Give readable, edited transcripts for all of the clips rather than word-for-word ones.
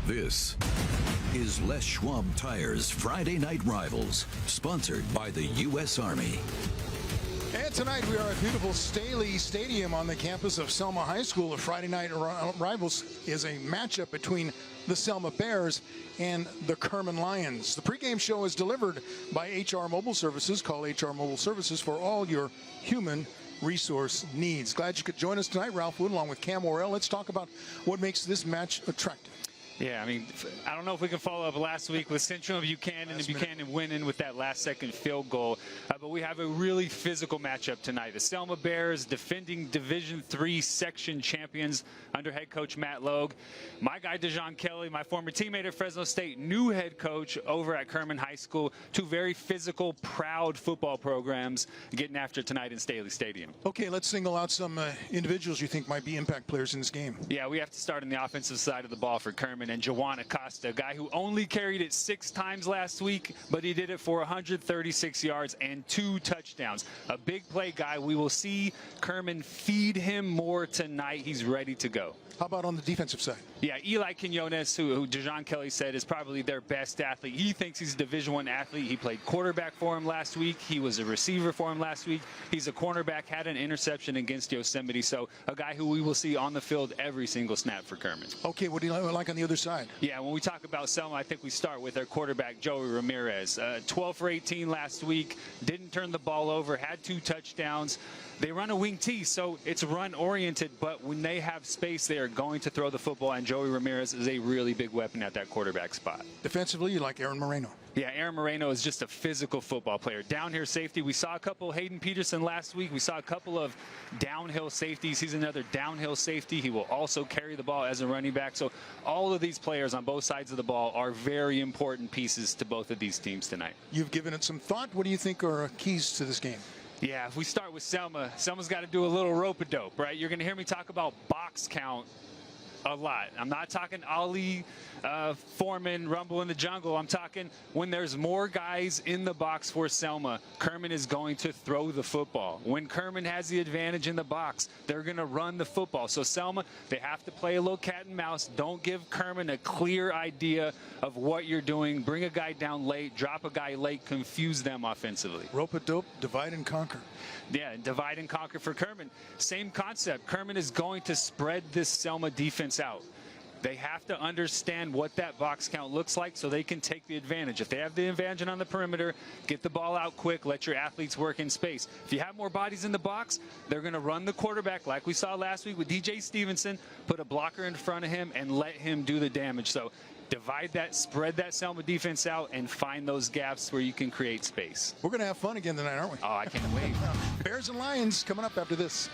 This is Les Schwab Tire's Friday Night Rivals, sponsored by the U.S. Army. And tonight we are at beautiful Staley Stadium on the campus of Selma High School. The Friday Night Rivals is a matchup between the Selma Bears and the Kerman Lions. The pregame show is delivered by HR Mobile Services. Call HR Mobile Services for all your human resource needs. Glad you could join us tonight. Ralph Wood along with Cam Orrell. Let's talk about what makes this match attractive. Yeah, I mean, I don't know if we can follow up last week with Central and Buchanan winning with that last-second field goal. But we have a really physical matchup tonight. The Selma Bears, defending Division III section champions under head coach Matt Logue. My guy, DeJon Kelly, my former teammate at Fresno State, new head coach over at Kerman High School. Two very physical, proud football programs getting after tonight in Staley Stadium. Okay, let's single out some individuals you think might be impact players in this game. Yeah, we have to start on the offensive side of the ball for Kerman. And Jawan Acosta, a guy who only carried it 6 times last week, but he did it for 136 yards and 2 touchdowns. A big play guy. We will see Kerman feed him more tonight. He's ready to go. How about on the defensive side? Yeah, Eli Quinones, who DeJon Kelly said is probably their best athlete. He thinks he's a Division I athlete. He played quarterback for him last week. He was a receiver for him last week. He's a cornerback, had an interception against Yosemite. So a guy who we will see on the field every single snap for Kerman. Okay, what do you like on the other side? Yeah, when we talk about Selma, I think we start with our quarterback, Joey Ramirez. 12 for 18 last week, didn't turn the ball over, had 2 touchdowns. They run a wing T, so it's run-oriented, but when they have space, they are going to throw the football, and Joey Ramirez is a really big weapon at that quarterback spot. Defensively, you like Aaron Moreno. Yeah, Aaron Moreno is just a physical football player. Down here safety, we saw a couple Hayden Peterson last week. We saw a couple of downhill safeties. He's another downhill safety. He will also carry the ball as a running back. So all of these players on both sides of the ball are very important pieces to both of these teams tonight. You've given it some thought. What do you think are keys to this game? Yeah, if we start with Selma, Selma's got to do a little rope-a-dope, right? You're going to hear me talk about box count a lot. I'm not talking Ali, Foreman, Rumble in the Jungle. I'm talking when there's more guys in the box for Selma, Kerman is going to throw the football. When Kerman has the advantage in the box, they're going to run the football. So Selma, they have to play a little cat and mouse. Don't give Kerman a clear idea of what you're doing. Bring a guy down late, drop a guy late, confuse them offensively. Rope-a-dope, divide and conquer. Yeah, divide and conquer for Kerman. Same concept. Kerman is going to spread this Selma defense out. They have to understand what that box count looks like so they can take the advantage. If they have the advantage on the perimeter, get the ball out quick, let your athletes work in space. If you have more bodies in the box, they're going to run the quarterback like we saw last week with DJ Stevenson, put a blocker in front of him, and let him do the damage. So divide that, spread that Selma defense out, and find those gaps where you can create space. We're going to have fun again tonight, aren't we? Oh, I can't wait. Bears and Lions coming up after this.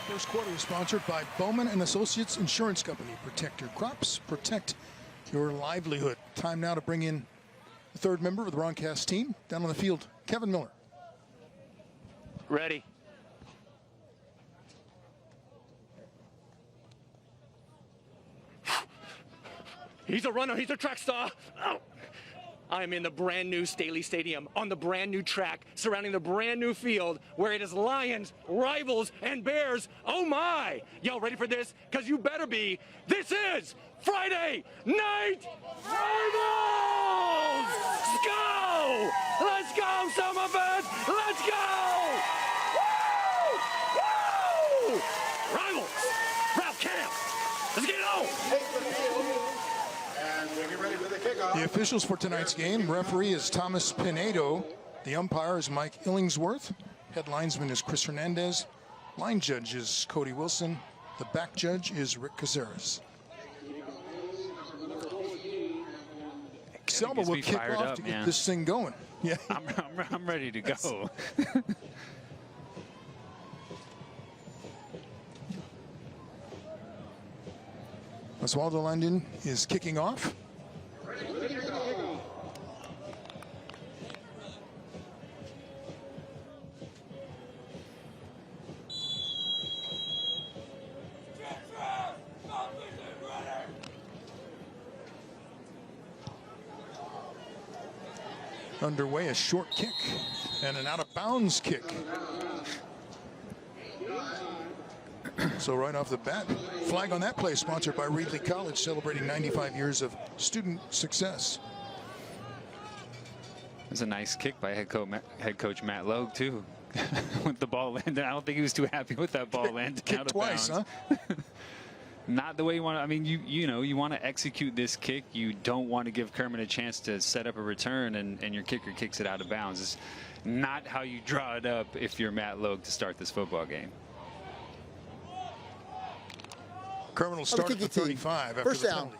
First quarter is sponsored by Bowman and Associates Insurance Company. Protect your crops, protect your livelihood. Time now to bring in the third member of the broadcast team. Down on the field, Kevin Miller. Ready. He's a runner, he's a track star. Oh. I'm in the brand new Staley Stadium on the brand new track surrounding the brand new field where it is Lions, Rivals, and Bears. Oh my! Y'all ready for this? Because you better be. This is Friday Night Rivals! Let's go! Let's go, Selma fans! Let's go! Woo! Woo! Rivals! Ralph Cam! The officials for tonight's game: referee is Thomas Pinedo. The umpire is Mike Illingsworth. Head linesman is Chris Hernandez. Line judge is Cody Wilson. The back judge is Rick Cazares. Selma will kick off to get this thing going. Yeah, I'm ready to go. Oswaldo Landon is kicking off. Underway, a short kick and an out-of-bounds kick. So right off the bat, flag on that play, sponsored by Reedley College, celebrating 95 years of student success. It was a nice kick by head coach Matt Logue, too. With the ball landing, I don't think he was too happy with that ball landing out of twice, bounds. Huh? Not the way you want to. I mean, you know, you want to execute this kick. You don't want to give Kerman a chance to set up a return, and your kicker kicks it out of bounds. It's not how you draw it up if you're Matt Logue to start this football game. Kerman will start at the 35 after First the down. penalty.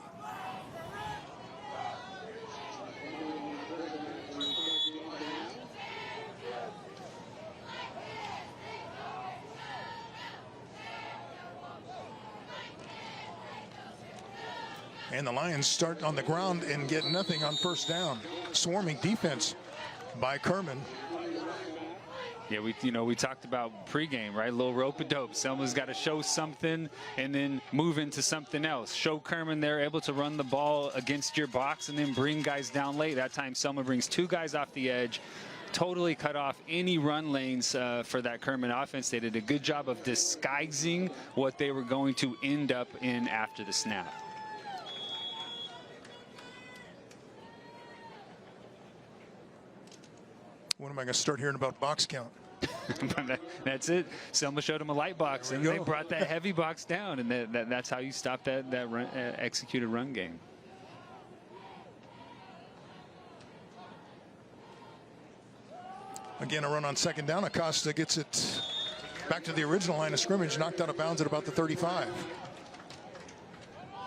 And the Lions start on the ground and get nothing on first down. Swarming defense by Kerman. Yeah, we talked about pregame, right? A little rope-a-dope. Selma's got to show something and then move into something else. Show Kerman they're able to run the ball against your box and then bring guys down late. That time Selma brings two guys off the edge, totally cut off any run lanes for that Kerman offense. They did a good job of disguising what they were going to end up in after the snap. When am I going to start hearing about box count? That's it. Selma showed him a light box, and they brought that heavy box down, and that's how you stop that run, executed run game. Again, a run on second down. Acosta gets it back to the original line of scrimmage, knocked out of bounds at about the 35.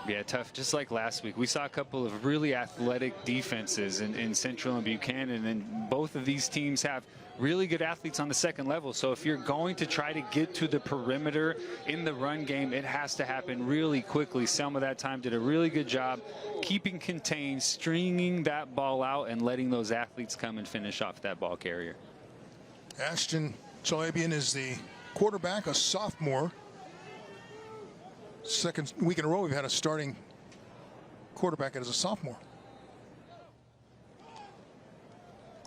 Yeah, tough. Just like last week, we saw a couple of really athletic defenses in Central and Buchanan, and both of these teams have really good athletes on the second level. So if you're going to try to get to the perimeter in the run game, it has to happen really quickly. Selma that time did a really good job keeping contained, stringing that ball out, and letting those athletes come and finish off that ball carrier. Ashton Chalabian is the quarterback, a sophomore. Second week in a row we've had a starting quarterback as a sophomore.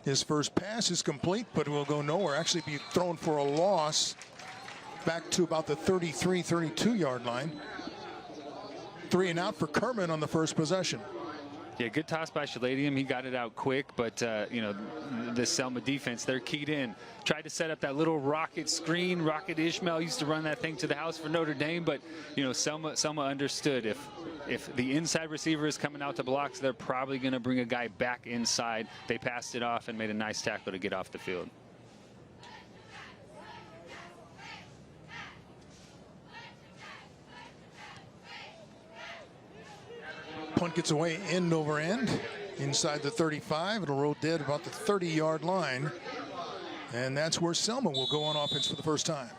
His first pass is complete, but will go nowhere. Actually be thrown for a loss back to about the 33, 32 yard line. 3 and out for Kerman on the first possession. Yeah, good toss by Shaladium. He got it out quick, but you know, the Selma defense, they're keyed in. Tried to set up that little rocket screen. Rocket Ishmael used to run that thing to the house for Notre Dame, but you know, Selma understood if the inside receiver is coming out to blocks, they're probably going to bring a guy back inside. They passed it off and made a nice tackle to get off the field. Punt gets away end over end inside the 35. It'll roll dead about the 30-yard line. And that's where Selma will go on offense for the first time.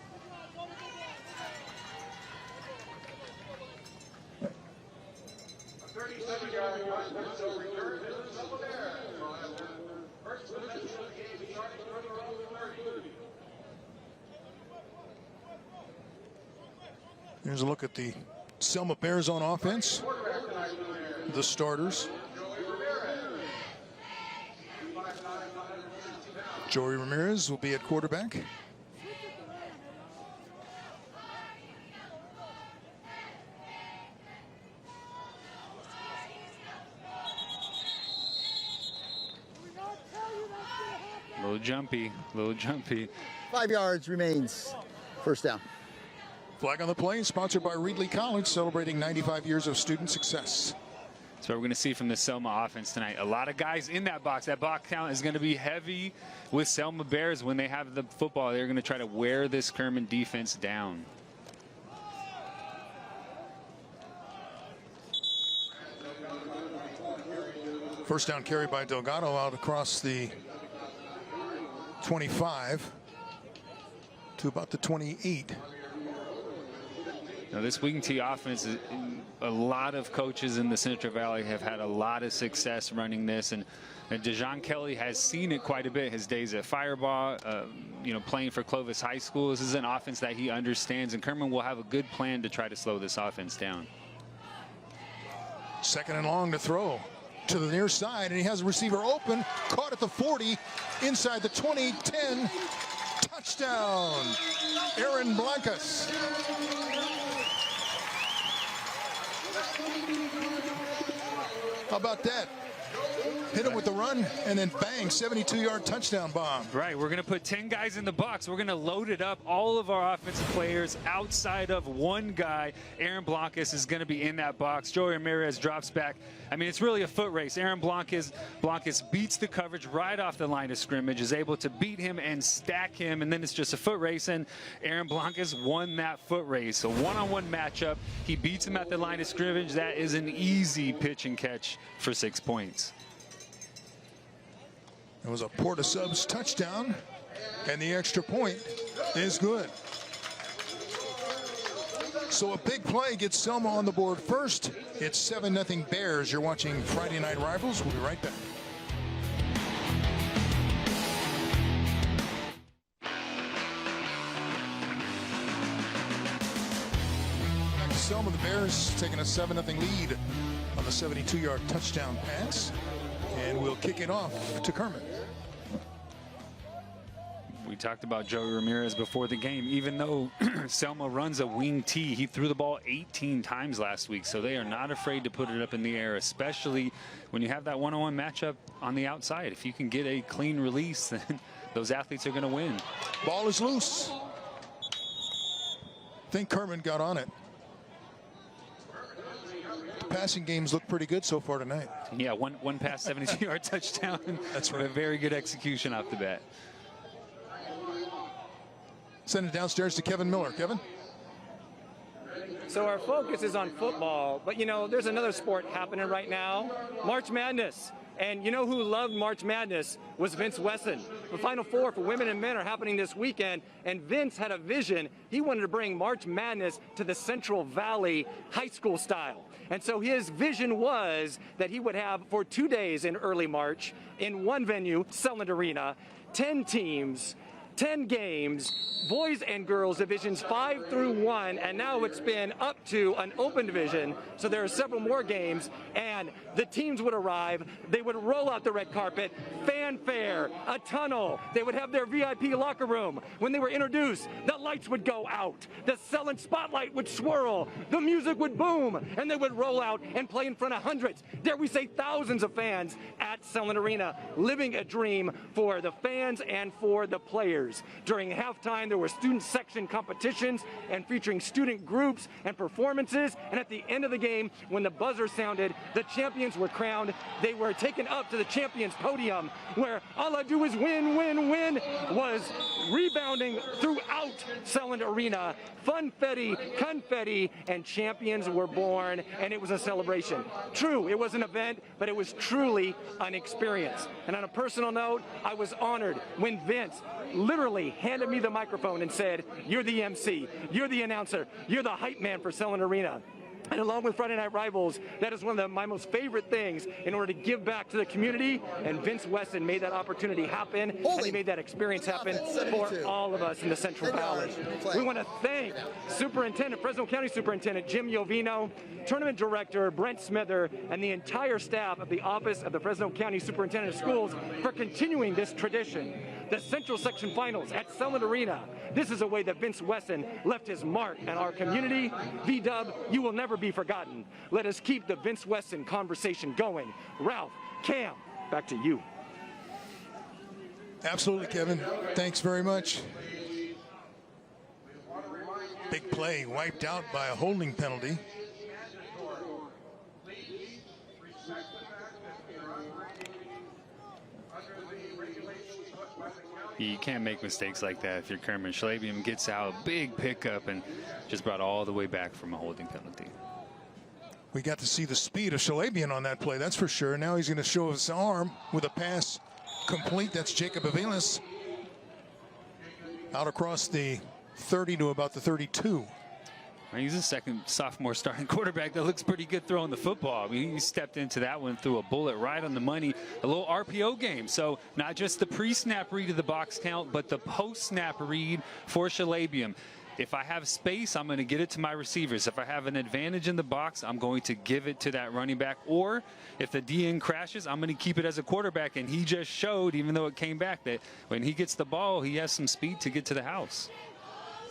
Here's a look at the Selma Bears on offense. The starters. Joey Ramirez will be at quarterback. Little jumpy, little jumpy. 5 yards remains. First down. Flag on the play, sponsored by Reedley College, celebrating 95 years of student success. That's what we're going to see from the Selma offense tonight. A lot of guys in that box. That box count is going to be heavy with Selma Bears when they have the football. They're going to try to wear this Kerman defense down. First down carry by Delgado out across the 25 to about the 28. Now, this Wing T offense, a lot of coaches in the Central Valley have had a lot of success running this, and DeJon Kelly has seen it quite a bit. His days at Firebaugh, you know, playing for Clovis High School. This is an offense that he understands, and Kerman will have a good plan to try to slow this offense down. Second and long to throw to the near side, and he has a receiver open, caught at the 40, inside the 20, 10, touchdown, Aaron Blancas. How about that? Hit him with the run, and then bang, 72-yard touchdown bomb. Right, we're going to put 10 guys in the box. We're going to load it up. All of our offensive players outside of one guy. Aaron Blancas is going to be in that box. Joey Ramirez drops back. I mean, it's really a foot race. Aaron Blancas beats the coverage right off the line of scrimmage, is able to beat him and stack him, and then it's just a foot race, and Aaron Blancas won that foot race. So one-on-one matchup. He beats him at the line of scrimmage. That is an easy pitch and catch for 6 points. It was a Porta Subs touchdown, and the extra point is good. So a big play gets Selma on the board first. It's 7-0 Bears. You're watching Friday Night Rivals. We'll be right back. Back to Selma, the Bears taking a 7-0 lead on the 72-yard touchdown pass. And we'll kick it off to Kerman. We talked about Joey Ramirez before the game. Even though Selma runs a wing T, he threw the ball 18 times last week. So they are not afraid to put it up in the air, especially when you have that one-on-one matchup on the outside. If you can get a clean release, then those athletes are going to win. Ball is loose. I think Kerman got on it. Passing games look pretty good so far tonight. Yeah, one pass, 72-yard touchdown. That's right. A very good execution off the bat. Send it downstairs to Kevin Miller. Kevin? So our focus is on football, but you know, there's another sport happening right now, March Madness. And you know who loved March Madness was Vince Wesson. The Final Four for women and men are happening this weekend, and Vince had a vision. He wanted to bring March Madness to the Central Valley high school style. And so his vision was that he would have, for 2 days in early March, in one venue, Selma Arena, 10 teams, 10 games, boys and girls divisions 5 through 1, and now it's been up to an open division, so there are several more games, and the teams would arrive, they would roll out the red carpet, fanfare, a tunnel, they would have their VIP locker room. When they were introduced, the lights would go out, the Selma spotlight would swirl, the music would boom, and they would roll out and play in front of hundreds, dare we say thousands of fans at Selma Arena, living a dream for the fans and for the players. During halftime, there were student section competitions and featuring student groups and performances. And at the end of the game, when the buzzer sounded, the champions were crowned. They were taken up to the champions podium, where all I do is win, win, win was rebounding throughout Selma Arena. Funfetti, confetti, and champions were born, and it was a celebration. True, it was an event, but it was truly an experience. And on a personal note, I was honored when Vince literally handed me the microphone and said, "You're the MC, you're the announcer, you're the hype man for Selma Arena." And along with Friday Night Rivals, that is one of my most favorite things in order to give back to the community. And Vince Wesson made that opportunity happen, and he made that experience happen for all of us in the Central Valley. We want to thank Fresno County Superintendent Jim Yovino, Tournament Director Brent Smither, and the entire staff of the Office of the Fresno County Superintendent of Schools for continuing this tradition. The Central Section Finals at Selma Arena. This is a way that Vince Wesson left his mark on our community. V-Dub, you will never be forgotten. Let us keep the Vince Wesson conversation going. Ralph, Cam, back to you. Absolutely, Kevin. Thanks very much. Big play wiped out by a holding penalty. You can't make mistakes like that if you're Kerman. Shalabian gets out, big pickup, and just brought all the way back from a holding penalty. We got to see the speed of Shalabian on that play, that's for sure. Now he's going to show his arm with a pass complete. That's Jacob Aviles out across the 30 to about the 32. He's a second sophomore starting quarterback that looks pretty good throwing the football. I mean, he stepped into that one, threw a bullet right on the money, a little RPO game. So not just the pre-snap read of the box count, but the post-snap read for Shalabian. If I have space, I'm going to get it to my receivers. If I have an advantage in the box, I'm going to give it to that running back. Or if the DN crashes, I'm going to keep it as a quarterback. And he just showed, even though it came back, that when he gets the ball, he has some speed to get to the house.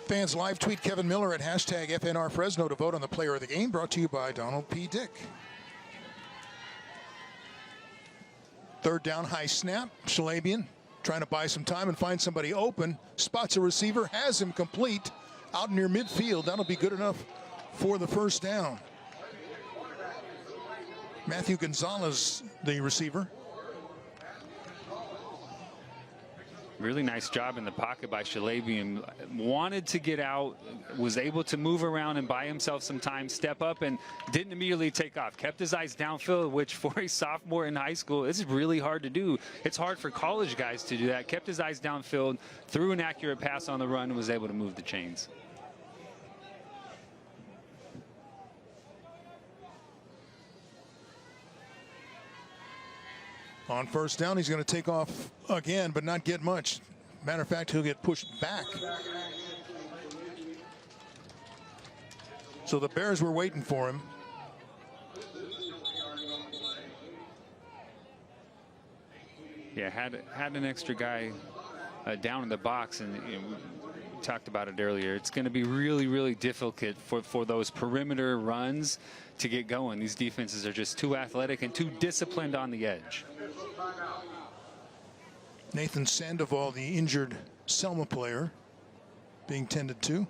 Fans live tweet Kevin Miller at hashtag FNR Fresno to vote on the player of the game, brought to you by Donald P. Dick. Third down, high snap. Shalabian trying to buy some time and find somebody open. Spots a receiver, has him complete out near midfield. That'll be good enough for the first down. Matthew Gonzalez, the receiver. Really nice job in the pocket by Shalabian. Wanted to get out, was able to move around and buy himself some time, step up, and didn't immediately take off. Kept his eyes downfield, which for a sophomore in high school, this is really hard to do. It's hard for college guys to do that. Kept his eyes downfield, threw an accurate pass on the run, and was able to move the chains. On first down, he's going to take off again, but not get much. Matter of fact, he'll get pushed back. So the Bears were waiting for him. Yeah, had an extra guy down in the box, and you know, we talked about it earlier. It's going to be really, really difficult for those perimeter runs to get going. These defenses are just too athletic and too disciplined on the edge. Nathan Sandoval, the injured Selma player, being tended to.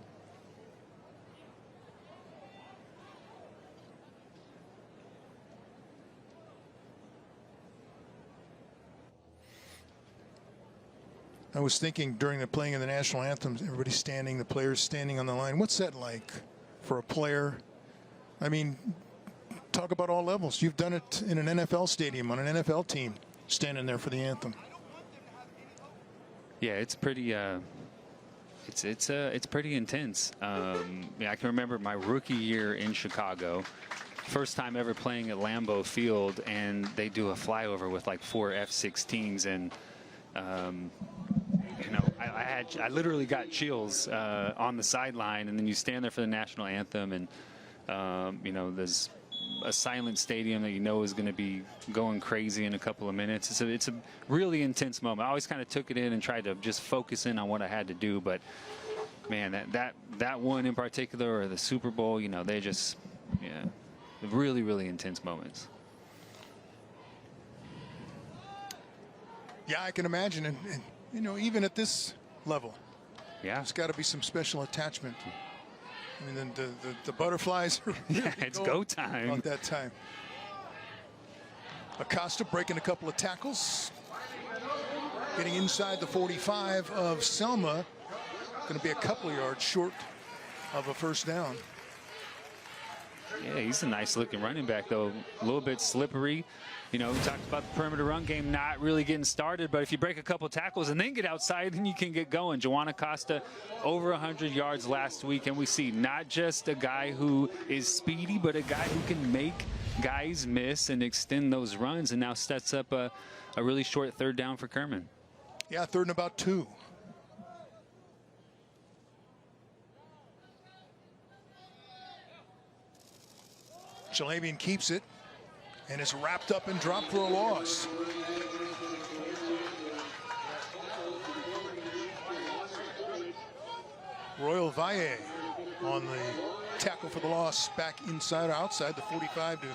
I was thinking during the playing of the national anthems, everybody's standing, the players standing on the line. What's that like for a player? I mean, talk about all levels. You've done it in an NFL stadium on an NFL team, standing there for the anthem. Yeah, it's pretty. It's pretty intense. Yeah, I can remember my rookie year in Chicago, first time ever playing at Lambeau Field, and they do a flyover with like 4 F-16s, and you know, I literally got chills on the sideline, and then you stand there for the national anthem, and you know, there's a silent stadium that you know is going to be going crazy in a couple of minutes. It's a really intense moment. I always kind of took it in and tried to just focus in on what I had to do, but man, that one in particular, or the Super Bowl, you know, they just, yeah, really, really intense moments. Yeah, I can imagine, and you know, even at this level, yeah, there's got to be some special attachment. I mean, the butterflies are really yeah, it's go time at that time. Acosta breaking a couple of tackles, getting inside the 45 of Selma. Going to be a couple of yards short of a first down. Yeah, he's a nice looking running back, though. A little bit slippery. You know, we talked about the perimeter run game not really getting started, but if you break a couple tackles and then get outside, then you can get going. Juwan Acosta over 100 yards last week, and we see not just a guy who is speedy, but a guy who can make guys miss and extend those runs, and now sets up a really short third down for Kerman. Yeah, third and about 2. Shalabian keeps it, and is wrapped up and dropped for a loss. Royal Valle on the tackle for the loss, back inside or outside the 45 to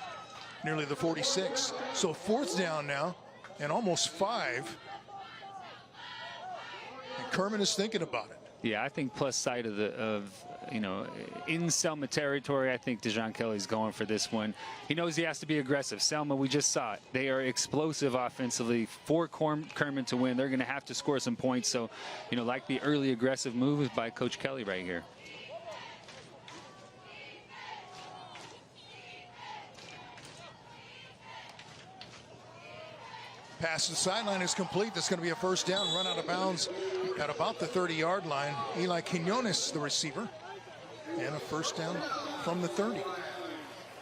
nearly the 46. So fourth down now, and almost 5. And Kerman is thinking about it. Yeah, I think plus side of you know, in Selma territory. I think DeJon Kelly's going for this one. He knows he has to be aggressive. Selma, we just saw it. They are explosive offensively. For Kerman to win, they're going to have to score some points. So, you know, like the early aggressive move by Coach Kelly right here. Pass to the sideline is complete. That's going to be a first down, run out of bounds at about the 30-yard line. Eli Quinones, the receiver, and a first down from the 30.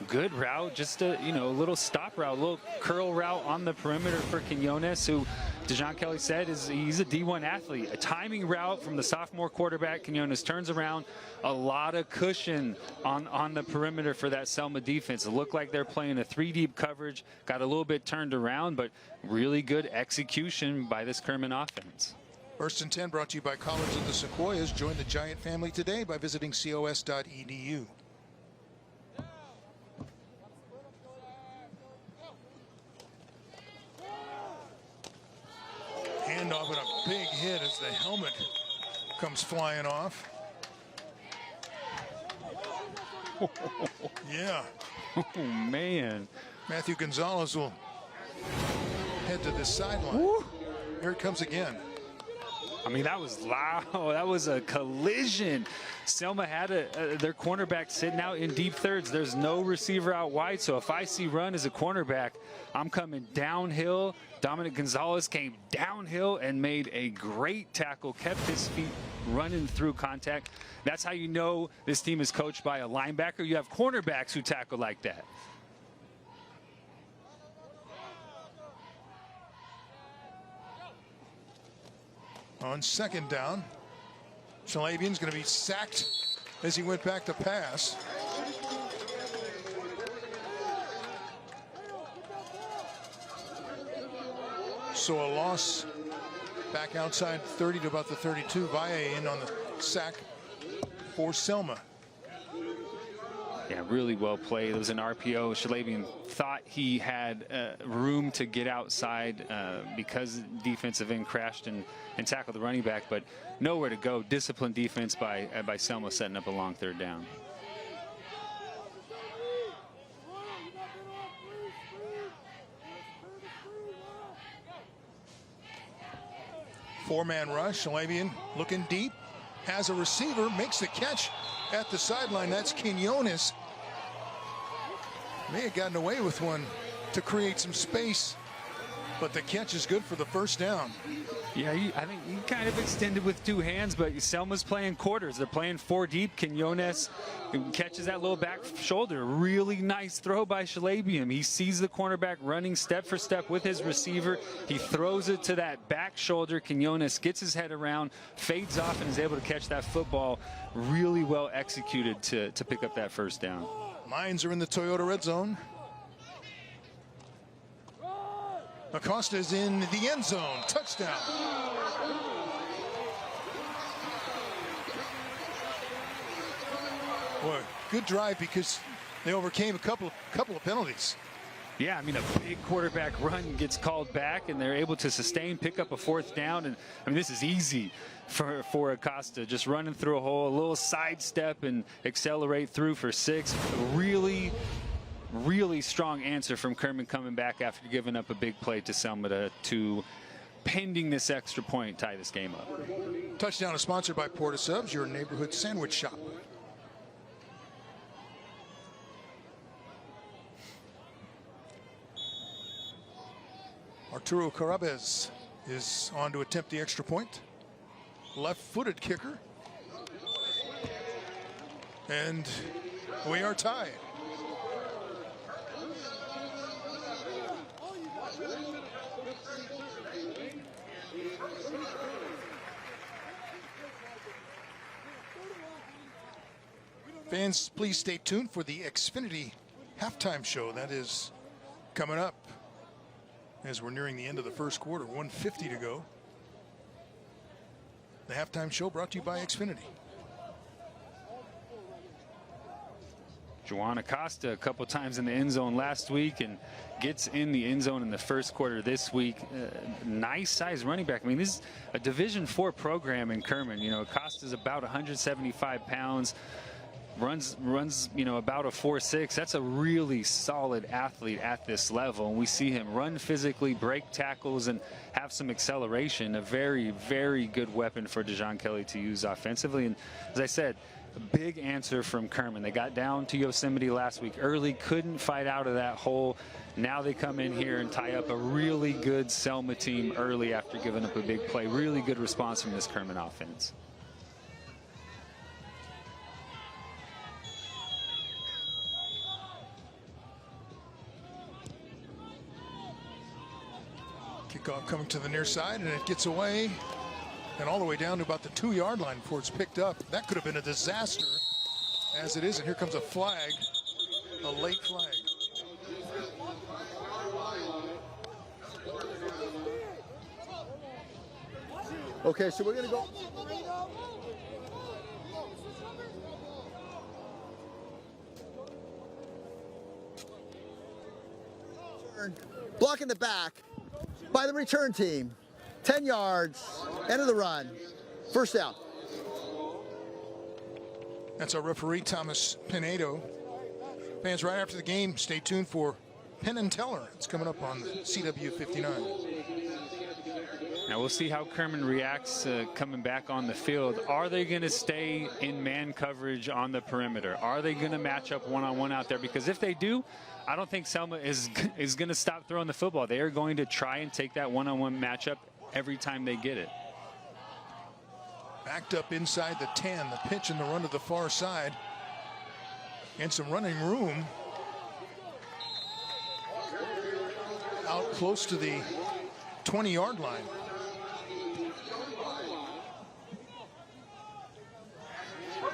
Good route, just a, you know, a little stop route, a little curl route on the perimeter for Quinones, who DeJon Kelly said he's a D1 athlete. A timing route from the sophomore quarterback. Quinones turns around. A lot of cushion on the perimeter for that Selma defense. It looked like they're playing a 3-deep coverage, got a little bit turned around, but really good execution by this Kerman offense. First and 10 brought to you by College of the Sequoias. Join the Giant family today by visiting cos.edu. Handoff and a big hit as the helmet comes flying off. Yeah. Oh, man. Matthew Gonzalez will head to the sideline. Woo. Here it comes again. I mean, that was loud. That was a collision. Selma had their cornerback sitting out in deep thirds. There's no receiver out wide, so if I see run as a cornerback, I'm coming downhill. Dominic Gonzalez came downhill and made a great tackle, kept his feet running through contact. That's how you know this team is coached by a linebacker. You have cornerbacks who tackle like that. On second down, Shalabian's going to be sacked as he went back to pass. So a loss back outside 30 to about the 32. Valle in on the sack for Selma. Yeah, really well played. It was an RPO. Shalabian thought he had room to get outside because defensive end crashed and tackled the running back, but nowhere to go. Disciplined defense by Selma, setting up a long third down. Four-man rush. Shalabian looking deep, has a receiver, makes the catch at the sideline. That's Quinones. May have gotten away with one to create some space, but the catch is good for the first down. Yeah, I think he kind of extended with two hands, but Selma's playing quarters. They're playing 4 deep. Quinones catches that little back shoulder. Really nice throw by Shalabian. He sees the cornerback running step for step with his receiver. He throws it to that back shoulder. Quinones gets his head around, fades off, and is able to catch that football. Really well executed to pick up that first down. Lions are in the Toyota red zone. Acosta is in the end zone. Touchdown. Boy, good drive because they overcame a couple of penalties. Yeah, I mean, a big quarterback run gets called back, and they're able to sustain, pick up a fourth down. And I mean, this is easy for Acosta, just running through a hole, a little sidestep and accelerate through for 6. Really strong answer from Kerman coming back after giving up a big play to Selma to pending this extra point, tie this game up. Touchdown is sponsored by Porta Subs, your neighborhood sandwich shop. Arturo Carabez is on to attempt the extra point. Left-footed kicker. And we are tied. Fans, please stay tuned for the Xfinity halftime show. That is coming up as we're nearing the end of the first quarter. 1:50 to go. The halftime show brought to you by Xfinity. Juwan Acosta a couple times in the end zone last week and gets in the end zone in the first quarter this week. Nice size running back. I mean, this is a Division IV program in Kerman. You know, Acosta's about 175 pounds, runs about a 4.6. That's a really solid athlete at this level. And we see him run physically, break tackles, and have some acceleration. A very, very good weapon for Dejon Kelly to use offensively. And as I said, a big answer from Kerman. They got down to Yosemite last week early, couldn't fight out of that hole. Now they come in here and tie up a really good Selma team early after giving up a big play. Really good response from this Kerman offense. Kickoff coming to the near side, and it gets away and all the way down to about the 2-yard line before it's picked up. That could have been a disaster as it is, and here comes a flag, a late flag. Okay, so we're going to go. Block in the back by the return team. 10 yards, end of the run, first down. That's our referee, Thomas Pinedo. Fans, right after the game, stay tuned for Penn and Teller. It's coming up on CW59. Now we'll see how Kerman reacts coming back on the field. Are they going to stay in man coverage on the perimeter? Are they going to match up one-on-one out there? Because if they do, I don't think Selma is going to stop throwing the football. They are going to try and take that one-on-one matchup every time they get it. Backed up inside the 10, the pitch and the run to the far side. And some running room. Out close to the 20-yard line.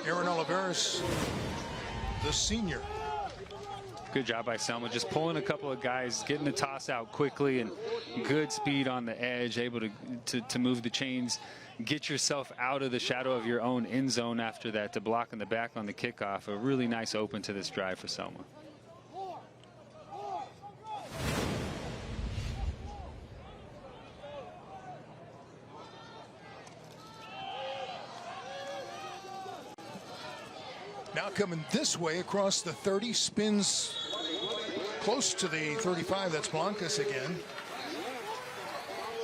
Aaron Oliveras, the senior. Good job by Selma, just pulling a couple of guys, getting the toss out quickly, and good speed on the edge, able to move the chains, get yourself out of the shadow of your own end zone after that to block in the back on the kickoff. A really nice open to this drive for Selma. Now coming this way across the 30, spins close to the 35. That's Blancas again.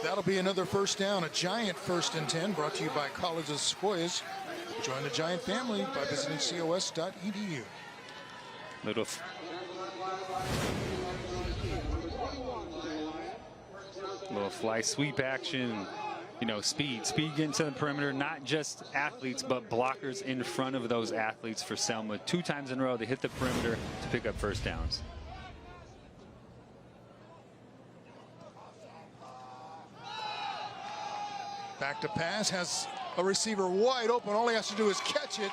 That'll be another first down, a Giant 1st and 10, brought to you by College of Sequoias. Join the Giant family by visiting cos.edu. Little fly sweep action. You know, speed getting to the perimeter, not just athletes, but blockers in front of those athletes for Selma. 2 times in a row, they hit the perimeter to pick up first downs. Back to pass, has a receiver wide open. All he has to do is catch it,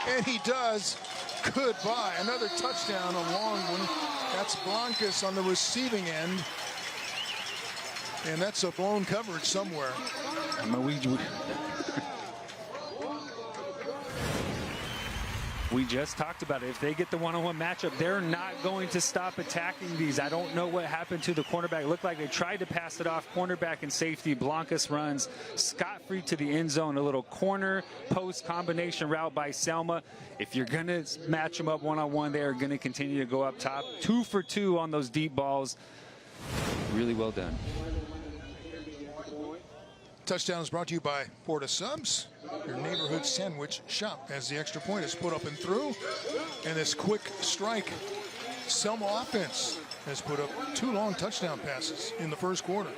and he does. Goodbye. Another touchdown, a long one. That's Blancas on the receiving end. And that's a blown coverage somewhere. We just talked about it. If they get the one-on-one matchup, they're not going to stop attacking these. I don't know what happened to the cornerback. It looked like they tried to pass it off. Cornerback and safety. Blancas runs scot-free to the end zone. A little corner post combination route by Selma. If you're going to match them up one-on-one, they are going to continue to go up top. 2 for 2 on those deep balls. Really well done. Touchdown is brought to you by Porta Subs, your neighborhood sandwich shop, as the extra point is put up and through. And this quick strike, Selma offense has put up 2 long touchdown passes in the first quarter.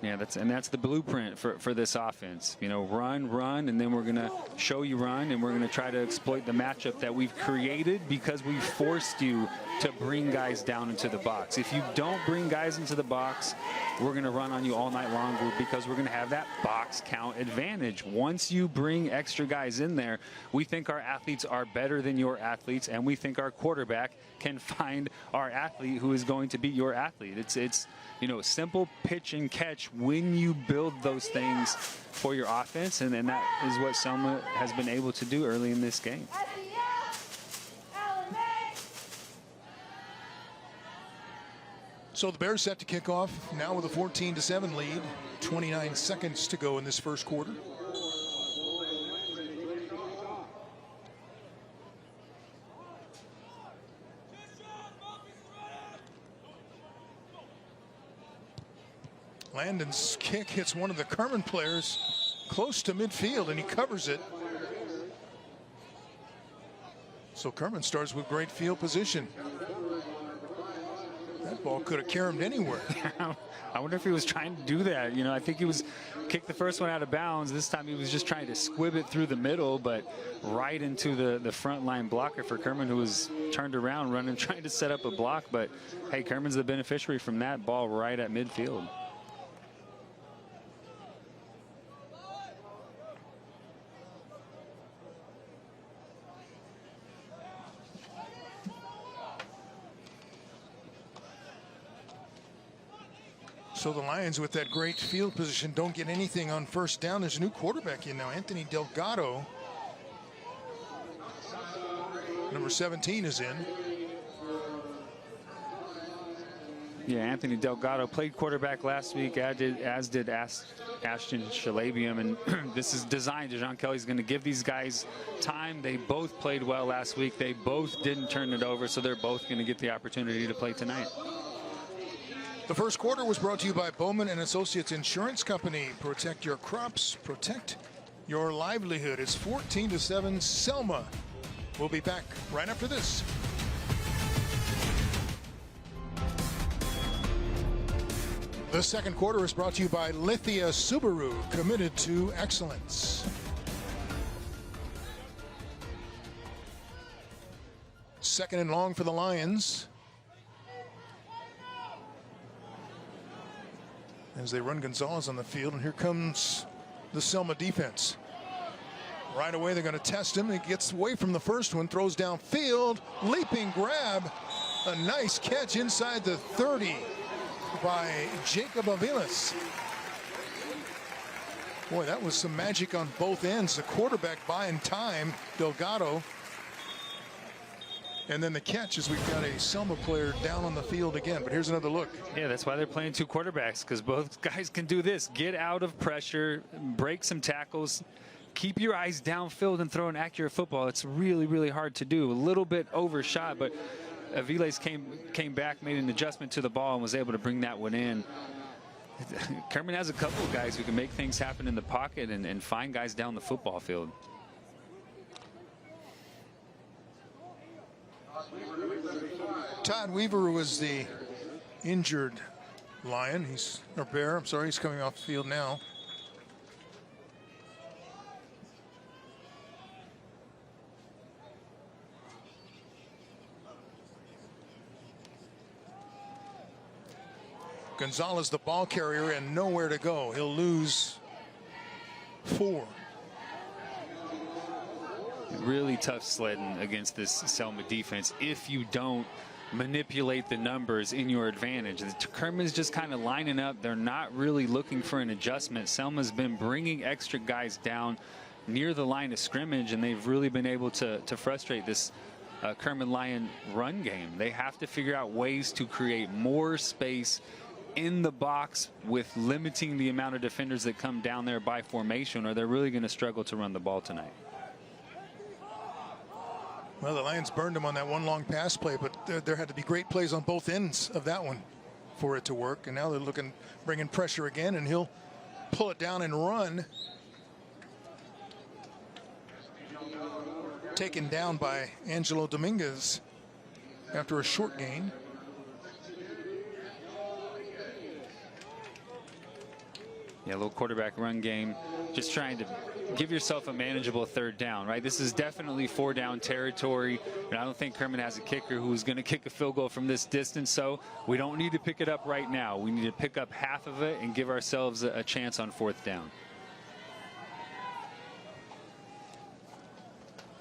Yeah, that's the blueprint for this offense. You know, run, and then we're going to show you run, and we're going to try to exploit the matchup that we've created because we forced you to bring guys down into the box. If you don't bring guys into the box, we're going to run on you all night long because we're going to have that box count advantage. Once you bring extra guys in there, we think our athletes are better than your athletes, and we think our quarterback can find our athlete who is going to beat your athlete. It's you know, simple pitch and catch much when you build those things for your offense, and that is what Selma has been able to do early in this game. So the Bears set to kick off now with a 14-7 lead. 29 seconds to go in this first quarter. Landon's kick hits one of the Kerman players close to midfield, and he covers it. So Kerman starts with great field position. That ball could have carried anywhere. I wonder if he was trying to do that. You know, I think he was kicked the first one out of bounds. This time he was just trying to squib it through the middle, but right into the front line blocker for Kerman, who was turned around running, trying to set up a block. But hey, Kerman's the beneficiary from that ball right at midfield. So the Lions, with that great field position, don't get anything on first down. There's a new quarterback in now, Anthony Delgado. Number 17 is in. Yeah, Anthony Delgado played quarterback last week, as did Ashton Shalabian, and this is designed. John Kelly's going to give these guys time. They both played well last week. They both didn't turn it over, so they're both going to get the opportunity to play tonight. The first quarter was brought to you by Bowman and Associates Insurance Company. Protect your crops, protect your livelihood. It's 14-7 Selma. We'll be back right after this. The second quarter is brought to you by Lithia Subaru, committed to excellence. Second and long for the Lions, as they run Gonzalez on the field, and here comes the Selma defense. Right away, they're going to test him. He gets away from the first one, throws downfield, leaping grab, a nice catch inside the 30 by Jacob Aviles. Boy, that was some magic on both ends. The quarterback buying time, Delgado. And then the catch is we've got a Selma player down on the field again. But here's another look. Yeah, that's why they're playing two quarterbacks, because both guys can do this. Get out of pressure, break some tackles, keep your eyes downfield and throw an accurate football. It's really, really hard to do. A little bit overshot, but Aviles came back, made an adjustment to the ball, and was able to bring that one in. Kerman has a couple of guys who can make things happen in the pocket and find guys down the football field. Todd Weaver was the injured Lion. Bear, I'm sorry, he's coming off the field now. Gonzalez, the ball carrier, and nowhere to go. He'll lose 4. Really tough sledding against this Selma defense if you don't manipulate the numbers in your advantage. Kerman's just kind of lining up. They're not really looking for an adjustment. Selma's been bringing extra guys down near the line of scrimmage, and they've really been able to frustrate this Kerman Lion run game. They have to figure out ways to create more space in the box with limiting the amount of defenders that come down there by formation, or they're really going to struggle to run the ball tonight. Well, the Lions burned him on that one long pass play, but there had to be great plays on both ends of that one for it to work. And now they're bringing pressure again, and he'll pull it down and run. Taken down by Angelo Dominguez after a short gain. Yeah, a little quarterback run game, just trying to give yourself a manageable third down, right? This is definitely 4-down territory, and I don't think Kerman has a kicker who's going to kick a field goal from this distance, so we don't need to pick it up right now. We need to pick up half of it and give ourselves a chance on 4th down.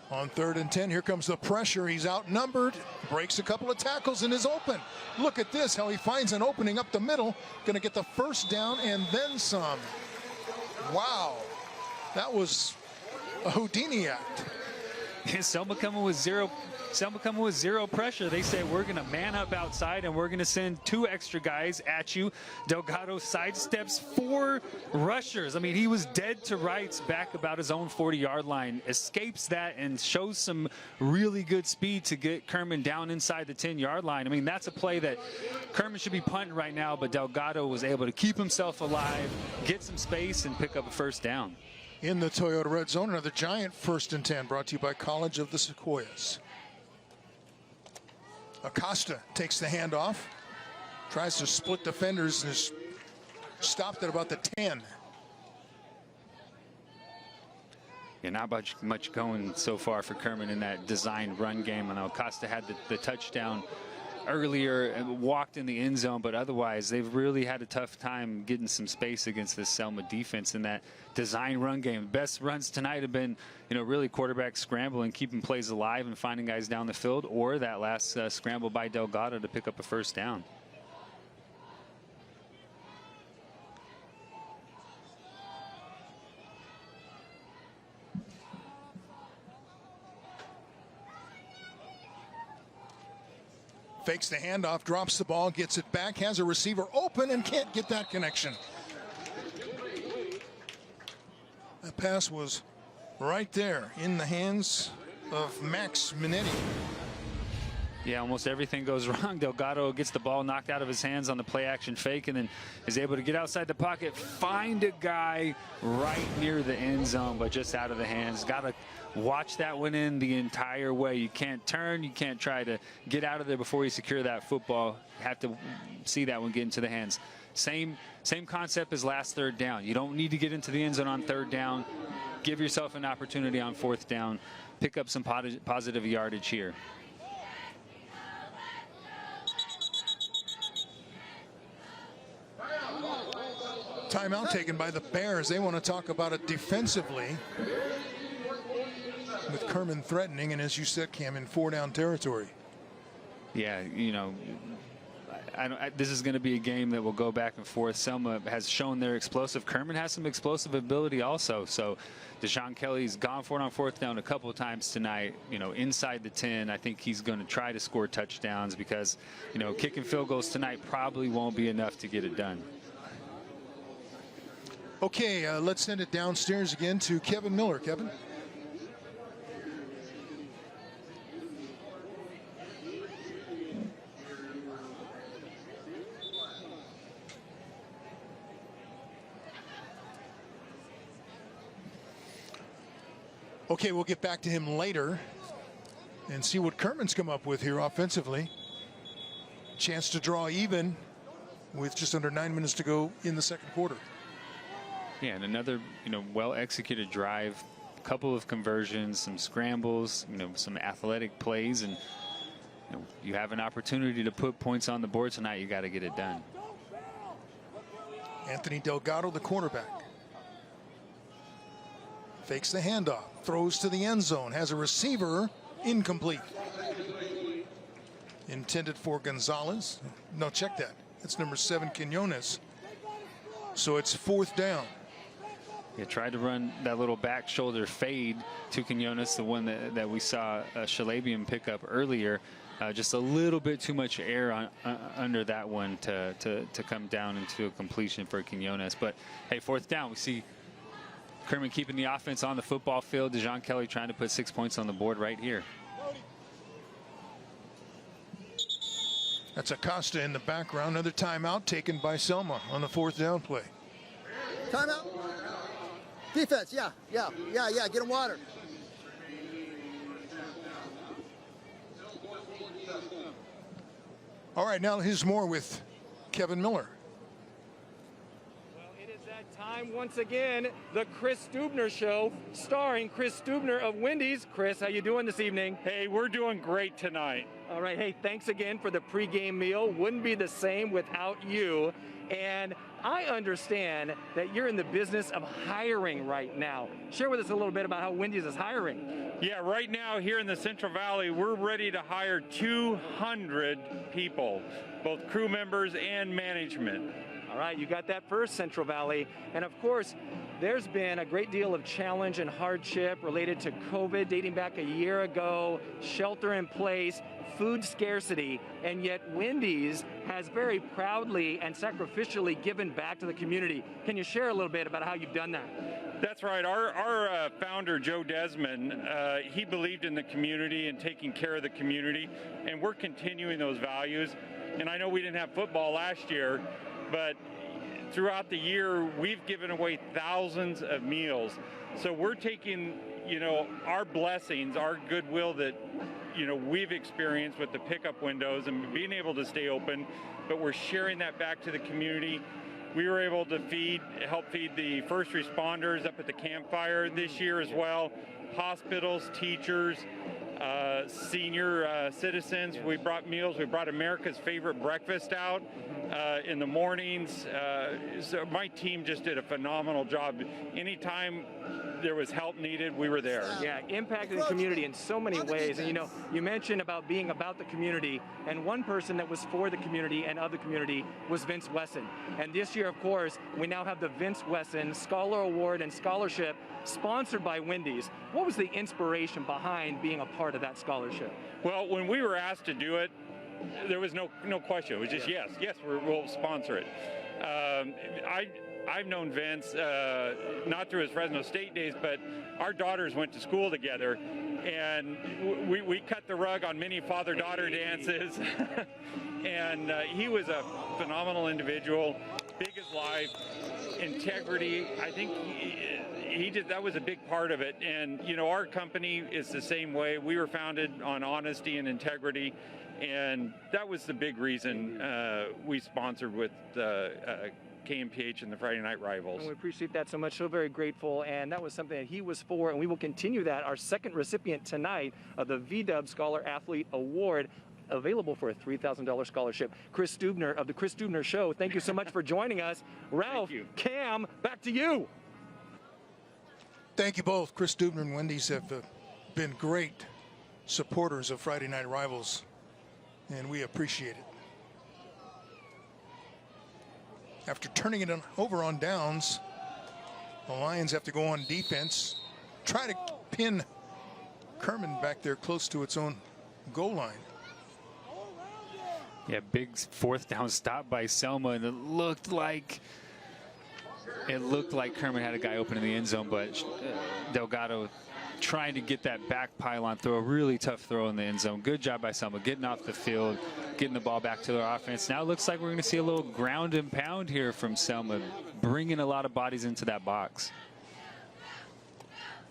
On 3rd and 10, here comes the pressure. He's outnumbered, breaks a couple of tackles and is open. Look at this, how he finds an opening up the middle. Going to get the first down and then some. Wow, that was a Houdini act. Selma coming with zero pressure. They say we're going to man up outside and we're going to send 2 extra guys at you. Delgado sidesteps 4 rushers. I mean, he was dead to rights back about his own 40-yard line, escapes that and shows some really good speed to get Kerman down inside the 10-yard line. I mean, that's a play that Kerman should be punting right now, but Delgado was able to keep himself alive, get some space, and pick up a first down. In the Toyota red zone, another giant 1st and 10 brought to you by College of the Sequoias. Acosta takes the handoff, tries to split defenders and is stopped at about the 10. Yeah, not much going so far for Kerman in that designed run game. I know Acosta had the touchdown earlier and walked in the end zone, but otherwise they've really had a tough time getting some space against this Selma defense in that design run game. Best runs tonight have been, really quarterback scrambling, keeping plays alive and finding guys down the field, or that last scramble by Delgado to pick up a first down. Fakes the handoff, drops the ball, gets it back, has a receiver open and can't get that connection. That pass was right there in the hands of Max Minetti. Yeah, almost everything goes wrong. Delgado gets the ball knocked out of his hands on the play action fake and then is able to get outside the pocket, find a guy right near the end zone, but just out of the hands. Got to watch that one in the entire way. You can't turn, you can't try to get out of there before you secure that football. You have to see that one get into the hands. Same concept as last 3rd down. You don't need to get into the end zone on 3rd down. Give yourself an opportunity on 4th down. Pick up some positive yardage here. Timeout taken by the Bears. They want to talk about it defensively, with Kerman threatening, and as you said, Cam, in 4-down territory. Yeah, this is going to be a game that will go back and forth. Selma has shown they're explosive. Kerman has some explosive ability also. So Deshaun Kelly's gone for it on 4th down a couple of times tonight, inside the 10. I think he's going to try to score touchdowns because, kicking field goals tonight probably won't be enough to get it done. Okay, let's send it downstairs again to Kevin Miller. Kevin. Okay, we'll get back to him later and see what Kerman's come up with here offensively. Chance to draw even with just under 9 minutes to go in the 2nd quarter. Yeah, and another, well-executed drive, a couple of conversions, some scrambles, some athletic plays, and you have an opportunity to put points on the board tonight. You got to get it done. Anthony Delgado, the quarterback, fakes the handoff, throws to the end zone, has a receiver, incomplete. Intended for Gonzalez. No, check that. That's number 7, Quinones. So it's 4th down. Yeah, tried to run that little back shoulder fade to Quinones, the one that we saw Shalabian pick up earlier. Just a little bit too much air under that one to come down into a completion for Quinones. But hey, 4th down, we see Kerman keeping the offense on the football field. Deshaun Kelly trying to put 6 points on the board right here. That's Acosta in the background. Another timeout taken by Selma on the 4th down play. Timeout. Defense, yeah. Get him water. All right, now here's more with Kevin Miller. Well, it is that time once again, the Chris Stubner Show, starring Chris Stubner of Wendy's. Chris, how you doing this evening? Hey, we're doing great tonight. All right, hey, thanks again for the pregame meal. Wouldn't be the same without you. And I understand that you're in the business of hiring right now. Share with us a little bit about how Wendy's is hiring. Yeah, right now here in the Central Valley, we're ready to hire 200 people, both crew members and management. All right, you got that first, Central Valley. And of course, there's been a great deal of challenge and hardship related to COVID dating back a year ago, shelter in place, food scarcity, and yet Wendy's has very proudly and sacrificially given back to the community. Can you share a little bit about how you've done that? That's right. Our founder, Joe Desmond, he believed in the community and taking care of the community, and we're continuing those values. And I know we didn't have football last year, but throughout the year, we've given away thousands of meals. So we're taking, our blessings, our goodwill that, we've experienced with the pickup windows and being able to stay open, but we're sharing that back to the community. We were able to help feed the first responders up at the campfire this year as well, hospitals, teachers, senior citizens. We brought meals. We brought America's favorite breakfast out in the mornings. So my team just did a phenomenal job. Anytime there was help needed, we were there. Yeah, impacting the community in so many ways. And you mentioned about being about the community, and one person that was for the community and of the community was Vince Wesson. And this year, of course, we now have the Vince Wesson Scholar Award and Scholarship sponsored by Wendy's. What was the inspiration behind being a part of that scholarship? Well, when we were asked to do it, there was no question. It was just yes, we'll sponsor it. I've known Vince, not through his Fresno State days, but our daughters went to school together, and we cut the rug on many father-daughter dances. And he was a phenomenal individual, big as life, integrity. I think that was a big part of it. And, our company is the same way. We were founded on honesty and integrity, and that was the big reason we sponsored with KMPH and the Friday Night Rivals. And we appreciate that so much, so very grateful, and that was something that he was for, and we will continue that. Our second recipient tonight of the VW Scholar Athlete Award, available for a $3,000 scholarship. Chris Stubner of the Chris Stubner Show, thank you so much for joining us. Ralph, Cam, back to you. Thank you both. Chris Stubner and Wendy's have been great supporters of Friday Night Rivals, and we appreciate it. After turning it over on downs, the Lions have to go on defense, try to pin Kerman back there close to its own goal line. Yeah, big fourth down stop by Selma, and it looked like Kerman had a guy open in the end zone, but Delgado trying to get that back pylon throw, a really tough throw in the end zone. Good job by Selma getting off the field, getting the ball back to their offense. Now it looks like we're going to see a little ground and pound here from Selma, bringing a lot of bodies into that box.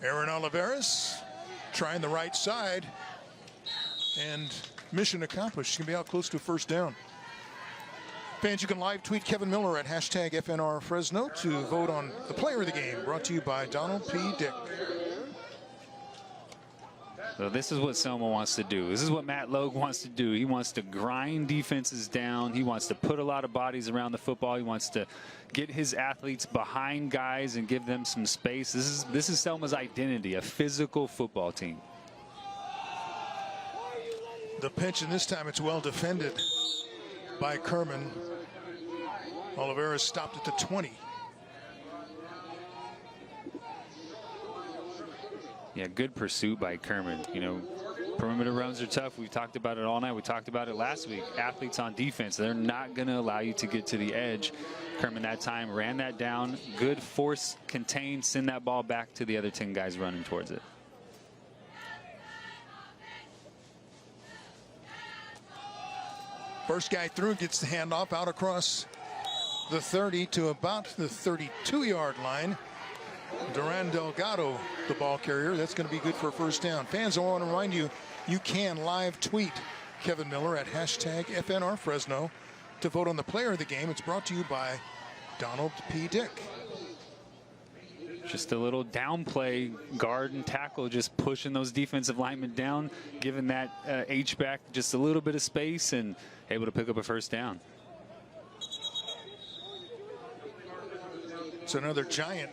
Aaron Oliveras trying the right side, and mission accomplished. He's going to be out close to a first down. Fans, you can live tweet Kevin Miller at #FNR Fresno to vote on the player of the game, brought to you by Donald P. Dick. So this is what Selma wants to do. This is what Matt Logue wants to do. He wants to grind defenses down. He wants to put a lot of bodies around the football. He wants to get his athletes behind guys and give them some space. This is Selma's identity, a physical football team. The pitch, and this time it's well defended by Kerman. Oliveras stopped at the 20. Yeah, good pursuit by Kerman. Perimeter runs are tough. We've talked about it all night. We talked about it last week. Athletes on defense, they're not going to allow you to get to the edge. Kerman that time ran that down. Good force contained, send that ball back to the other 10 guys running towards it. First guy through gets the handoff out across the 30 to about the 32-yard line. Duran Delgado, the ball carrier. That's going to be good for a first down. Fans, I want to remind you, you can live tweet Kevin Miller at #FNR Fresno to vote on the player of the game. It's brought to you by Donald P. Dick. Just a little down play, guard and tackle, just pushing those defensive linemen down, giving that H-back just a little bit of space and able to pick up a first down. So another giant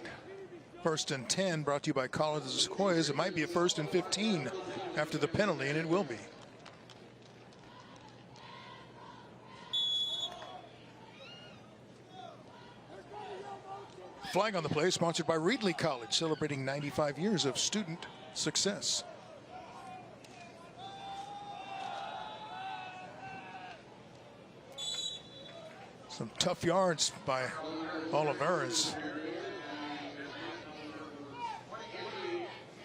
1st and 10 brought to you by College of the Sequoias. It might be a 1st and 15 after the penalty, and it will be. Flag on the play, sponsored by Reedley College, celebrating 95 years of student success. Some tough yards by Oliveras.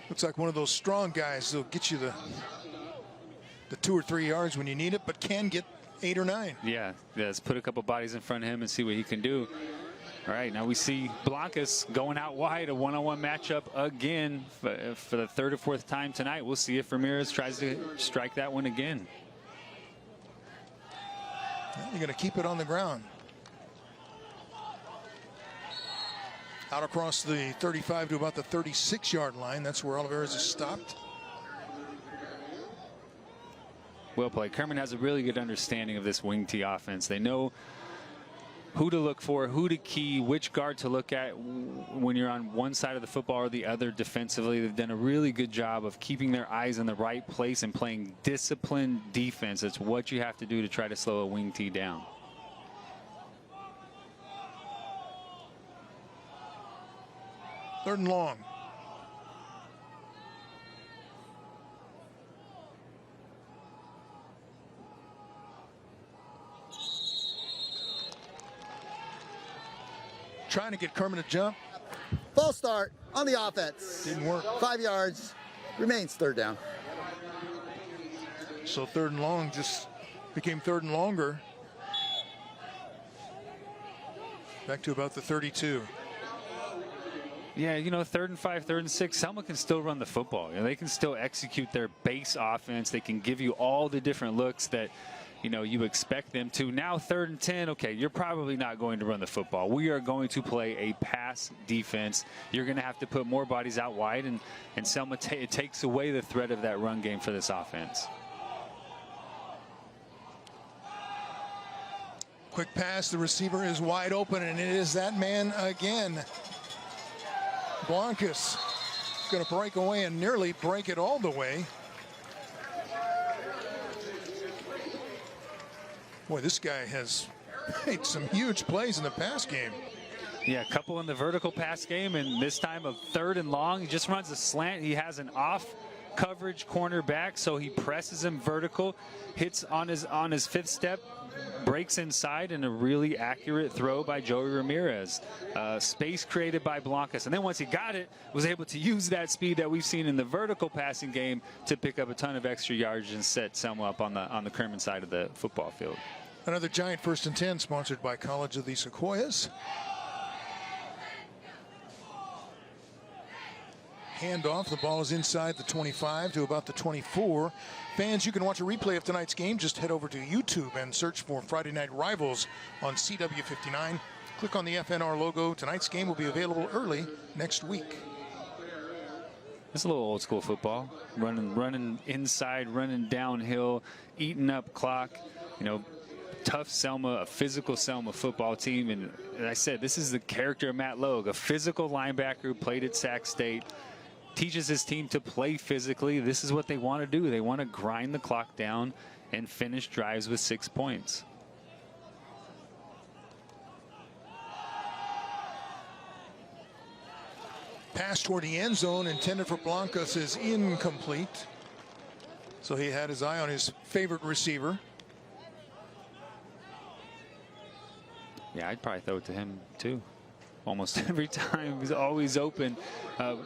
Looks like one of those strong guys that'll get you the 2 or 3 yards when you need it, but can get 8 or 9. Yeah, let's put a couple bodies in front of him and see what he can do. All right, now we see Blancas going out wide, a one-on-one matchup again for the 3rd or 4th time tonight. We'll see if Ramirez tries to strike that one again. Well, you're going to keep it on the ground. Out across the 35 to about the 36-yard line. That's where Oliveras is stopped. Well played. Kerman has a really good understanding of this wing T offense. They know who to look for, who to key, which guard to look at when you're on one side of the football or the other defensively. They've done a really good job of keeping their eyes in the right place and playing disciplined defense. It's what you have to do to try to slow a wing T down. Third and long. Trying to get Kerman to jump. False start on the offense. Didn't work. 5 yards. Remains 3rd down. So 3rd and long just became 3rd and longer. Back to about the 32. Yeah, you know, 3rd and 5, 3rd and 6, Selma can still run the football. You know, they can still execute their base offense. They can give you all the different looks that, you know, you expect them to. Now 3rd and 10, okay, you're probably not going to run the football. We are going to play a pass defense. You're going to have to put more bodies out wide, and Selma it takes away the threat of that run game for this offense. Quick pass, the receiver is wide open, and it is that man again. Blancas going to break away and nearly break it all the way. Boy, this guy has made some huge plays in the pass game. Yeah, a couple in the vertical pass game, and this time a 3rd and long. He just runs a slant. He has an off coverage cornerback, so he presses him vertical, hits on his 5th step, breaks inside, and a really accurate throw by Joey Ramirez. Space created by Blancas, and then once he got it, was able to use that speed that we've seen in the vertical passing game to pick up a ton of extra yards and set Selma up on the Kerman side of the football field. Another giant 1st and 10 sponsored by College of the Sequoias. Handoff. The ball is inside the 25 to about the 24. Fans, you can watch a replay of tonight's game. Just head over to YouTube and search for Friday Night Rivals on CW59. Click on the FNR logo. Tonight's game will be available early next week. It's a little old school football. Running inside, running downhill, eating up clock. You know, tough Selma, a physical Selma football team. And as I said, this is the character of Matt Logue, a physical linebacker who played at Sac State. Teaches his team to play physically. This is what they want to do. They want to grind the clock down and finish drives with 6 points. Pass toward the end zone intended for Blancas is incomplete. So he had his eye on his favorite receiver. Yeah, I'd probably throw it to him too. Almost every time. He's always open.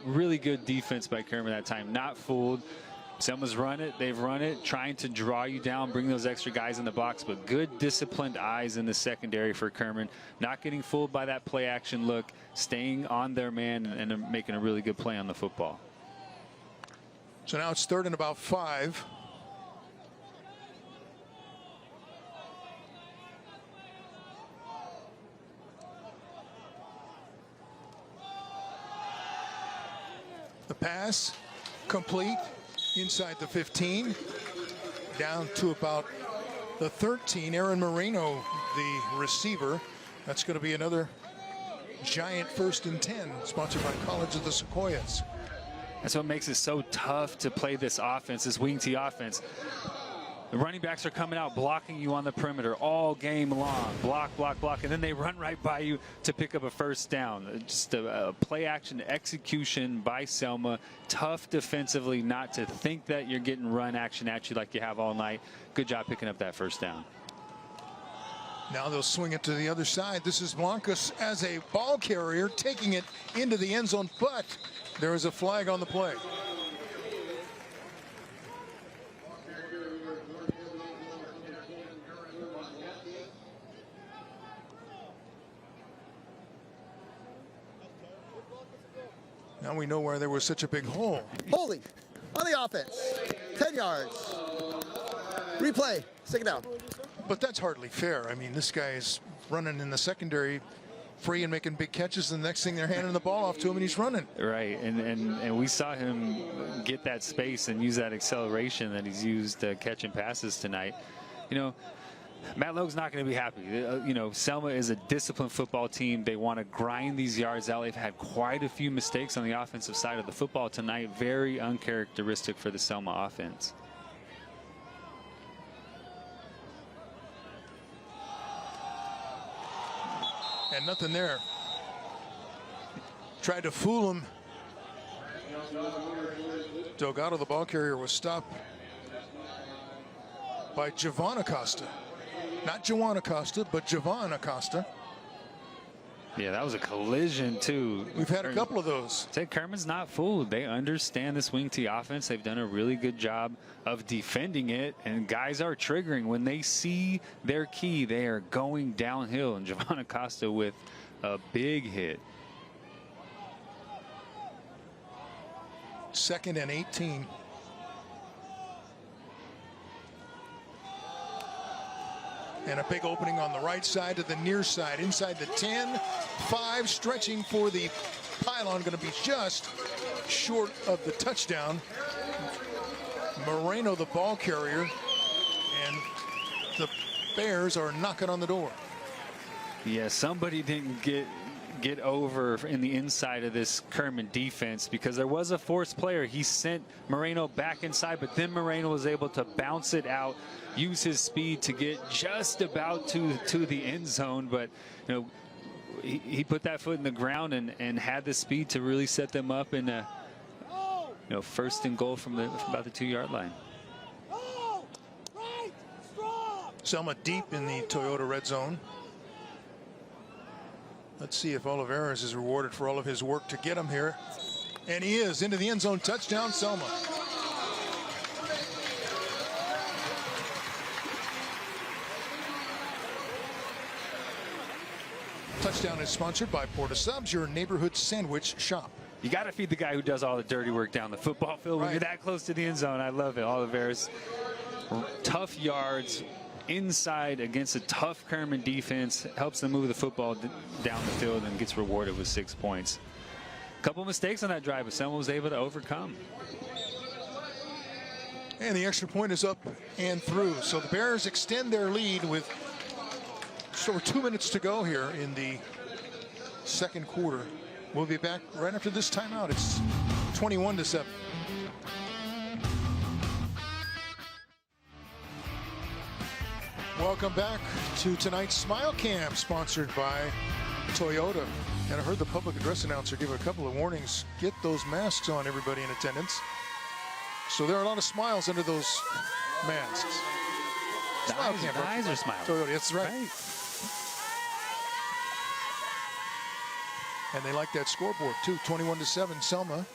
Really good defense by Kerman that time. Not fooled. Selma's run it. They've run it, trying to draw you down, bring those extra guys in the box, but good disciplined eyes in the secondary for Kerman. Not getting fooled by that play action look, staying on their man and making a really good play on the football. So now it's 3rd and about 5. The pass complete inside the 15, down to about the 13. Aaron Moreno, the receiver. That's going to be another giant 1st and 10, sponsored by College of the Sequoias. That's what makes it so tough to play this offense, this wing T offense. The running backs are coming out, blocking you on the perimeter all game long. Block, block, block, and then they run right by you to pick up a 1st down. Just a play-action execution by Selma. Tough defensively not to think that you're getting run action at you like you have all night. Good job picking up that 1st down. Now they'll swing it to the other side. This is Blancas as a ball carrier taking it into the end zone, but there is a flag on the play. Now we know where there was such a big hole. Holding on the offense. 10 yards. Replay. Stick it down. But that's hardly fair. I mean, this guy is running in the secondary free and making big catches, and the next thing they're handing the ball off to him and he's running. Right, and we saw him get that space and use that acceleration that he's used catching passes tonight. You know, Matt Logue's not going to be happy. You know, Selma is a disciplined football team. They want to grind these yards out. They've had quite a few mistakes on the offensive side of the football tonight. Very uncharacteristic for the Selma offense. And nothing there. Tried to fool him. Delgado, the ball carrier, was stopped by Javon Acosta. Not Jawan Acosta, but Javon Acosta. Yeah, that was a collision, too. We've had a couple of those. Kerman's not fooled. They understand this wing T offense. They've done a really good job of defending it, and guys are triggering. When they see their key, they are going downhill, and Javon Acosta with a big hit. 2nd and 18. And a big opening on the right side to the near side, inside the 10. 5 stretching for the pylon, going to be just short of the touchdown. Moreno, the ball carrier, and the Bears are knocking on the door. Yeah, somebody didn't get over in the inside of this Kerman defense, because there was a forced player. He sent Moreno back inside, but then Moreno was able to bounce it out, use his speed to get just about to the end zone. But you know, he put that foot in the ground and had the speed to really set them up in a 1st and goal from about the 2-yard line. Selma deep in the Toyota red zone. Let's see if Oliveras is rewarded for all of his work to get him here. And he is into the end zone. Touchdown, Selma. Touchdown is sponsored by Porta Subs, your neighborhood sandwich shop. You got to feed the guy who does all the dirty work down the football field when you're that close to the end zone. I love it. Oliveras, tough yards inside against a tough Kerman defense, helps them move the football down the field and gets rewarded with 6 points. A couple mistakes on that drive, but Selma was able to overcome. And the extra point is up and through. So the Bears extend their lead with just over 2 minutes to go here in the 2nd quarter. We'll be back right after this timeout. It's 21-7. Welcome back to tonight's Smile Cam, sponsored by Toyota. And I heard the public address announcer give a couple of warnings. Get those masks on, everybody in attendance. So there are a lot of smiles under those masks. The eyes are smiling. Toyota, that's right. And they like that scoreboard too. 21-7 Selma,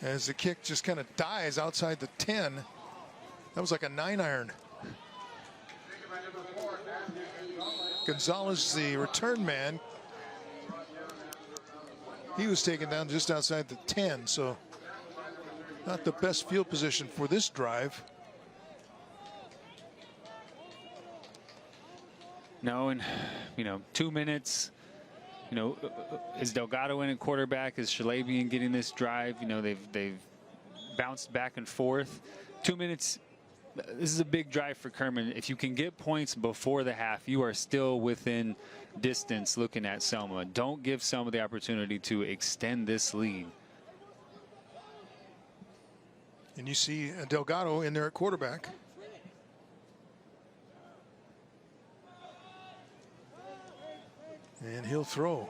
as the kick just kind of dies outside the 10. That was like a 9-iron. Gonzalez, the return man, he was taken down just outside the 10, so not the best field position for this drive. No, and 2 minutes. Is Delgado in at quarterback? Is Shalabian getting this drive? They've bounced back and forth. 2 minutes this is a big drive for Kerman. If you can get points before the half, you are still within distance looking at Selma. Don't give Selma the opportunity to extend this lead. And you see Delgado in there at quarterback. And he'll throw.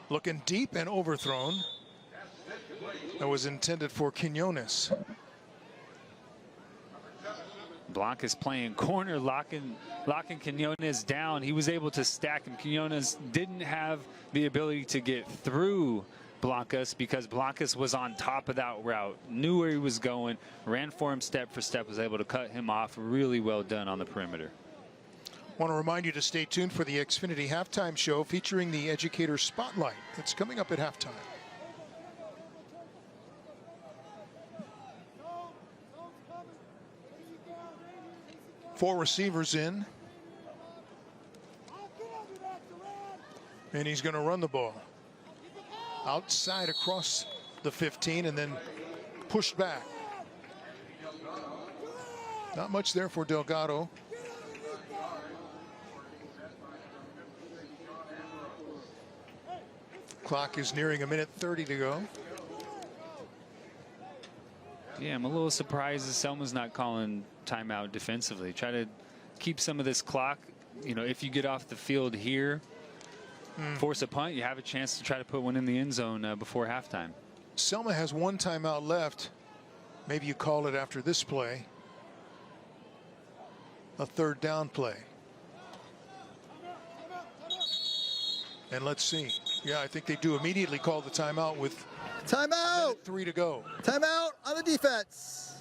Looking deep and overthrown. That was intended for Quinones. Blanca's playing corner, locking Quinones down. He was able to stack him. Quinones didn't have the ability to get through Blancas because Blancas was on top of that route, knew where he was going, ran for him step for step, was able to cut him off. Really well done on the perimeter. Want to remind you to stay tuned for the Xfinity halftime show featuring the Educator Spotlight. It's coming up at halftime. Four receivers in. And he's going to run the ball. Outside across the 15 and then pushed back. Not much there for Delgado. Clock is nearing 1:30 to go. Yeah, I'm a little surprised that Selma's not calling timeout defensively. Try to keep some of this clock. You know, if you get off the field here, force a punt, you have a chance to try to put one in the end zone before halftime. Selma has one timeout left. Maybe you call it after this play. A third down play. And let's see. Yeah, I think they do immediately call the timeout with Timeout! 3 to go. Timeout on the defense.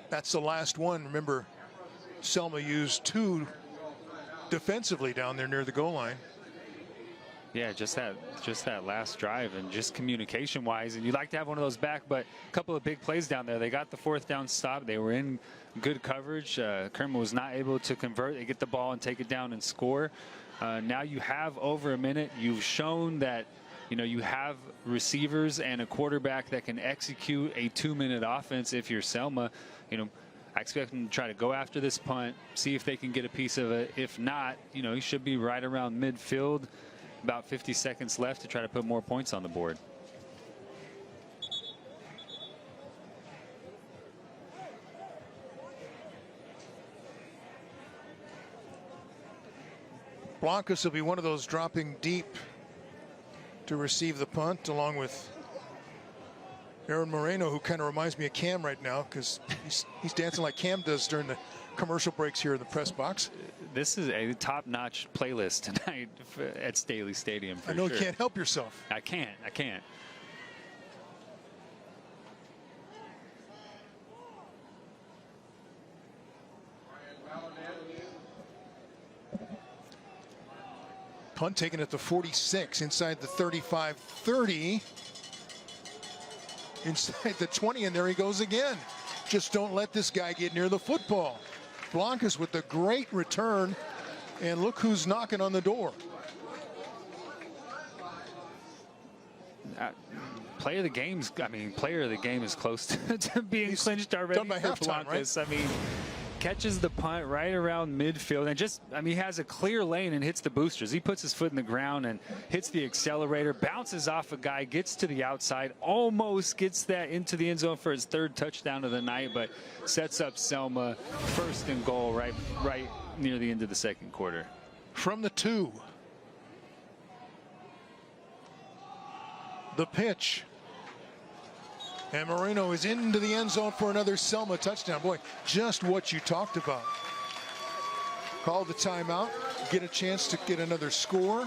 That's the last one. Remember, Selma used 2 defensively down there near the goal line. Yeah, just that last drive and just communication wise, and you'd like to have one of those back, but a couple of big plays down there. They got the 4th down stop. They were in good coverage. Kerman was not able to convert. They get the ball and take it down and score. Now you have over a minute. You've shown that, you know, you have receivers and a quarterback that can execute a 2-minute offense. If you're Selma, you know, I expect them to try to go after this punt, see if they can get a piece of it. If not, you know, he should be right around midfield. About 50 seconds left to try to put more points on the board. Blancas will be one of those dropping deep to receive the punt, along with Aaron Moreno, who kind of reminds me of Cam right now because he's dancing like Cam does during the commercial breaks here in the press box. This is a top-notch playlist tonight at Staley Stadium. For I know sure. You can't help yourself. I can't. Punt taken at the 46, inside the 35-30. Inside the 20, and there he goes again. Just don't let this guy get near the football. Blancas with the great return, and look who's knocking on the door. Player of the game's, I mean, player of the game is close to being clinched already done by for halftime, Blancas. right? I mean, catches the punt right around midfield and just, I mean, he has a clear lane and hits the boosters. He puts his foot in the ground and hits the accelerator, bounces off a guy, gets to the outside, almost gets that into the end zone for his 3rd touchdown of the night, but sets up Selma 1st and goal right near the end of the 2nd quarter. From the 2. The pitch. And Moreno is into the end zone for another Selma touchdown. Boy, just what you talked about. Call the timeout, get a chance to get another score.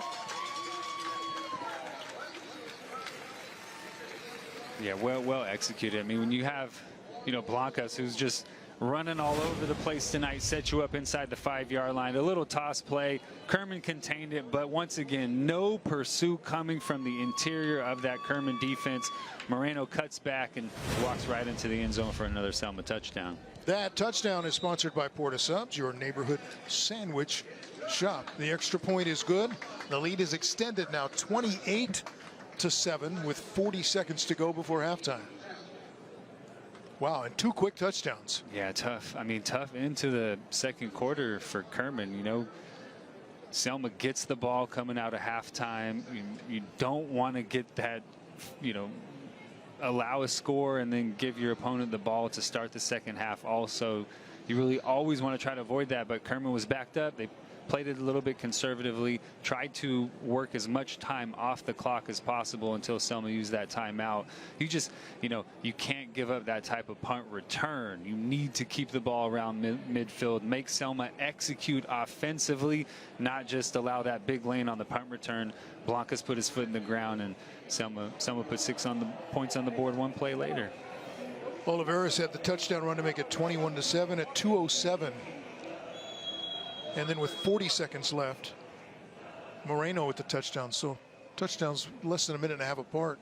Yeah, well executed. I mean, when you have, you know, Blancas, who's just running all over the place tonight, set you up inside the 5-yard line. A little toss play. Kerman contained it, but once again, no pursuit coming from the interior of that Kerman defense. Moreno cuts back and walks right into the end zone for another Selma touchdown. That touchdown is sponsored by Porta Subs, your neighborhood sandwich shop. The extra point is good. The lead is extended now 28-7 with 40 seconds to go before halftime. Wow, and 2 quick touchdowns. Yeah, tough. I mean, tough into the second quarter for Kerman. You know, Selma gets the ball coming out of halftime. You don't want to get that, you know, allow a score and then give your opponent the ball to start the second half. Also, you really always want to try to avoid that, but Kerman was backed up. They played it a little bit conservatively, tried to work as much time off the clock as possible until Selma used that timeout. You just, you know, you can't give up that type of punt return. You need to keep the ball around midfield, make Selma execute offensively, not just allow that big lane on the punt return. Blancas put his foot in the ground, and Selma put 6 points on the board 1 play later. Oliveras had the touchdown run to make it 21-7 at 2:07. And then with 40 seconds left, Moreno with the touchdown. So touchdowns less than a minute and a half apart.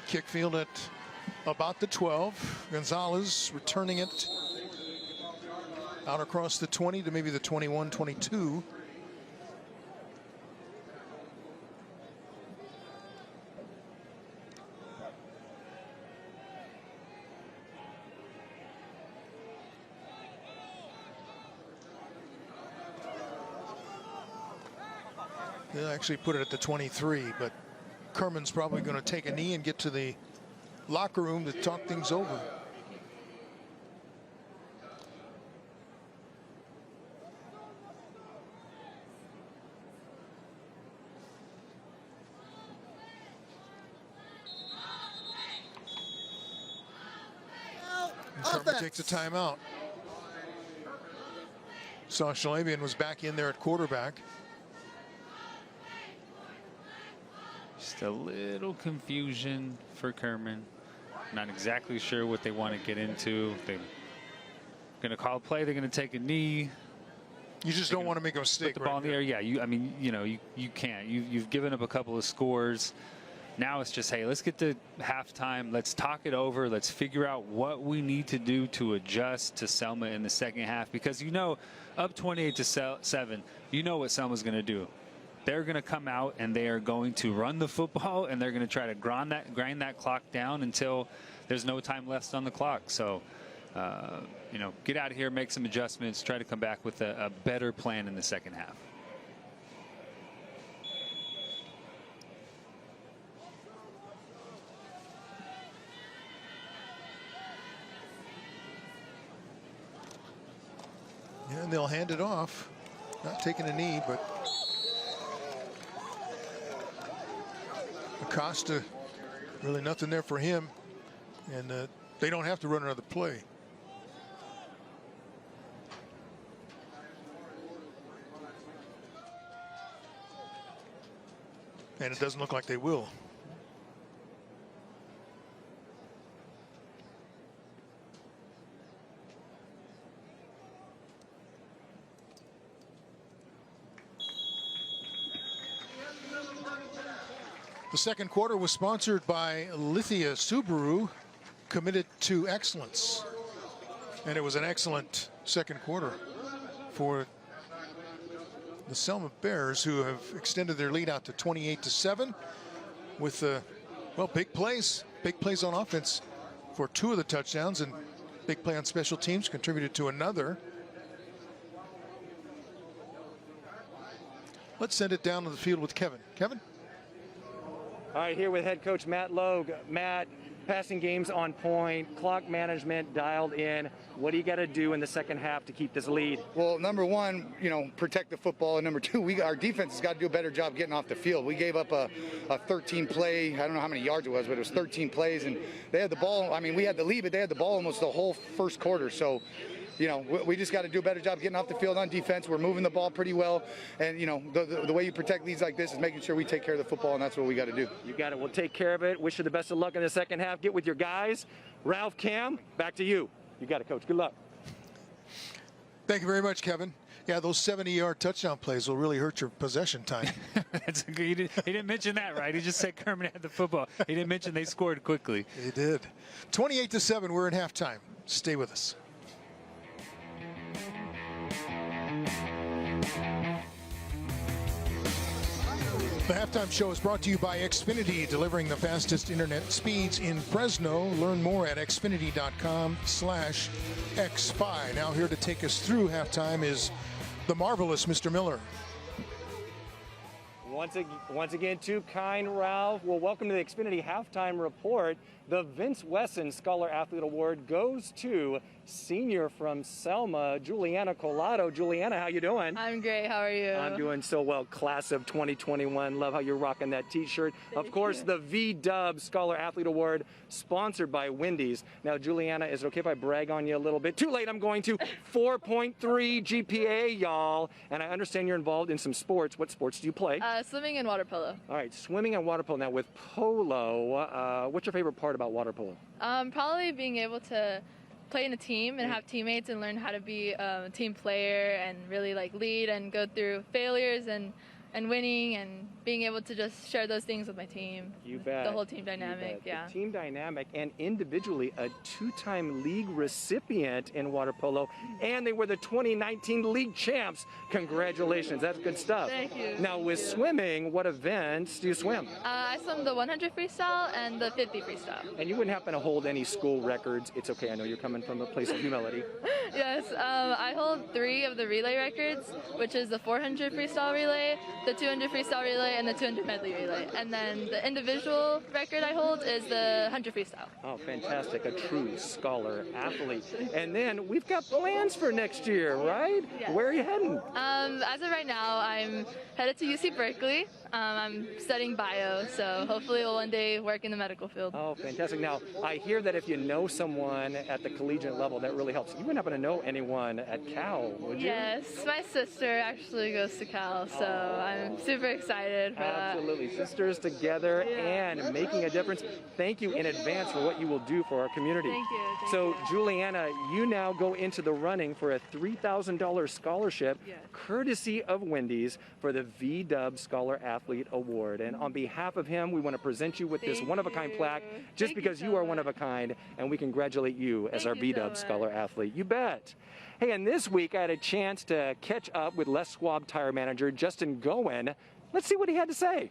Kick field at about the 12. Gonzalez returning it out across the 20 to maybe the 21, 22. They'll actually put it at the 23, but Kerman's probably going to take a knee and get to the locker room to talk things over. Kerman takes a timeout. Saw Shalabian was back in there at quarterback. Just a little confusion for Kerman. Not exactly sure what they want to get into. They're going to call a play. They're going to take a knee. You just don't want to make a mistake. Put the ball in the air. Yeah, I mean, you know, you can't. You've given up a couple of scores. Now it's just, hey, let's get to halftime. Let's talk it over. Let's figure out what we need to do to adjust to Selma in the second half. Because, you know, up 28-7, you know what Selma's going to do. They're going to come out and they are going to run the football, and they're going to try to grind that clock down until there's no time left on the clock. So, you know, get out of here, make some adjustments, try to come back with a better plan in the second half. Yeah, and they'll hand it off. Not taking a knee, but Acosta, really nothing there for him, and they don't have to run another play. And it doesn't look like they will. The second quarter was sponsored by Lithia Subaru, committed to excellence. And it was an excellent second quarter for the Selma Bears, who have extended their lead out to 28-7 with, well, big plays on offense for 2 of the touchdowns, and big play on special teams contributed to another. Let's send it down to the field with Kevin. Kevin? All right, here with head coach Matt Logue. Matt, passing game's on point, clock management dialed in. What do you got to do in the second half to keep this lead? Well, number one, you know, protect the football, and number two, our defense has got to do a better job getting off the field. We gave up a 13 play, I don't know how many yards it was, but it was 13 plays, and they had the ball. I mean, we had the lead, but they had the ball almost the whole first quarter. So, you know, we just got to do a better job getting off the field on defense. We're moving the ball pretty well. And, you know, the way you protect leads like this is making sure we take care of the football, and that's what we got to do. You got it. We'll take care of it. Wish you the best of luck in the second half. Get with your guys. Ralph, Cam, back to you. You got it, Coach. Good luck. Thank you very much, Kevin. Yeah, those 70-yard touchdown plays will really hurt your possession time. That's a good, he didn't mention that, right? He just said Kerman had the football. He didn't mention they scored quickly. They did. 28-7, we're in halftime. Stay with us. The halftime show is brought to you by Xfinity, delivering the fastest internet speeds in Fresno. Learn more at xfinity.com/xfi. Now here to take us through halftime is the marvelous Mr. Miller. Once again, too kind, Ralph. Well, welcome to the Xfinity Halftime Report. The Vince Wesson Scholar Athlete Award goes to senior from Selma, Juliana Colado. Juliana, how you doing? I'm great. How are you? I'm doing so well. Class of 2021. Love how you're rocking that T-shirt. Of course, the V-Dub Scholar Athlete Award, sponsored by Wendy's. Now, Juliana, is it okay if I brag on you a little bit? Too late, I'm going to. 4.3 GPA, y'all. And I understand you're involved in some sports. What sports do you play? Swimming and water polo. All right, swimming and water polo. Now, with polo, what's your favorite part about water polo? Probably being able to play in a team and have teammates and learn how to be a team player and really like lead and go through failures and winning and being able to just share those things with my team. You bet. The whole team dynamic, yeah. The team dynamic, and individually a 2-time league recipient in water polo, and they were the 2019 league champs. Congratulations, that's good stuff. Thank you. Now with swimming, what events do you swim? I swim the 100 freestyle and the 50 freestyle. And you wouldn't happen to hold any school records? It's okay, I know you're coming from a place of humility. Yes, I hold 3 of the relay records, which is the 400 freestyle relay, the 200 freestyle relay, and the 200 medley relay. And then the individual record I hold is the 100 freestyle. Oh, fantastic. A true scholar athlete. And then we've got plans for next year, right? Yes. Where are you heading? As of right now, I'm headed to UC Berkeley. I'm studying bio, so hopefully we'll one day work in the medical field. Oh, fantastic. Now, I hear that if you know someone at the collegiate level, that really helps. You wouldn't happen to know anyone at Cal, would you? Yes, my sister actually goes to Cal, so I'm super excited for that. Absolutely. Sisters together and making a difference. Thank you in advance for what you will do for our community. Thank you. So, Juliana, you now go into the running for a $3,000 scholarship, courtesy of Wendy's, for the V-Dub Scholar Athlete Award. And on behalf of him, we want to present you with this one-of-a-kind plaque, just because you are one of a kind, and we congratulate you as our V-Dub Scholar Athlete. You bet. Hey, and this week I had a chance to catch up with Les Schwab tire manager Justin Goen. Let's see what he had to say.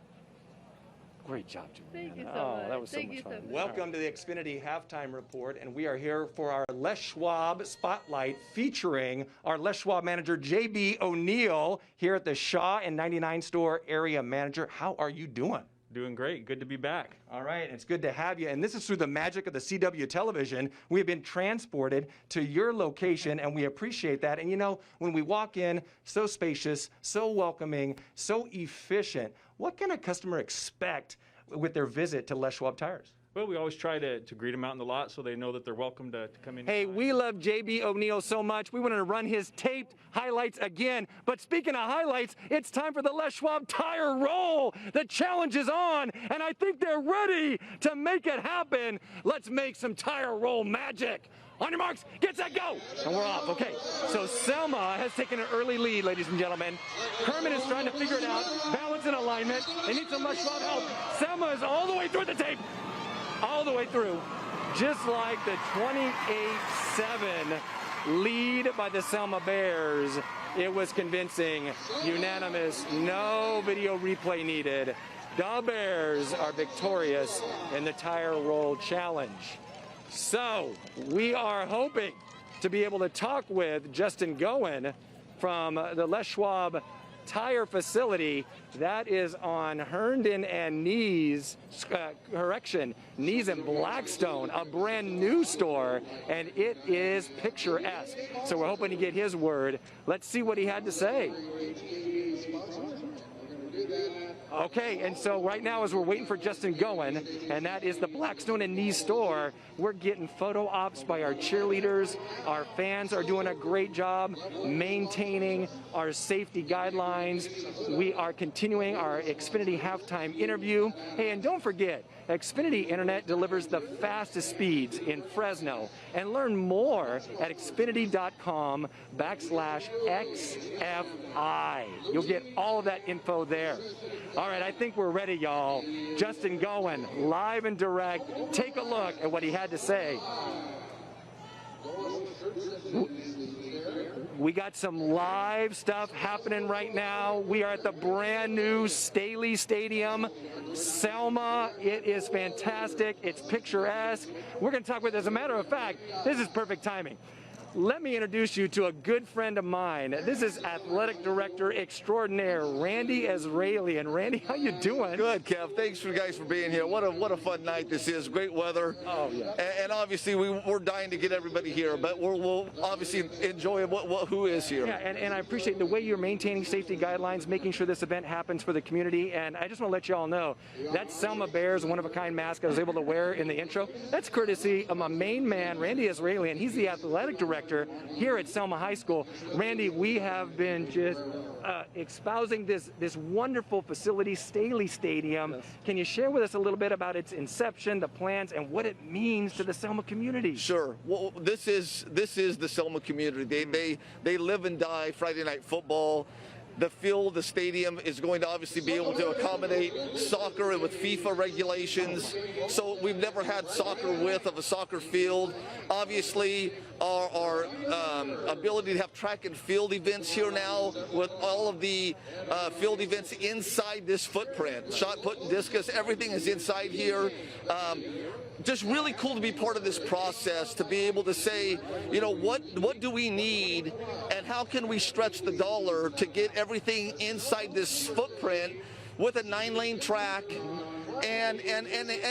Great job, Juliana. Thank you so much. That was so much fun. So much. Welcome to the Xfinity Halftime Report, and we are here for our Les Schwab Spotlight featuring our Les Schwab manager, J.B. O'Neill, here at the Shaw and 99 store area manager. How are you doing? Doing great. Good to be back. All right, it's good to have you. And this is through the magic of the CW television. We have been transported to your location, and we appreciate that. And you know, when we walk in, so spacious, so welcoming, so efficient, what can a customer expect with their visit to Les Schwab Tires? Well, we always try to greet them out in the lot so they know that they're welcome to come in. Hey, we love J.B. O'Neill so much. We wanted to run his taped highlights again. But speaking of highlights, it's time for the Les Schwab Tire Roll. The challenge is on, and I think they're ready to make it happen. Let's make some tire roll magic. On your marks, get set, go! And we're off. Okay, so Selma has taken an early lead, ladies and gentlemen. Kerman is trying to figure it out. Balance and alignment. They need some Les Schwab help. Selma is all the way through the tape. All the way through. Just like the 28-7 lead by the Selma Bears. It was convincing, unanimous, no video replay needed. The Bears are victorious in the Tire Roll Challenge. So, we are hoping to be able to talk with Justin Goen from the Les Schwab Tire Facility. That is on Herndon and Nees and Blackstone, a brand new store, and it is picturesque. So we're hoping to get his word. Let's see what he had to say. Okay, and so right now as we're waiting for Justin Goen, and that is the Blackstone and Knee store, we're getting photo ops by our cheerleaders. Our fans are doing a great job maintaining our safety guidelines. We are continuing our Xfinity halftime interview. Hey, and don't forget, Xfinity Internet delivers the fastest speeds in Fresno. And learn more at xfinity.com/XFI. You'll get all of that info there. All right, I think we're ready, y'all. Justin Goen, live and direct. Take a look at what he had to say. We got some live stuff happening right now. We are at the brand new Staley Stadium, Selma. It is fantastic. It's picturesque. We're going to talk with, as a matter of fact, this is perfect timing. Let me introduce you to a good friend of mine. This is Athletic Director Extraordinaire, Randy Israeli. And Randy, how you doing? Good, Kev. Thanks for guys for being here. What a fun night this is. Great weather. Oh, yeah. And obviously we're dying to get everybody here, but we'll obviously enjoy who is here. Yeah, and I appreciate the way you're maintaining safety guidelines, making sure this event happens for the community. And I just want to let you all know that Selma Bears one-of-a-kind mask I was able to wear in the intro. That's courtesy of my main man, Randy Israeli, and he's the athletic director here at Selma High School. Randy, we have been just espousing this wonderful facility, Staley Stadium. Yes. Can you share with us a little bit about its inception, the plans, and what it means to the Selma community? Sure. Well, this is the Selma community. They live and die Friday night football. The field, the stadium is going to obviously be able to accommodate soccer with FIFA regulations. So we've never had soccer width of a soccer field. Obviously, our ability to have track and field events here now with all of the field events inside this footprint. Shot put and discus, everything is inside here. Just really cool to be part of this process, to be able to say, you know, what do we need and how can we stretch the dollar to get everything inside this footprint with a 9-lane track and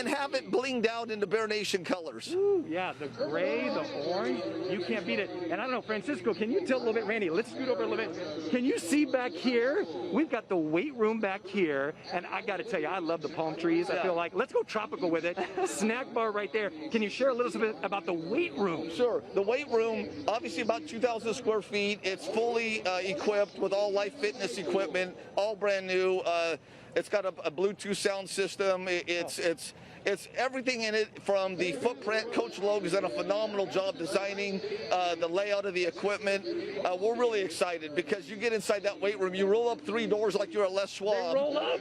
have it blinged out into Bear Nation colors. Ooh, yeah, the gray, the orange, you can't beat it. And I don't know, Francisco, can you tell a little bit, Randy, let's scoot over a little bit. Can you see back here? We've got the weight room back here, and I got to tell you, I love the palm trees. I feel like, let's go tropical with it. Snack bar right there. Can you share a little bit about the weight room? Sure. The weight room, obviously about 2,000 square feet. It's fully equipped with all life fitness equipment, all brand new. It's got a Bluetooth sound system. It's everything in it from the footprint. Coach Logue has done a phenomenal job designing the layout of the equipment. We're really excited because you get inside that weight room, you roll up 3 doors like you're at Les Schwab.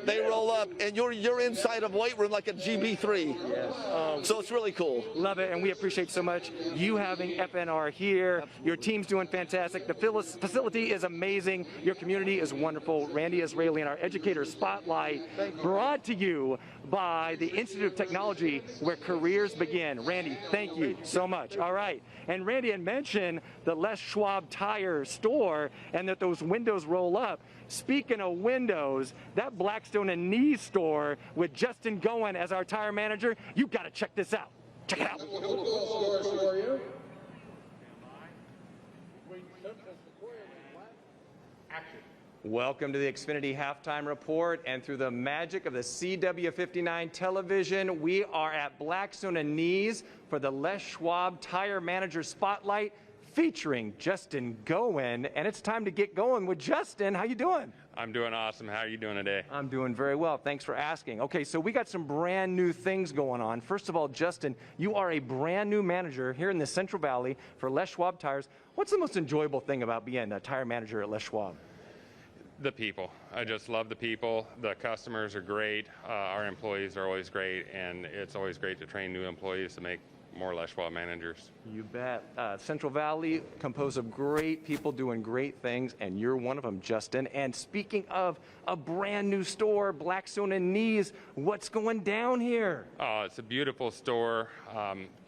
They roll up, and you're inside of weight room like a GB3. Yes. So it's really cool. Love it, and we appreciate so much you having FNR here. Your team's doing fantastic. The facility is amazing. Your community is wonderful. Randy Israeli and our Educator Spotlight brought to you by the Institute of Technology, where careers begin. Randy, thank you so much. All right. And Randy had mentioned the Les Schwab tire store and that those windows roll up. Speaking of windows, that Blackstone and Knees store with Justin Goen as our tire manager, you've got to check this out. Check it out. Welcome to the Xfinity Halftime Report, and through the magic of the CW59 television, we are at Blackstone and Knees for the Les Schwab Tire Manager Spotlight featuring Justin Goen, and it's time to get going with Justin. How you doing? I'm doing awesome. How are you doing today? I'm doing very well. Thanks for asking. Okay, so we got some brand new things going on. First of all, Justin, you are a brand new manager here in the Central Valley for Les Schwab Tires. What's the most enjoyable thing about being a tire manager at Les Schwab? The people. I just love the people. The customers are great. Our employees are always great, and it's always great to train new employees to make more Les Schwab managers. You bet. Central Valley composed of great people doing great things, and you're one of them, Justin. And speaking of a brand new store, Blackstone and Knees, what's going down here? Oh, it's a beautiful store.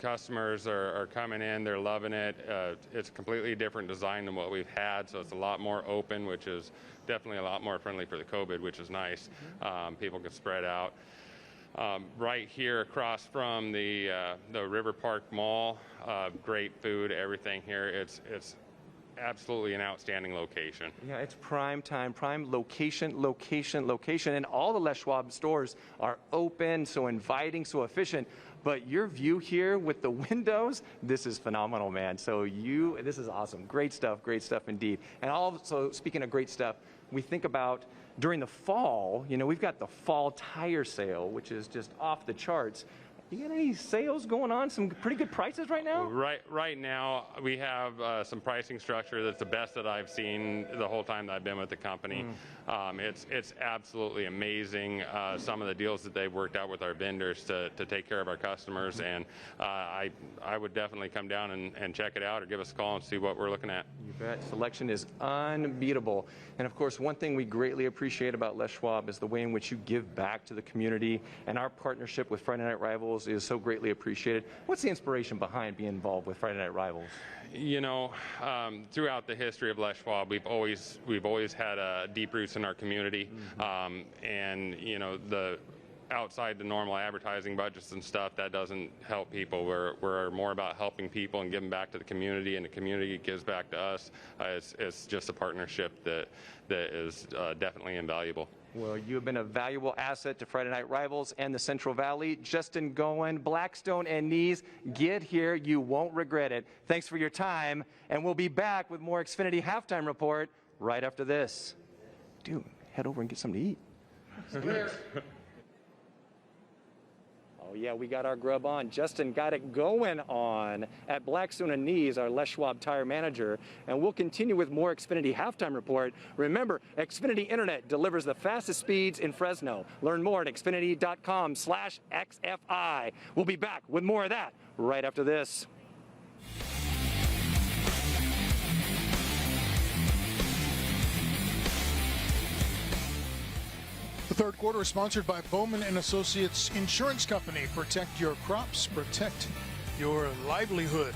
Customers are coming in. They're loving it. It's a completely different design than what we've had, so it's a lot more open, which is definitely a lot more friendly for the COVID, which is nice. People can spread out. Right here across from the River Park Mall, great food, everything here. It's absolutely an outstanding location. Yeah, it's prime time, prime location, and all the Les Schwab stores are open, so inviting, so efficient. But your view here with the windows, this is phenomenal, man. So this is awesome. Great stuff indeed. And also, speaking of great stuff, we think about during the fall, you know, we've got the fall tire sale, which is just off the charts. You got any sales going on? Some pretty good prices right now? Right now, we have some pricing structure that's the best that I've seen the whole time that I've been with the company. It's absolutely amazing, some of the deals that they've worked out with our vendors to take care of our customers, and I would definitely come down and check it out or give us a call and see what we're looking at. You bet. Selection is unbeatable. And of course, one thing we greatly appreciate about Les Schwab is the way in which you give back to the community, and our partnership with Friday Night Rivals is so greatly appreciated. What's the inspiration behind being involved with Friday Night Rivals? You know, throughout the history of Les Schwab, we've always had deep roots in our community, and you know, outside the normal advertising budgets and stuff, that doesn't help people. We're more about helping people and giving back to the community, and the community gives back to us. It's just a partnership that is definitely invaluable. Well, you have been a valuable asset to Friday Night Rivals and the Central Valley. Justin Goen, Blackstone, and Knees, get here. You won't regret it. Thanks for your time, and we'll be back with more Xfinity Halftime Report right after this. Dude, head over and get something to eat. Oh, yeah, we got our grub on. Justin got it going on at Blackstone and Knees, our Les Schwab tire manager. And we'll continue with more Xfinity Halftime Report. Remember, Xfinity Internet delivers the fastest speeds in Fresno. Learn more at xfinity.com/XFI. We'll be back with more of that right after this. The third quarter is sponsored by Bowman and Associates Insurance Company. Protect your crops, protect your livelihood.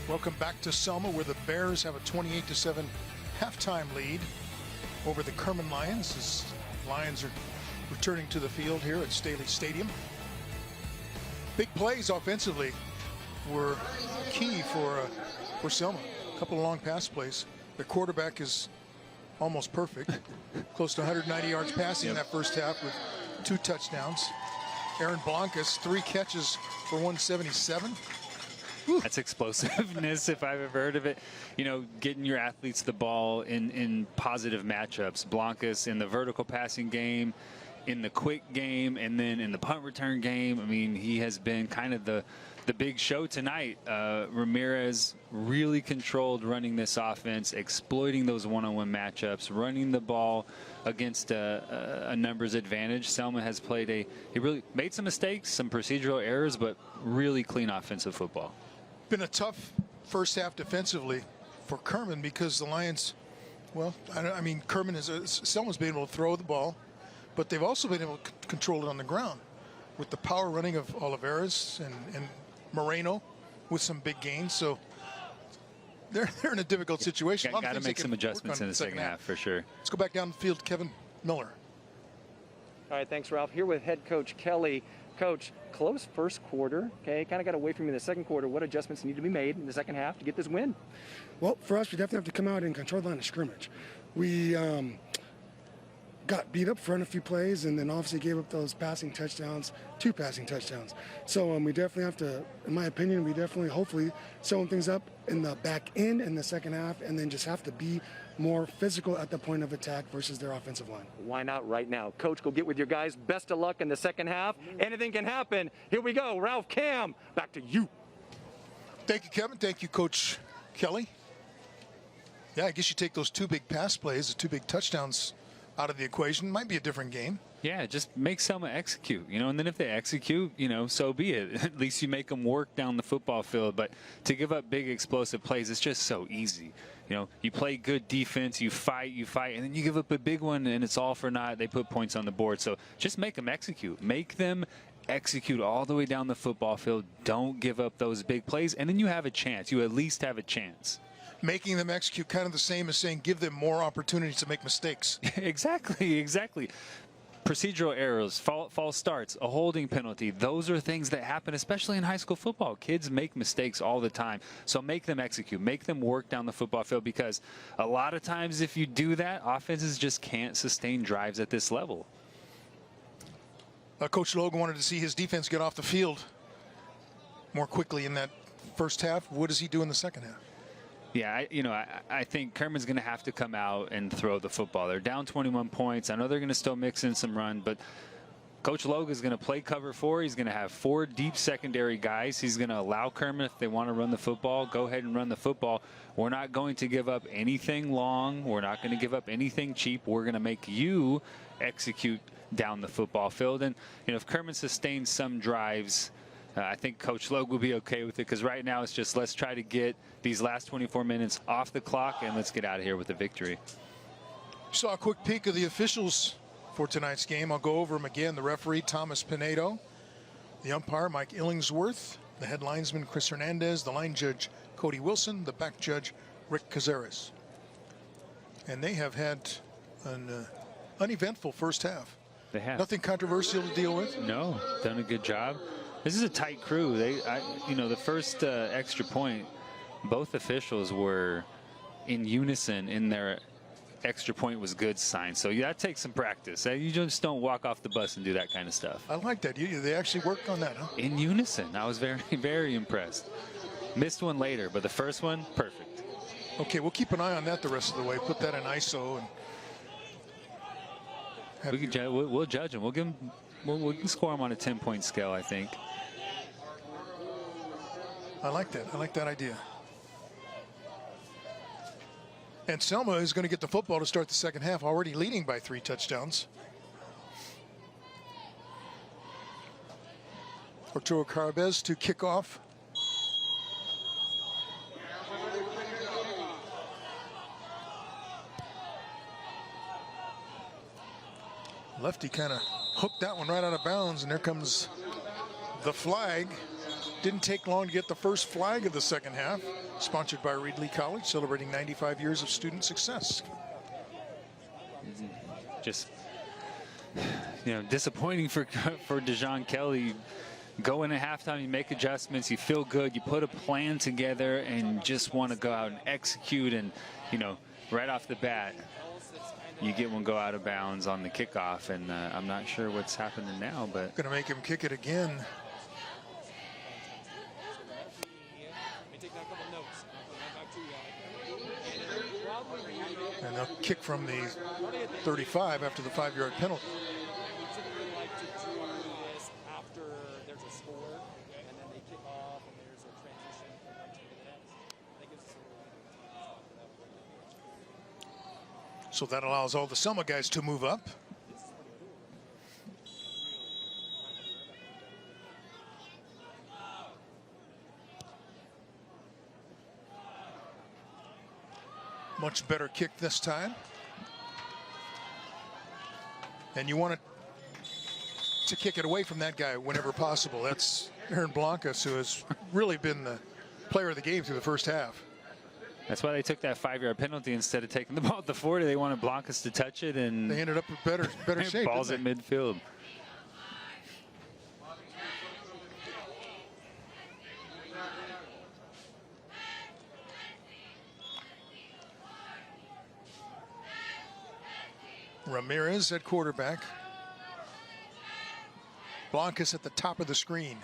Welcome back to Selma, where the Bears have a 28-7 halftime lead over the Kerman Lions. As Lions are returning to the field here at Staley Stadium. Big plays offensively were key for Selma. A couple of long pass plays. Their quarterback is almost perfect. Close to 190 yards passing in that first half with 2 touchdowns. Aaron Blancas, 3 catches for 177. That's explosiveness if I've ever heard of it. You know, getting your athletes the ball in positive matchups. Blancas in the vertical passing game, in the quick game, and then in the punt return game. I mean, he has been kind of the big show tonight. Ramirez really controlled running this offense, exploiting those one-on-one matchups, running the ball against a numbers advantage. Selma has played he really made some mistakes, some procedural errors, but really clean offensive football. Been a tough first half defensively for Kerman because the Lions, well, I mean, Selma's been able to throw the ball, but they've also been able to control it on the ground with the power running of Oliveras and Moreno with some big gains. So they're in a difficult situation. Got to make some adjustments in the second half for sure. Let's go back down the field to Kevin Miller. All right, thanks, Ralph. Here with head coach Kelly. Coach, close first quarter, okay? Kind of got away from you in the second quarter. What adjustments need to be made in the second half to get this win? Well, for us, we definitely have to come out and control the line of scrimmage. We got beat up front a few plays, and then obviously gave up those passing touchdowns, 2 passing touchdowns. So we definitely have to, in my opinion, hopefully sewing things up in the back end in the second half, and then just have to be more physical at the point of attack versus their offensive line. Why not right now? Coach, go get with your guys. Best of luck in the second half. Anything can happen. Here we go. Ralph, Cam, back to you. Thank you, Kevin. Thank you, Coach Kelly. Yeah, I guess you take those 2 big pass plays, the 2 big touchdowns out of the equation. Might be a different game. Yeah, just make Selma execute, you know, and then if they execute, you know, so be it. At least you make them work down the football field. But to give up big explosive plays, it's just so easy. You know, you play good defense, you fight, and then you give up a big one, and it's all for naught. They put points on the board. So just make them execute. Make them execute all the way down the football field. Don't give up those big plays, and then you have a chance. You at least have a chance. Making them execute kind of the same as saying give them more opportunities to make mistakes. Exactly. Procedural errors, false starts, a holding penalty. Those are things that happen, especially in high school football. Kids make mistakes all the time. So make them execute. Make them work down the football field, because a lot of times if you do that, offenses just can't sustain drives at this level. Coach Logan wanted to see his defense get off the field more quickly in that first half. What does he do in the second half? Yeah, I think Kerman's going to have to come out and throw the football. They're down 21 points. I know they're going to still mix in some run, but Coach Logue is going to play cover 4. He's going to have 4 deep secondary guys. He's going to allow Kerman, if they want to run the football, go ahead and run the football. We're not going to give up anything long. We're not going to give up anything cheap. We're going to make you execute down the football field. And, you know, if Kerman sustains some drives, I think Coach Logue will be okay with it, because right now it's just let's try to get these last 24 minutes off the clock and let's get out of here with a victory. Saw a quick peek of the officials for tonight's game. I'll go over them again. The referee, Thomas Pinedo. The umpire, Mike Illingsworth. The head linesman, Chris Hernandez. The line judge, Cody Wilson. The back judge, Rick Cazares. And they have had an uneventful first half. They have. Nothing controversial to deal with? No, done a good job. This is a tight crew. You know, the first extra point, both officials were in unison in their extra point was good sign. So yeah, that takes some practice. You just don't walk off the bus and do that kind of stuff. I like that. They actually worked on that, huh? In unison. I was very, very impressed. Missed one later, but the first one, perfect. Okay, we'll keep an eye on that the rest of the way. Put that in ISO. And we'll judge them. We'll give them. We can score them on a 10-point scale, I think. I like that. I like that idea. And Selma is going to get the football to start the second half, already leading by 3 touchdowns. Arturo Carabez to kick off. Lefty kind of hooked that one right out of bounds, and there comes the flag. Didn't take long to get the first flag of the second half. Sponsored by Reedley College, celebrating 95 years of student success. Just, you know, disappointing for DeJon Kelly. Go in at halftime, you make adjustments, you feel good, you put a plan together, and just want to go out and execute. And, you know, right off the bat, you get one go out of bounds on the kickoff, and I'm not sure what's happening now, but going to make him kick it again. And they'll kick from the 35 after the 5-yard penalty. So that allows all the Selma guys to move up. Much better kick this time. And you want to kick it away from that guy whenever possible. That's Aaron Blancas, who has really been the player of the game through the first half. That's why they took that 5-yard penalty instead of taking the ball at the 40. They wanted Blancas to touch it, and they ended up with better shape. Balls at midfield. Ramirez at quarterback. Blancas at the top of the screen.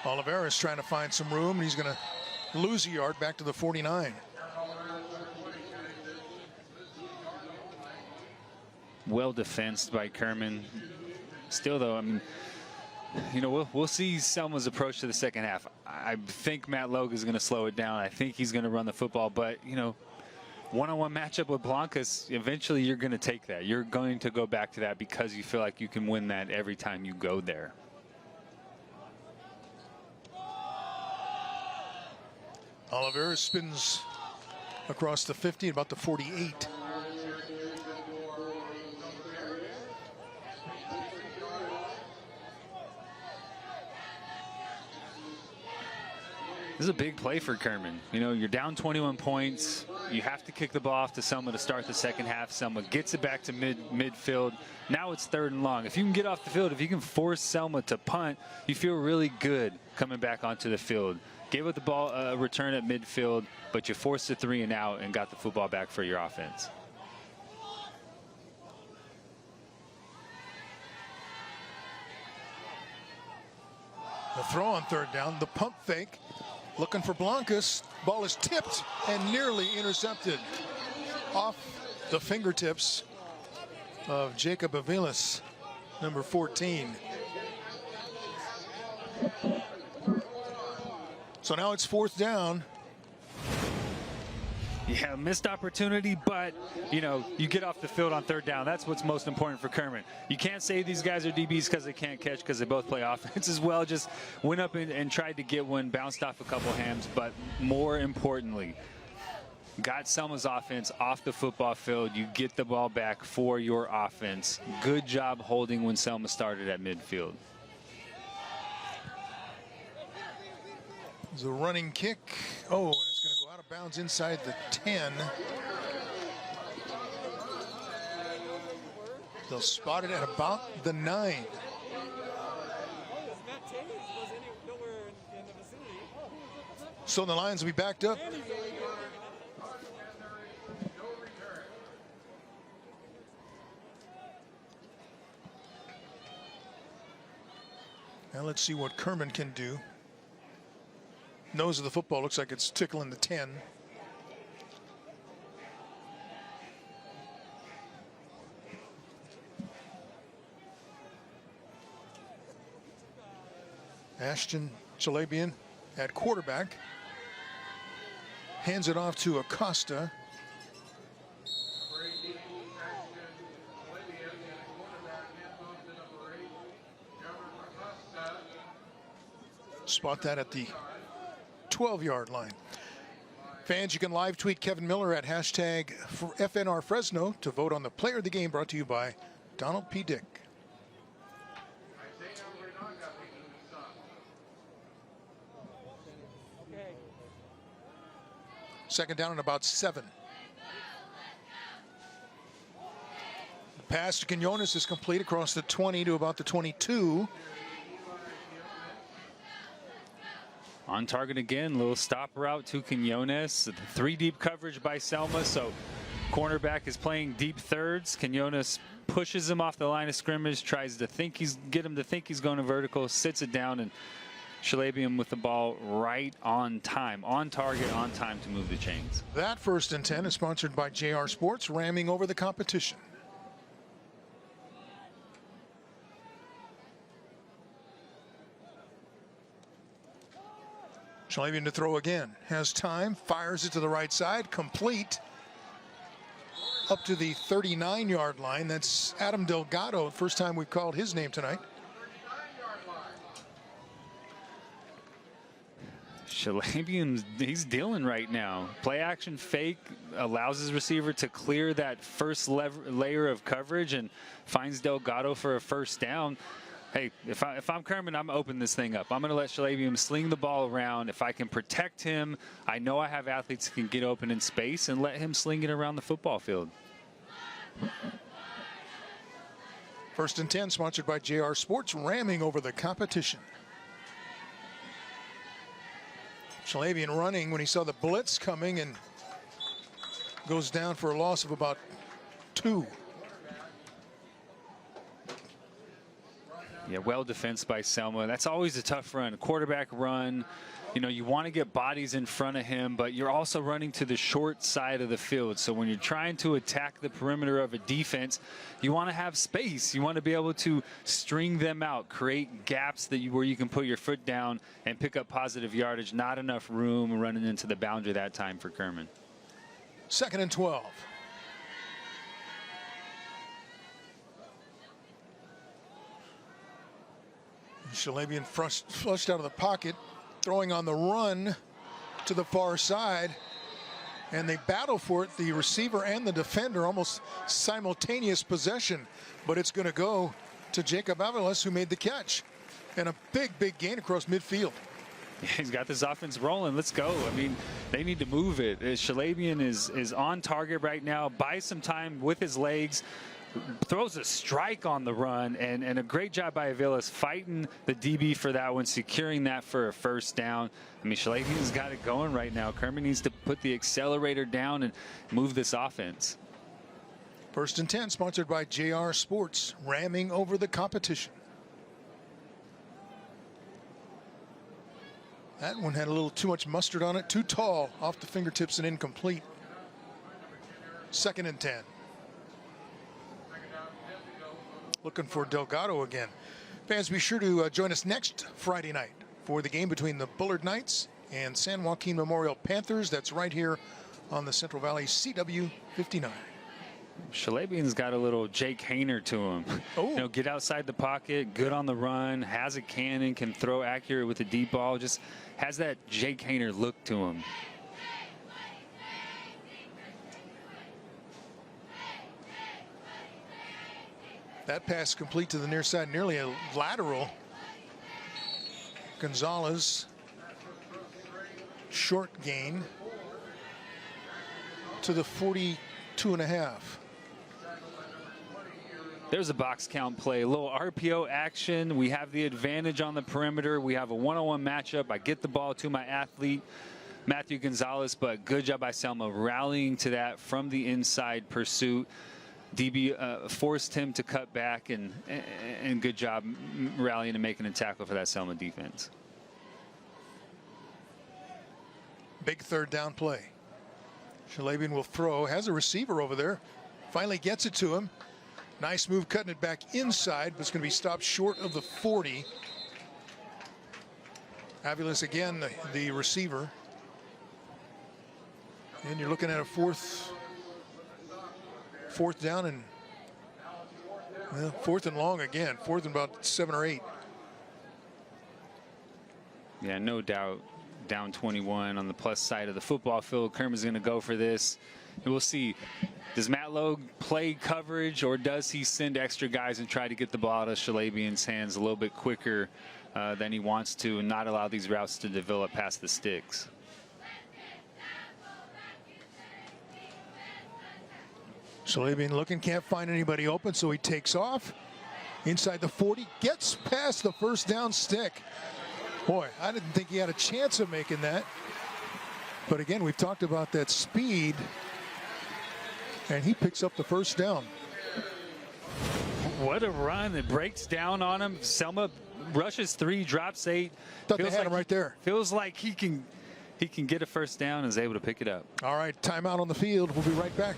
Oliveira's trying to find some room, and he's going to lose a yard back to the 49. Well defensed by Kerman. Still, though, I mean, you know, we'll see Selma's approach to the second half. I think Matt Logue is going to slow it down. I think he's going to run the football, but, you know, one-on-one matchup with Blancas, eventually you're going to take that. You're going to go back to that because you feel like you can win that every time you go there. Oliveira spins across the 50, about the 48. This is a big play for Kerman. You know, you're down 21 points. You have to kick the ball off to Selma to start the second half. Selma gets it back to midfield. Now it's 3rd and long. If you can get off the field, if you can force Selma to punt, you feel really good coming back onto the field. Gave up the ball return at midfield, but you forced a 3 and out and got the football back for your offense. The throw on 3rd down, the pump fake, looking for Blancas. Ball is tipped and nearly intercepted off the fingertips of Jacob Aviles, number 14. So now it's 4th down. Yeah, missed opportunity, but, you know, you get off the field on 3rd down. That's what's most important for Kerman. You can't say these guys are DBs because they can't catch, because they both play offense as well. Just went up and tried to get one, bounced off a couple hands, but more importantly, got Selma's offense off the football field. You get the ball back for your offense. Good job holding when Selma started at midfield. It's a running kick. Oh, and it's going to go out of bounds inside the 10. They'll spot it at about the 9. So the Lions will be backed up. Now let's see what Kerman can do. Nose of the football looks like it's tickling the 10. Ashton Chalabian at quarterback. Hands it off to Acosta. Spot that at the 12-yard line. Fans, you can live tweet Kevin Miller at hashtag FNR Fresno to vote on the player of the game, brought to you by Donald P. Dick. Second down and about 7. The pass to Quinones is complete across the 20 to about the 22. On target again, little stop route to Quinones. 3 deep coverage by Selma, so cornerback is playing deep thirds. Quinones pushes him off the line of scrimmage, tries to get him to think he's going to vertical, sits it down, and Chalabian with the ball right on time, on target, on time to move the chains. That 1st and 10 is sponsored by JR Sports, ramming over the competition. Chalabian to throw again. Has time. Fires it to the right side. Complete. Up to the 39-yard line. That's Adam Delgado. First time we've called his name tonight. Chalabian, he's dealing right now. Play action fake allows his receiver to clear that first layer of coverage and finds Delgado for a 1st down. Hey, if I'm Kerman, I'm opening this thing up. I'm going to let Chalabian sling the ball around. If I can protect him, I know I have athletes who can get open in space, and let him sling it around the football field. 1st and 10, sponsored by JR Sports, ramming over the competition. Chalabian running when he saw the blitz coming and goes down for a loss of about 2. Yeah, well defensed by Selma. That's always a tough run. A quarterback run, you know, you want to get bodies in front of him, but you're also running to the short side of the field. So when you're trying to attack the perimeter of a defense, you want to have space. You want to be able to string them out, create gaps where you can put your foot down and pick up positive yardage. Not enough room running into the boundary that time for Kerman. 2nd and 12. Chalabian flushed out of the pocket, throwing on the run to the far side, and they battle for it, the receiver and the defender, almost simultaneous possession, but it's going to go to Jacob Aviles, who made the catch, and a big gain across midfield. He's got this offense rolling. Let's go. I mean, they need to move it. Chalabian is on target right now, buys some time with his legs, throws a strike on the run, and a great job by Aviles fighting the DB for that one, securing that for a 1st down. I mean, Chalabian's got it going right now. Kerman needs to put the accelerator down and move this offense. 1st and 10, sponsored by JR Sports, ramming over the competition. That one had a little too much mustard on it, too tall, off the fingertips and incomplete. 2nd and 10. looking for Delgado again. Fans, be sure to join us next Friday night for the game between the Bullard Knights and San Joaquin Memorial Panthers. That's right here on the Central Valley CW59. Shalabian's got a little Jake Hayner to him. Oh. You know, get outside the pocket, good on the run, has a cannon, can throw accurate with a deep ball, just has that Jake Hayner look to him. That pass complete to the near side, nearly a lateral. Gonzalez, short gain to the 42.5. There's a box count play, a little RPO action. We have the advantage on the perimeter. We have a one-on-one matchup. I get the ball to my athlete, Matthew Gonzalez, but good job by Selma rallying to that from the inside pursuit. DB forced him to cut back, and good job rallying and making a tackle for that Selma defense. Big third down play. Shalabian will throw, has a receiver over there, finally gets it to him. Nice move cutting it back inside, but it's going to be stopped short of the 40. Aviles again, the receiver. And you're looking at a fourth down and fourth and long again. Fourth and about 7 or 8. Yeah, no doubt. Down 21 on the plus side of the football field. Kerman's going to go for this. And we'll see. Does Matt Logue play coverage, or does he send extra guys and try to get the ball out of Shalabian's hands a little bit quicker than he wants to and not allow these routes to develop past the sticks? Shalabian looking, can't find anybody open, so he takes off. Inside the 40, gets past the first down stick. Boy, I didn't think he had a chance of making that. But again, we've talked about that speed, and he picks up the first down. What a run. It breaks down on him. Selma rushes 3, drops 8. Thought they had him right there. Feels like he can get a first down and is able to pick it up. All right, timeout on the field. We'll be right back.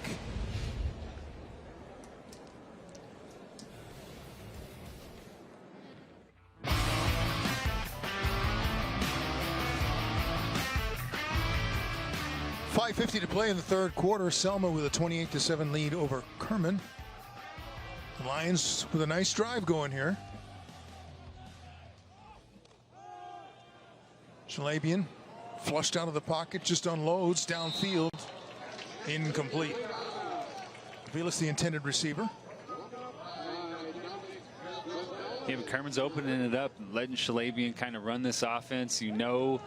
.550 to play in the third quarter. Selma with a 28-7 lead over Kerman. The Lions with a nice drive going here. Shalabian flushed out of the pocket, just unloads downfield. Incomplete. Aviles, the intended receiver. Yeah, but Kerman's opening it up and letting Shalabian kind of run this offense. You know,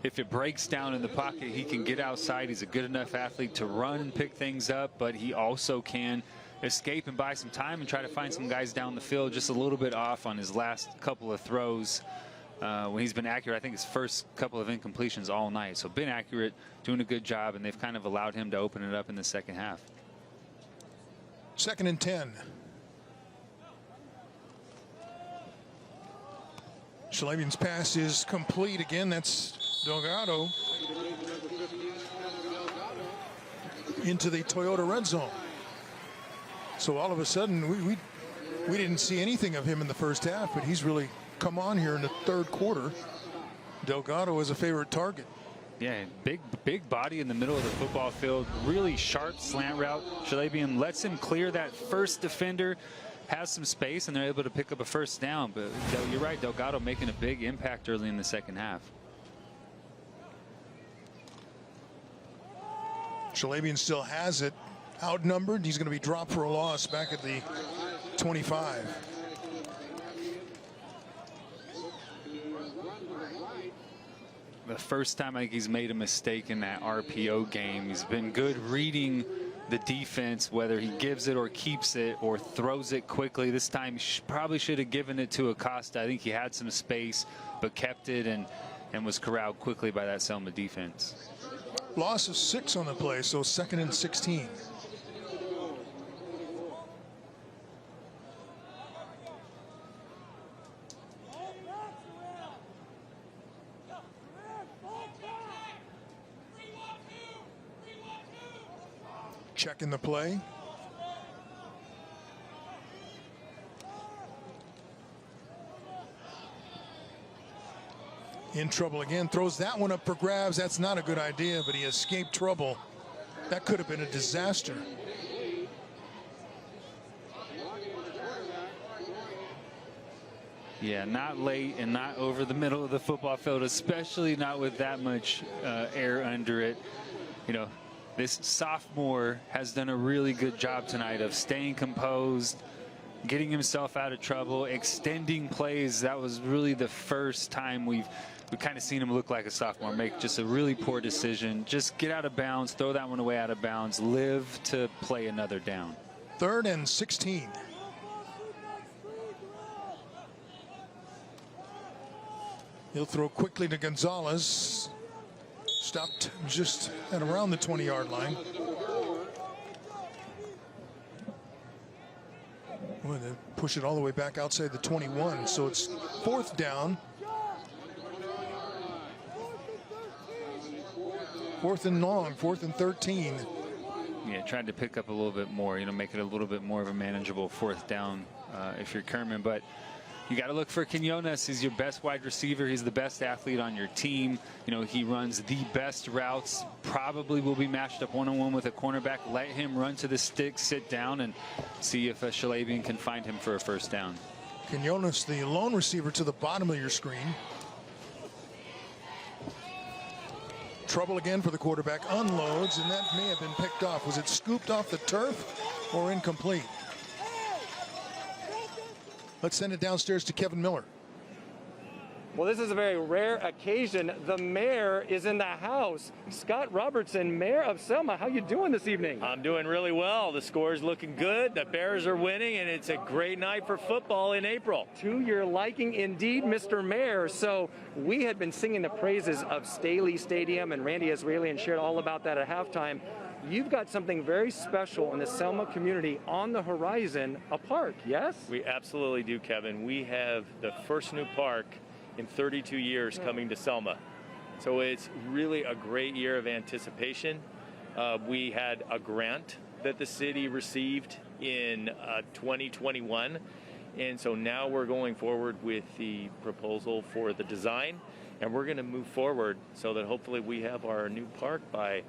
if it breaks down in the pocket, he can get outside. He's a good enough athlete to run and pick things up, but he also can escape and buy some time and try to find some guys down the field. Just a little bit off on his last couple of throws when he's been accurate. I think his first couple of incompletions all night. So been accurate, doing a good job, and they've kind of allowed him to open it up in the second half. 2nd and 10. Shalabian's pass is complete again. That's Delgado into the Toyota red zone. So all of a sudden, we didn't see anything of him in the first half, but he's really come on here in the third quarter. Delgado is a favorite target. Yeah, big body in the middle of the football field. Really sharp slant route. Shalabian lets him clear that first defender, has some space, and they're able to pick up a first down. But you're right, Delgado making a big impact early in the second half. Shalabian still has it. Outnumbered. He's going to be dropped for a loss back at the 25. The first time I think he's made a mistake in that RPO game. He's been good reading the defense, whether he gives it or keeps it or throws it quickly. This time he probably should have given it to Acosta. I think he had some space but kept it and was corralled quickly by that Selma defense. Loss of 6 on the play, so 2nd and 16. Checking the play. In trouble again, throws that one up for grabs. That's not a good idea, but he escaped trouble. That could have been a disaster. Yeah, not late and not over the middle of the football field, especially not with that much air under it. You know, this sophomore has done a really good job tonight of staying composed, getting himself out of trouble, extending plays. That was really the first time we've kind of seen him look like a sophomore, make just a really poor decision. Just get out of bounds, throw that one away out of bounds, live to play another down. 3rd and 16. He'll throw quickly to Gonzalez. Stopped just at around the 20-yard line. Well, they push it all the way back outside the 21, so it's 4th down. 4th and long, 4th and 13. Yeah, tried to pick up a little bit more, you know, make it a little bit more of a manageable 4th down if you're Kerman. But you got to look for Quinones. He's your best wide receiver. He's the best athlete on your team. You know, he runs the best routes. Probably will be matched up one-on-one with a cornerback. Let him run to the stick, sit down, and see if Shalabian can find him for a 1st down. Quinones, the lone receiver to the bottom of your screen. Trouble again for the quarterback. Unloads, and that may have been picked off. Was it scooped off the turf or incomplete? Let's send it downstairs to Kevin Miller. Well, this is a very rare occasion. The mayor is in the house. Scott Robertson, mayor of Selma. How you doing this evening? I'm doing really well. The score is looking good. The Bears are winning, and it's a great night for football in April. To your liking indeed, Mr. Mayor. So we had been singing the praises of Staley Stadium, and Randy Israelian shared all about that at halftime. You've got something very special in the Selma community on the horizon, a park, yes? We absolutely do, Kevin. We have the first new park in 32 years coming to Selma. So it's really a great year of anticipation. We had a grant that the city received in 2021. And so now we're going forward with the proposal for the design, and we're going to move forward so that hopefully we have our new park by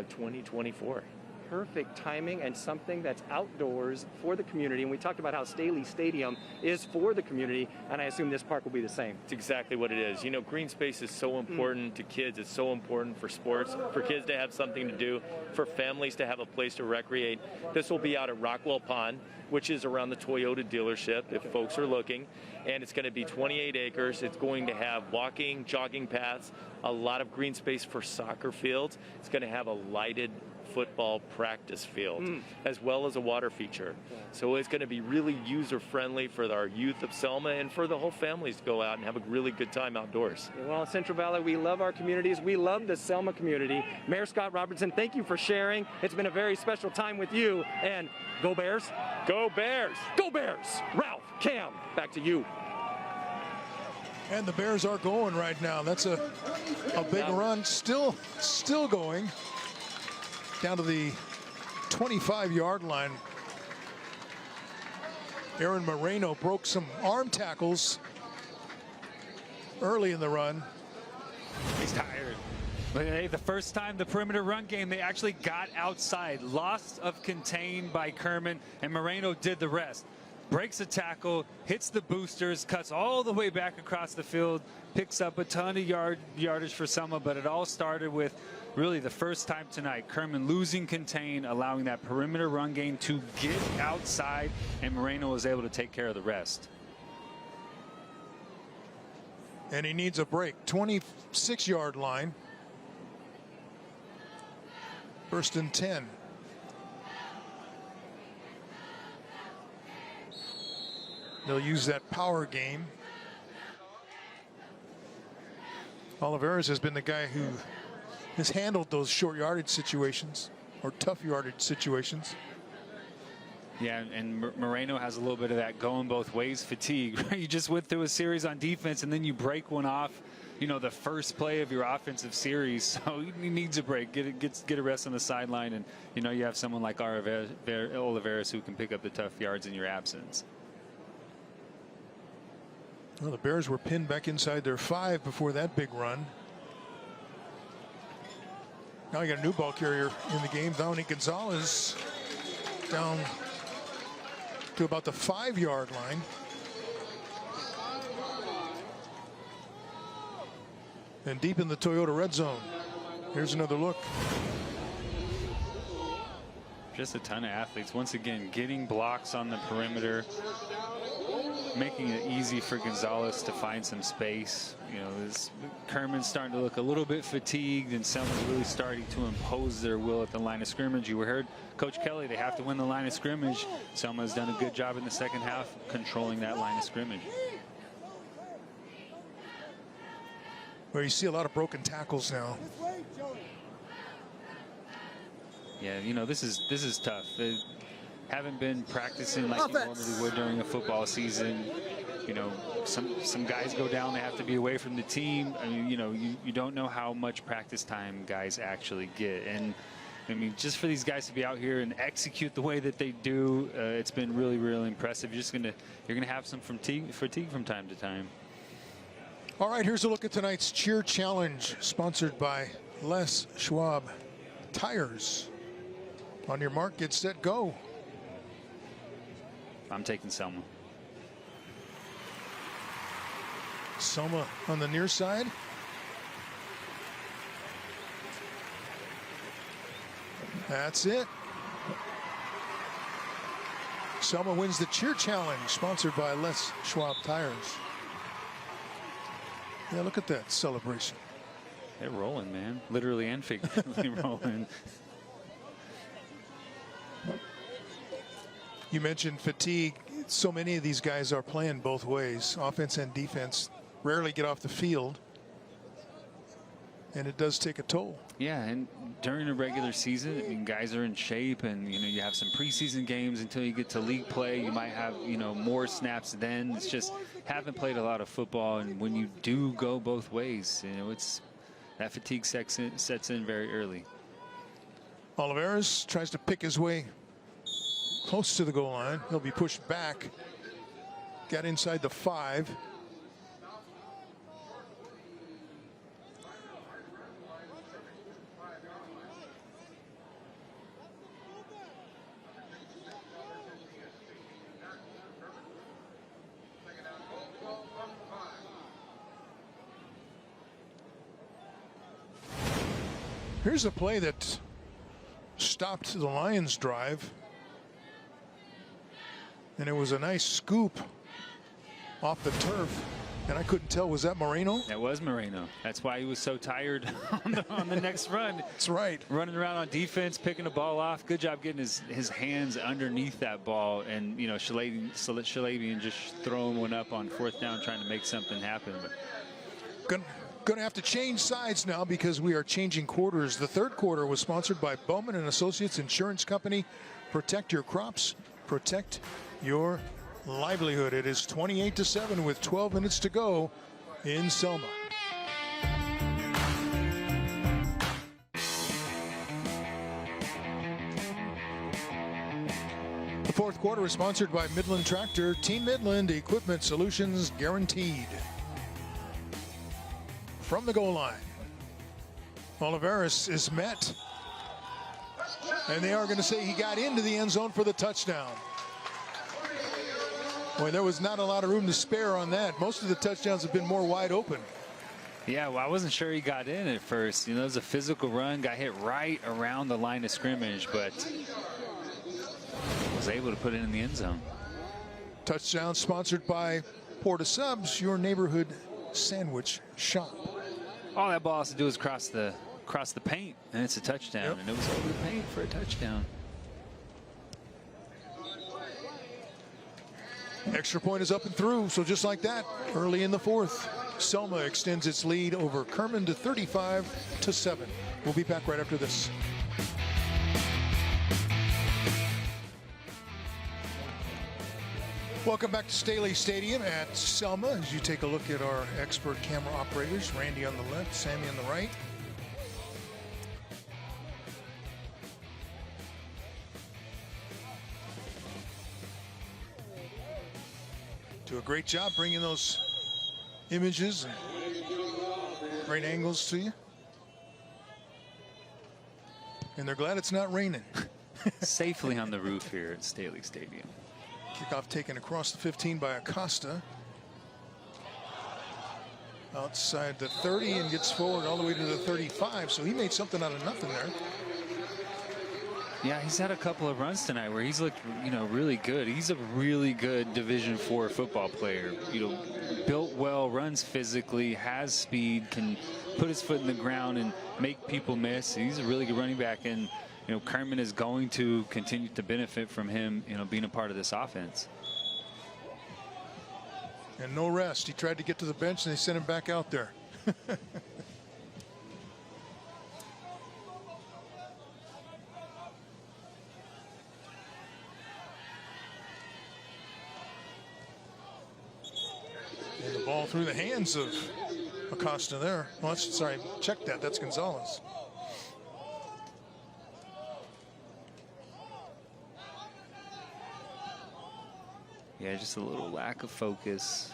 2024. Perfect timing and something that's outdoors for the community. And we talked about how Staley Stadium is for the community, and I assume this park will be the same. It's exactly what it is. You know, green space is so important to kids. It's so important for sports, for kids to have something to do, for families to have a place to recreate. This will be out at Rockwell Pond, which is around the Toyota dealership if folks are looking. And it's going to be 28 acres. It's going to have walking, jogging paths, a lot of green space for soccer fields. It's going to have a lighted football practice field, as well as a water feature. So it's going to be really user-friendly for our youth of Selma and for the whole families to go out and have a really good time outdoors. Well, Central Valley, we love our communities. We love the Selma community. Mayor Scott Robertson, thank you for sharing. It's been a very special time with you. And go Bears. Go Bears. Go Bears. Ralph, Cam, back to you. And the Bears are going right now. That's a big run. Still going. Down to the 25-yard line. Aaron Moreno broke some arm tackles early in the run. He's tired. But hey, the first time the perimeter run game, they actually got outside. Loss of contain by Kerman, and Moreno did the rest. Breaks a tackle, hits the boosters, cuts all the way back across the field, picks up a ton of yardage for Selma, but it all started with really the first time tonight, Kerman losing contain, allowing that perimeter run game to get outside, and Moreno was able to take care of the rest. And he needs a break. 26-yard line. 1st and 10. They'll use that power game. Oliveras has been the guy who has handled those short yardage situations or tough yardage situations. Yeah, and Moreno has a little bit of that going both ways fatigue. You just went through a series on defense and then you break one off, you know, the first play of your offensive series. So he needs a break, get a rest on the sideline, and you know you have someone like Oliveras who can pick up the tough yards in your absence. Well, the Bears were pinned back inside their 5 before that big run. Now you got a new ball carrier in the game. Dominic Gonzalez down to about the 5-yard line. And deep in the Toyota red zone. Here's another look. Just a ton of athletes. Once again, getting blocks on the perimeter, making it easy for Gonzalez to find some space. You know, Kerman's starting to look a little bit fatigued, and Selma's really starting to impose their will at the line of scrimmage. You heard Coach Kelly, they have to win the line of scrimmage. Selma's done a good job in the second half controlling that line of scrimmage. Where you see a lot of broken tackles now. Yeah, you know, this is tough. They haven't been practicing like you normally would during a football season. You know, some guys go down, they have to be away from the team. I mean, you know, you don't know how much practice time guys actually get. And I mean, just for these guys to be out here and execute the way that they do, it's been really, really impressive. You're gonna have some fatigue from time to time. All right, here's a look at tonight's cheer challenge, sponsored by Les Schwab Tires. On your mark, get set, go. I'm taking Selma. Selma on the near side. That's it. Selma wins the cheer challenge, sponsored by Les Schwab Tires. Yeah, look at that celebration. They're rolling, man. Literally and figuratively rolling. You mentioned fatigue. So many of these guys are playing both ways, offense and defense. Rarely get off the field, and it does take a toll. Yeah, and during the regular season, I mean, guys are in shape, and you know, you have some preseason games until you get to league play. You might have, you know, more snaps then. It's just haven't played a lot of football, and when you do go both ways, you know, it's that fatigue sets in very early. Oliveras tries to pick his way close to the goal line. He'll be pushed back. Got inside the 5. Here's a play that stopped the Lions' drive. And it was a nice scoop off the turf. And I couldn't tell, was that Moreno? That was Moreno. That's why he was so tired on the next run. That's right. Running around on defense, picking the ball off. Good job getting his hands underneath that ball. And, you know, Shalabian just throwing one up on 4th down, trying to make something happen. But Going to have to change sides now because we are changing quarters. The third quarter was sponsored by Bowman and Associates Insurance Company. Protect your crops, protect your livelihood. It is 28-7 with 12 minutes to go in Selma. The fourth quarter is sponsored by Midland Tractor. Team Midland, equipment solutions guaranteed. From the goal line, Oliveras is met, and they are going to say he got into the end zone for the touchdown. Boy, there was not a lot of room to spare on that. Most of the touchdowns have been more wide open. Yeah, well, I wasn't sure he got in at first. You know, it was a physical run, got hit right around the line of scrimmage, but was able to put it in the end zone. Touchdown sponsored by Porta Subs, your neighborhood sandwich shop. All that ball has to do is cross the paint, and it's a touchdown. Yep. And it was over the paint for a touchdown. Extra point is up and through, so just like that, early in the fourth, Selma extends its lead over Kerman to 35-7. We'll be back right after this. Welcome back to Staley Stadium at Selma as you take a look at our expert camera operators, Randy on the left, Sammy on the right. Do a great job bringing those images and great angles to you. And they're glad it's not raining. Safely on the roof here at Staley Stadium. Kickoff taken across the 15 by Acosta. Outside the 30 and gets forward all the way to the 35. So he made something out of nothing there. Yeah, he's had a couple of runs tonight where he's looked, really good. He's a really good Division IV football player. Built well, runs physically, has speed, can put his foot in the ground and make people miss. He's a really good running back, and Kerman is going to continue to benefit from him, being a part of this offense. And no rest. He tried to get to the bench and they sent him back out there. And the ball through the hands of Acosta there. Well, sorry, check that. That's Gonzalez. Yeah, just a little lack of focus.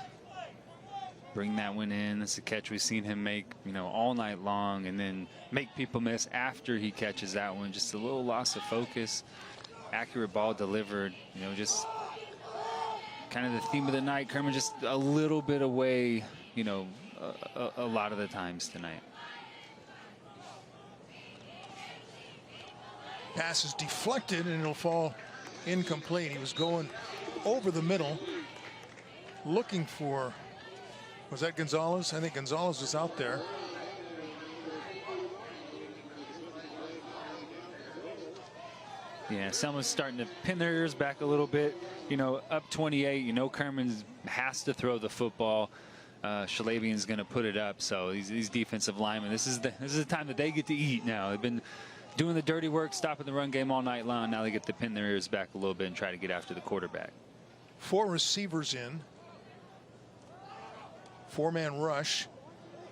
Bring that one in. That's a catch we've seen him make, all night long, and then make people miss after he catches that one. Just a little loss of focus. Accurate ball delivered. Just kind of the theme of the night. Kerman just a little bit away, a lot of the times tonight. Pass is deflected and it'll fall incomplete. He was going over the middle looking for, was that Gonzalez? I think Gonzalez was out there. Yeah, Selma's starting to pin their ears back a little bit. Up 28, Kerman has to throw the football. Shalabian's going to put it up. So these defensive linemen, this is the time that they get to eat now. They've been doing the dirty work, stopping the run game all night long. Now they get to pin their ears back a little bit and try to get after the quarterback. 4 receivers in. 4-man rush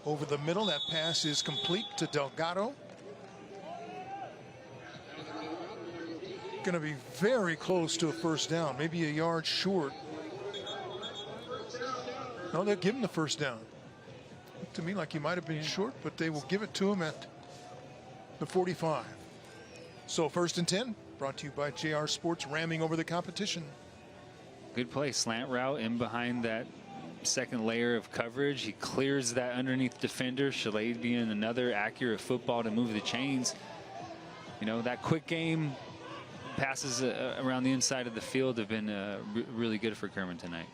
over the middle. That pass is complete to Delgado. Going to be very close to a first down, maybe a yard short. No, they'll give him the first down. Looked to me like he might have been short, but they will give it to him at the 45. So 1st and 10, brought to you by JR Sports, ramming over the competition. Good play, slant route in behind that second layer of coverage. He clears that underneath defender. Shalabian, another accurate football to move the chains. That quick game passes around the inside of the field have been really good for Kerman tonight.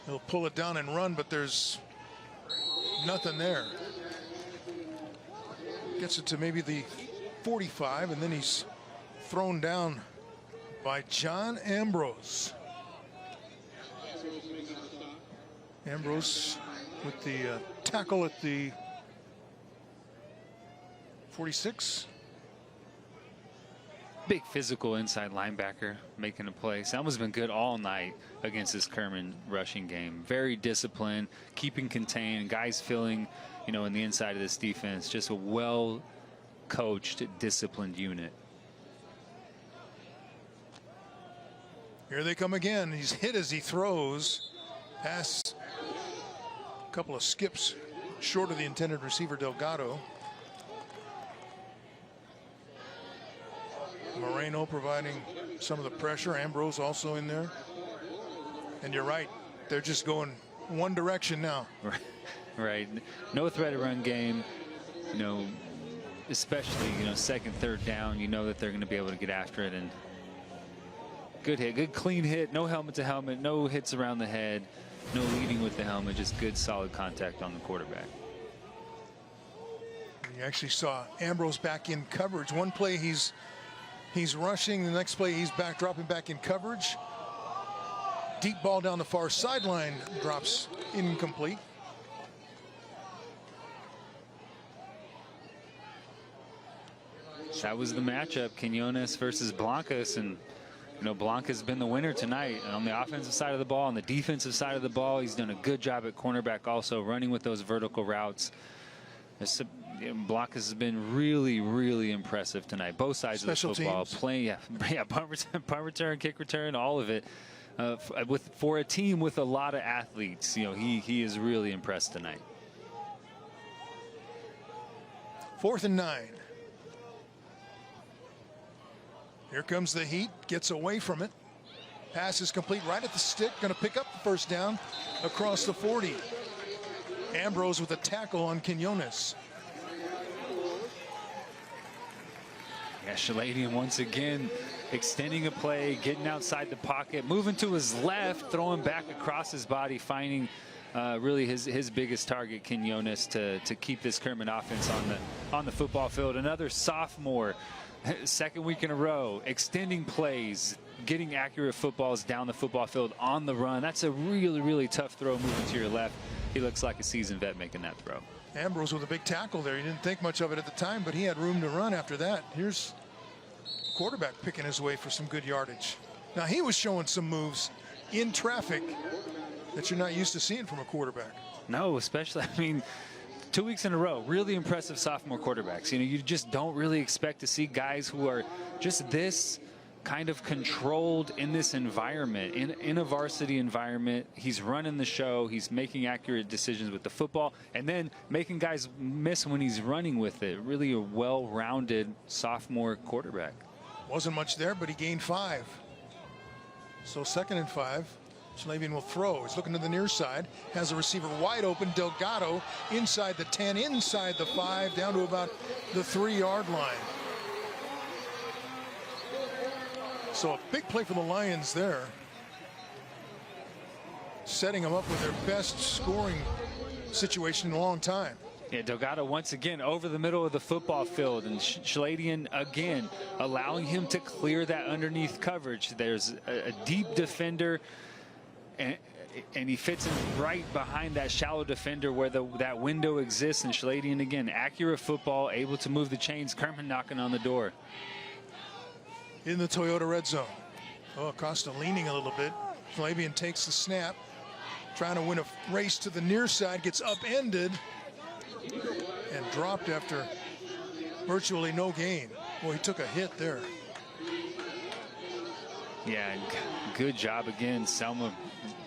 He'll pull it down and run, but there's nothing there. Gets it to maybe the 45, and then he's thrown down by John Ambrose. Ambrose with the tackle at the 46. Big physical inside linebacker making a play. Selma's been good all night against this Kerman rushing game. Very disciplined, keeping contained, guys feeling, in the inside of this defense. Just a well-coached, disciplined unit. Here they come again. He's hit as he throws. Pass, a couple of skips short of the intended receiver, Delgado. Moreno providing some of the pressure. Ambrose also in there. And you're right, they're just going one direction now. Right. No threat of run game. Especially, 2nd, 3rd down, that they're going to be able to get after it. And good hit, good clean hit. No helmet to helmet, no hits around the head, no leading with the helmet, just good solid contact on the quarterback. You actually saw Ambrose back in coverage. One play he's rushing, the next play he's dropping back in coverage. Deep ball down the far sideline, drops incomplete. That was the matchup, Quinones versus Blancas, and Blancas been the winner tonight on the offensive side of the ball. On the defensive side of the ball, he's done a good job at cornerback also, running with those vertical routes. Block has been really, really impressive tonight. Both sides Special of the football. teams. Playing, punt return, kick return, all of it. For a team with a lot of athletes, he is really impressed tonight. 4th and 9. Here comes the heat, gets away from it. Pass is complete right at the stick, going to pick up the first down across the 40. Ambrose with a tackle on Quinones. Yeah, Shaladian once again extending a play, getting outside the pocket, moving to his left, throwing back across his body, finding really his biggest target, Quinones, to keep this Kerman offense on the football field. Another sophomore, second week in a row, extending plays, getting accurate footballs down the football field on the run. That's a really, really tough throw moving to your left. He looks like a seasoned vet making that throw. Ambrose with a big tackle there. He didn't think much of it at the time, but he had room to run after that. Here's quarterback picking his way for some good yardage. Now he was showing some moves in traffic that you're not used to seeing from a quarterback. No, especially, 2 weeks in a row, really impressive sophomore quarterbacks. You just don't really expect to see guys who are just this kind of controlled in this environment, in a varsity environment. He's running the show. He's making accurate decisions with the football and then making guys miss when he's running with it. Really a well-rounded sophomore quarterback. Wasn't much there, but he gained 5. So 2nd and 5. Schlavian will throw. He's looking to the near side. Has a receiver wide open. Delgado inside the 10, inside the 5, down to about the 3-yard line. So a big play for the Lions there. Setting them up with their best scoring situation in a long time. Yeah, Delgado once again over the middle of the football field, and Shaladian again allowing him to clear that underneath coverage. There's a deep defender, and he fits in right behind that shallow defender where that window exists. And Shaladian again, accurate football, able to move the chains. Kerman knocking on the door. In the Toyota red zone. Oh, Acosta leaning a little bit. Flavian takes the snap, trying to win a race to the near side, gets upended and dropped after virtually no gain. Well, he took a hit there. Yeah, good job again, Selma.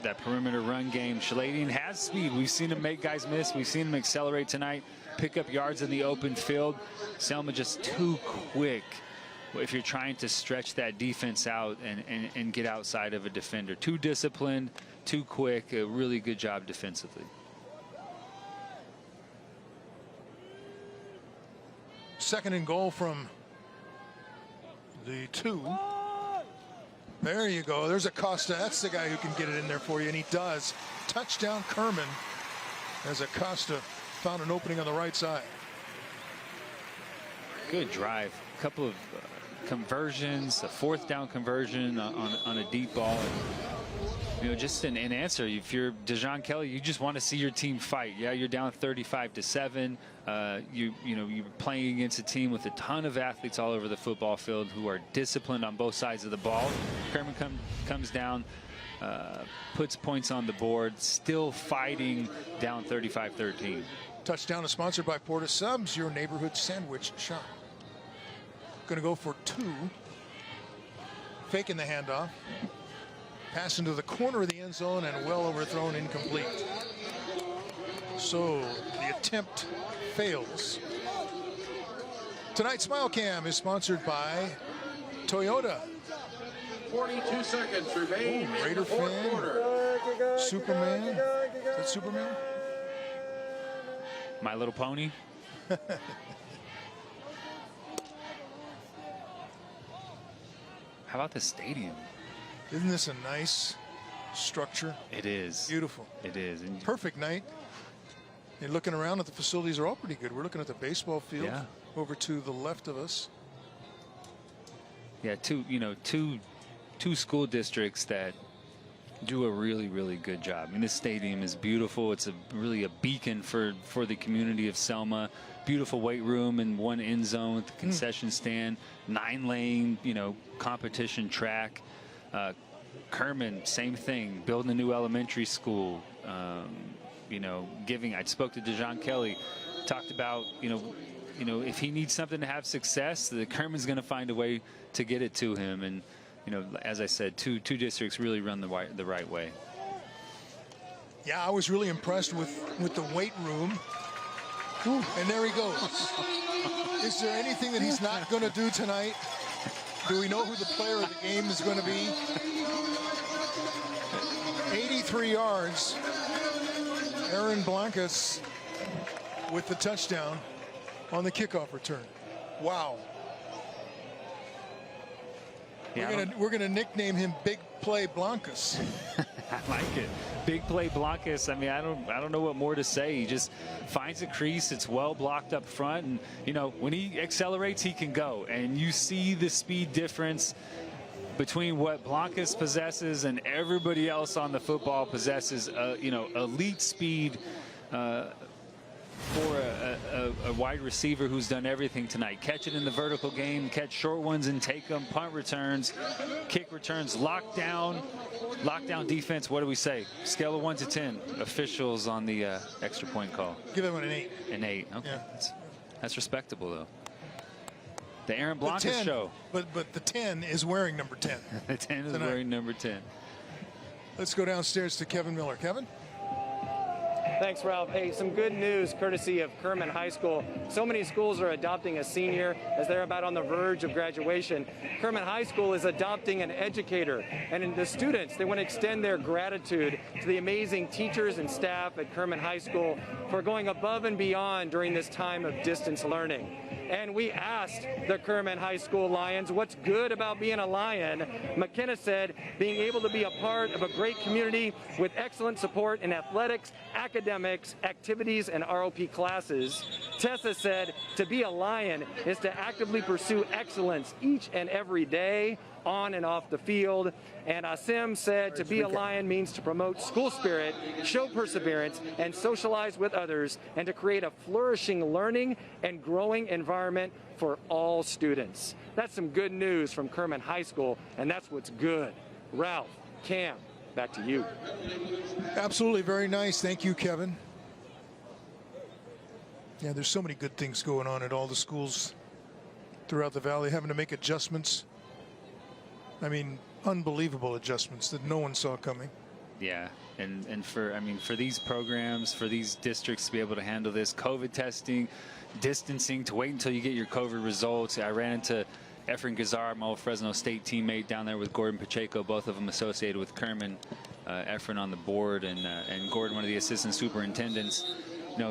That perimeter run game. Shaladian has speed. We've seen him make guys miss. We've seen him accelerate tonight, pick up yards in the open field. Selma just too quick if you're trying to stretch that defense out and get outside of a defender. Too disciplined, too quick. A really good job defensively. Second and goal from the 2. There you go. There's Acosta. That's the guy who can get it in there for you, and he does. Touchdown Kerman as Acosta found an opening on the right side. Good drive. A couple of conversions, a 4th down conversion on a deep ball. And, just an answer. If you're DeJon Kelly, you just want to see your team fight. Yeah, you're down 35-7. You're playing against a team with a ton of athletes all over the football field who are disciplined on both sides of the ball. Kerman comes down, puts points on the board, still fighting, down 35-13. Touchdown is sponsored by Porta Subs, your neighborhood sandwich shop. Going to go for 2. Faking the handoff. Pass into the corner of the end zone and well overthrown, incomplete. So the attempt fails. Tonight's Smile Cam is sponsored by Toyota. 42 seconds remain. Oh, Raider fan. Superman. Is that Superman? My Little Pony. How about the stadium? Isn't this a nice structure? It is. Beautiful. It is. And perfect night. And looking around at the facilities are all pretty good. We're looking at the baseball field over to the left of us. Yeah, two school districts that do a really, really good job. I mean, this stadium is beautiful. It's really a beacon for the community of Selma. Beautiful weight room and 1 end zone with the concession stand, 9-lane, competition track. Kerman, same thing, building a new elementary school. I spoke to DeJon Kelly, talked about, if he needs something to have success, the Kerman's going to find a way to get it to him. And, as I said, two districts really run the right way. Yeah, I was really impressed with the weight room. And there he goes. Is there anything that he's not going to do tonight? Do we know who the player of the game is going to be? 83 yards. Aaron Blancas with the touchdown on the kickoff return. Wow. Yeah, we're gonna nickname him Big Play Blancas. I like it. Big Play Blancas. I mean, I don't know what more to say. He just finds a crease. It's well blocked up front, and when he accelerates, he can go. And you see the speed difference between what Blancas possesses and everybody else on the football possesses. Elite speed for a wide receiver who's done everything tonight. Catch it in the vertical game, catch short ones and take them, punt returns, kick returns, lockdown defense. What do we say? Scale of 1 to 10. Officials on the extra point call. Give him an 8. An 8. Okay. Yeah. That's respectable, though. The Aaron Blancas show. But the 10 is wearing number 10. The 10 is wearing number 10. Let's go downstairs to Kevin Miller. Kevin? Thanks, Ralph. Hey, some good news courtesy of Kerman High School. So many schools are adopting a senior as they're about on the verge of graduation. Kerman High School is adopting an educator. And in the students, they want to extend their gratitude to the amazing teachers and staff at Kerman High School for going above and beyond during this time of distance learning. And we asked the Kerman High School Lions what's good about being a Lion. McKenna said being able to be a part of a great community with excellent support in athletics, academics, activities, and ROP classes. Tessa said to be a Lion is to actively pursue excellence each and every day, on and off the field. And Asim said to be a Lion means to promote school spirit, show perseverance, and socialize with others, and to create a flourishing learning and growing environment for all students. That's some good news from Kerman High School, and that's what's good. Ralph, Cam, back to you. Absolutely, very nice. Thank you, Kevin. Yeah, there's so many good things going on at all the schools throughout the valley, having to make adjustments. I mean, unbelievable adjustments that no one saw coming. Yeah, and for these programs, for these districts to be able to handle this, COVID testing, distancing, to wait until you get your COVID results. I ran into Efren Gazar, my old Fresno State teammate down there with Gordon Pacheco, both of them associated with Kerman. Efren on the board and Gordon, one of the assistant superintendents.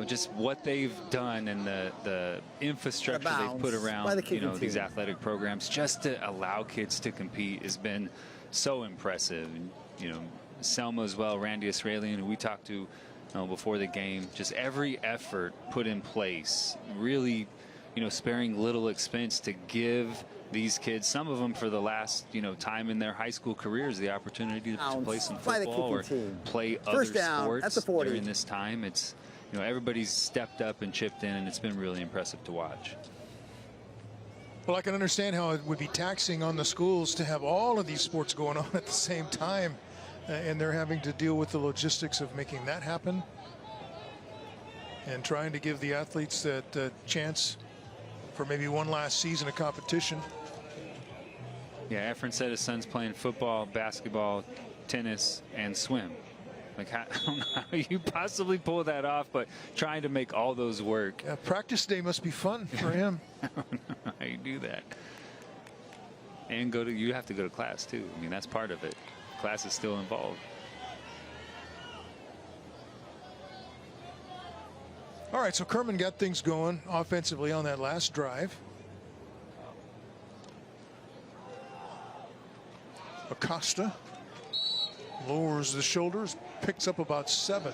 Just what they've done and the infrastructure they've put around these athletic programs just to allow kids to compete has been so impressive. And, Selma as well, Randy Israelian, who we talked to before the game, just every effort put in place, really, sparing little expense to give these kids, some of them for the last, time in their high school careers, the opportunity to play some football or play other sports during this time. It's everybody's stepped up and chipped in, and it's been really impressive to watch. Well, I can understand how it would be taxing on the schools to have all of these sports going on at the same time, and they're having to deal with the logistics of making that happen and trying to give the athletes that chance for maybe one last season of competition. Yeah, Efren said his son's playing football, basketball, tennis, and swim. Like, I don't know how you possibly pull that off, but trying to make all those work. Yeah, practice day must be fun for him. I don't know how you do that. And you have to go to class, too. I mean, that's part of it. Class is still involved. All right, so Kerman got things going offensively on that last drive. Acosta lowers the shoulders, picks up about 7.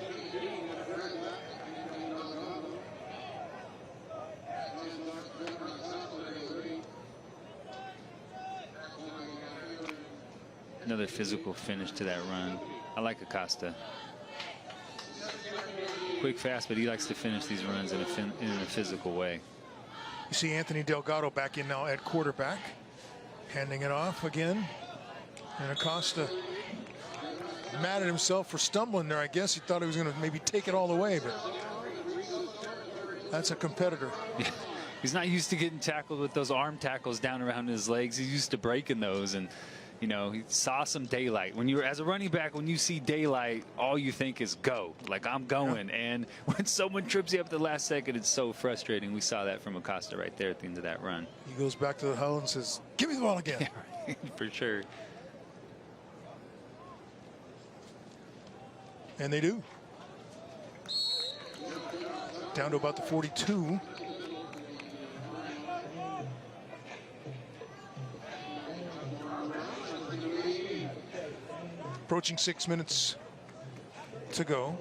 Another physical finish to that run. I like Acosta. Quick, fast, but he likes to finish these runs in a physical way. You see Anthony Delgado back in now at quarterback, handing it off again. And Acosta mad at himself for stumbling there. I guess he thought he was going to maybe take it all the way, but That's a competitor. He's not used to getting tackled with those arm tackles down around his legs. He's used to breaking those, and you know, he saw some daylight. When you're as a running back, when you see daylight, all you think is go. Like, I'm going. Yeah. And when someone trips you up at the last second, it's so frustrating. We saw that from Acosta right there at the end of that run. He goes back to the huddle and says, "Give me the ball again." Yeah, right. For sure. And they do. Down to about the 42. Approaching 6 minutes to go.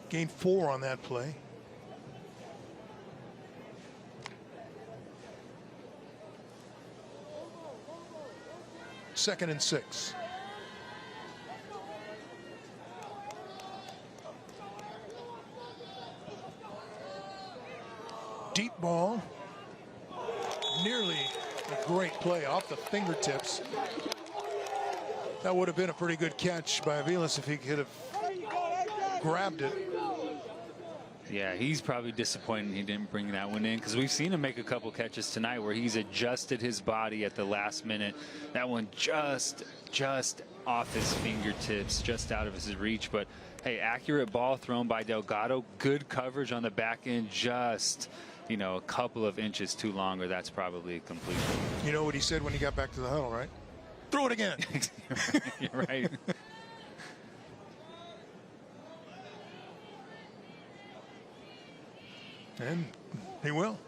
Gained 4 on that play. Second and 6. Deep ball. Nearly a great play off the fingertips. That would have been a pretty good catch by Aviles if he could have grabbed it. Yeah, he's probably disappointed he didn't bring that one in, because we've seen him make a couple catches tonight where he's adjusted his body at the last minute. That one just off his fingertips, just out of his reach. But hey, accurate ball thrown by Delgado. Good coverage on the back end, just, you know, a couple of inches too long, or that's probably a completion. You know what he said when he got back to the huddle, right? Throw it again. You're right. And he will.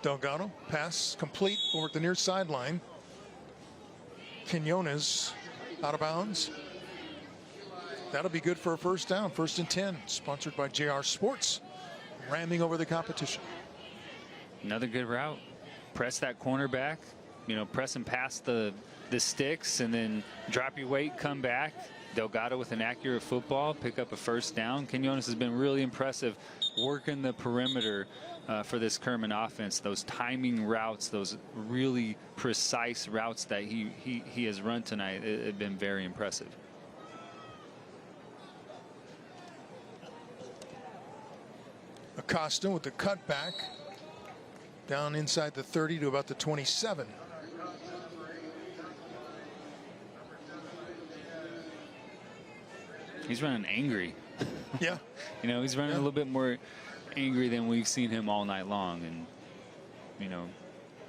Delgado, pass complete over at the near sideline. Quinones out of bounds. That'll be good for a first down. 1st and 10. Sponsored by JR Sports. Ramming over the competition. Another good route. Press that cornerback. You know, press him past the sticks, and then drop your weight, come back. Delgado with an accurate football, pick up a first down. Quinones has been really impressive working the perimeter for this Kerman offense. Those timing routes, those really precise routes that he has run tonight have been very impressive. Acosta with the cutback down inside the 30 to about the 27. He's running angry. Yeah. You know, he's running a little bit more angry than we've seen him all night long. And, you know,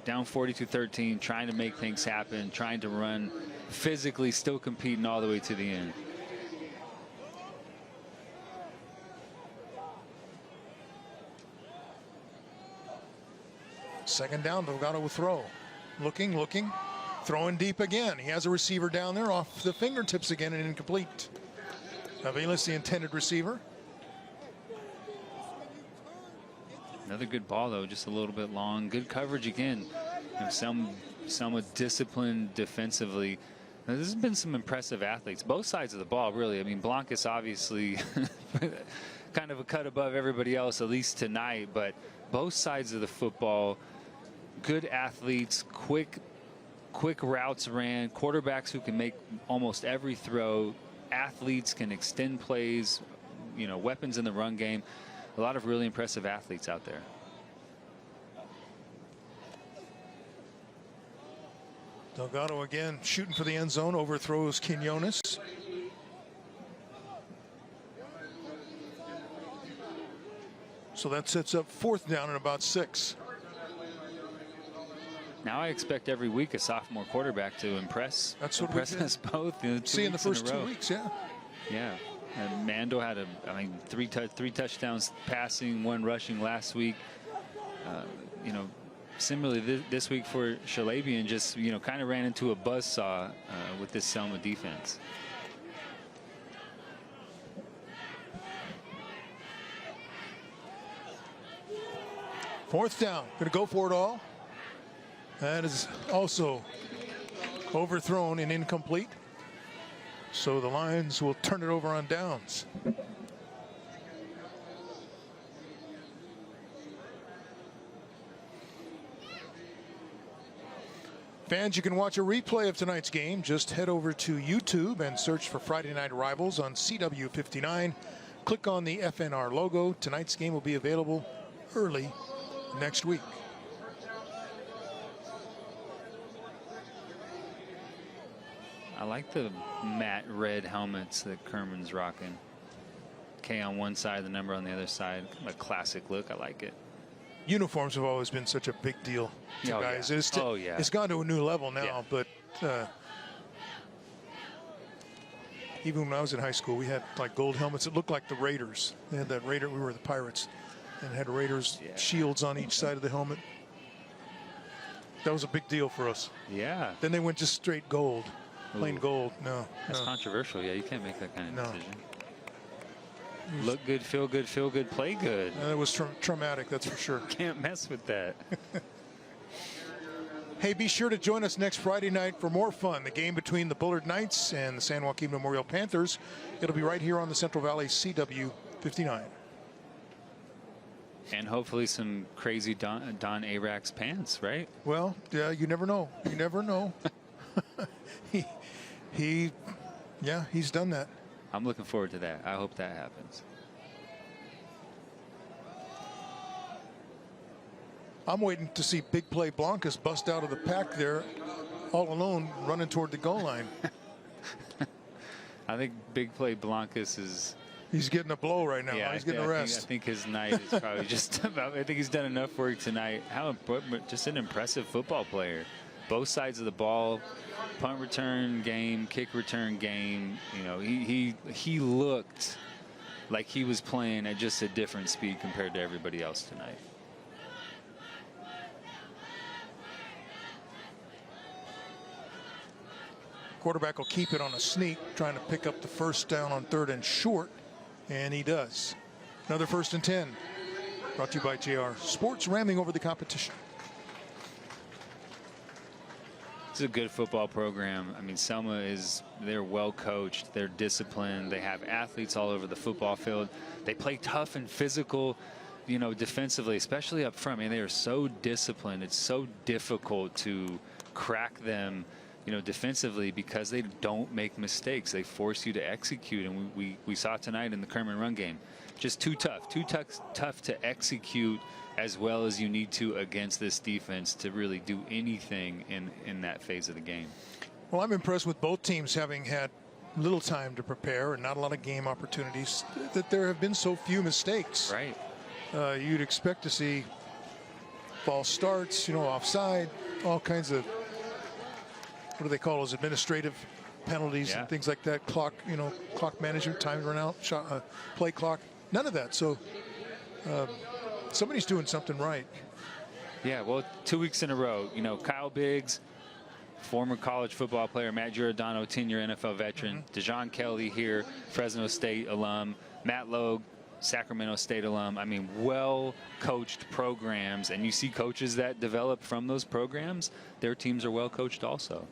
down 42-13, trying to make things happen, trying to run physically, still competing all the way to the end. Second down, Delgado will throw. Looking, throwing deep again. He has a receiver down there off the fingertips again and incomplete. Aviles, the intended receiver. Another good ball, though, just a little bit long. Good coverage again. And Selma disciplined defensively. Now, there's been some impressive athletes, both sides of the ball, really. I mean, Blancas obviously kind of a cut above everybody else, at least tonight. But both sides of the football, good athletes, quick routes ran, quarterbacks who can make almost every throw. Athletes can extend plays, you know, weapons in the run game. A lot of really impressive athletes out there. Delgado again shooting for the end zone, overthrows Quinones. So that sets up 4th down and about 6. Now I expect every week a sophomore quarterback to impress. That's what impress us both. See in the first 2 weeks, yeah. Yeah, and Mando had three touchdowns passing, 1 rushing last week. You know, similarly this week for Shalabian, just, you know, kind of ran into a buzzsaw with this Selma defense. Fourth down, going to go for it all. That is also overthrown and incomplete. So the Lions will turn it over on downs. Fans, you can watch a replay of tonight's game. Just head over to YouTube and search for Friday Night Rivals on CW59. Click on the FNR logo. Tonight's game will be available early next week. I like the matte red helmets that Kerman's rocking. K on one side, the number on the other side. A classic look. I like it. Uniforms have always been such a big deal to guys. Yeah. It's gone to a new level now, but even when I was in high school, we had like gold helmets that looked like the Raiders. They had that Raider, we were the Pirates, and had Raiders shields on each side of the helmet. That was a big deal for us. Yeah. Then they went just straight gold, plain gold. No. That's controversial. Yeah, you can't make that kind of decision. Look good, feel good, play good. It was traumatic, that's for sure. Can't mess with that. Hey, be sure to join us next Friday night for more fun. The game between the Bullard Knights and the San Joaquin Memorial Panthers. It'll be right here on the Central Valley CW59. And hopefully some crazy Don Arax pants, right? Well, yeah, you never know. You never know. he's done that. I'm looking forward to that. I hope that happens. I'm waiting to see big play Blancas bust out of the pack there, all alone, running toward the goal line. I think big play Blancas is... He's getting a blow right now. Yeah, he's getting a rest. I think his night is probably just about... I think he's done enough work tonight. How important, just an impressive football player. Both sides of the ball, punt return game, kick return game. You know, he looked like he was playing at just a different speed compared to everybody else tonight. Quarterback will keep it on a sneak, trying to pick up the first down on 3rd and short, and he does. Another 1st and 10. Brought to you by JR Sports, ramming over the competition. It's a good football program. I mean, Selma they're well coached, they're disciplined, they have athletes all over the football field. They play tough and physical, you know, defensively, especially up front. I mean, they are so disciplined. It's so difficult to crack them, you know, defensively, because they don't make mistakes. They force you to execute, and we saw tonight in the Kerman run game. Just too tough to execute as well as you need to against this defense to really do anything in that phase of the game. Well, I'm impressed with both teams having had little time to prepare and not a lot of game opportunities, that there have been so few mistakes. Right. You'd expect to see false starts, you know, offside, all kinds of, what do they call those, administrative penalties and things like that, clock management, time run out, play clock, none of that. So somebody's doing something right. Yeah, well, 2 weeks in a row, you know, Kyle Biggs, former college football player, Matt Giordano, 10-year NFL veteran, DeJon Kelly here, Fresno State alum, Matt Logue, Sacramento State alum. I mean, well-coached programs, and you see coaches that develop from those programs, their teams are well-coached also.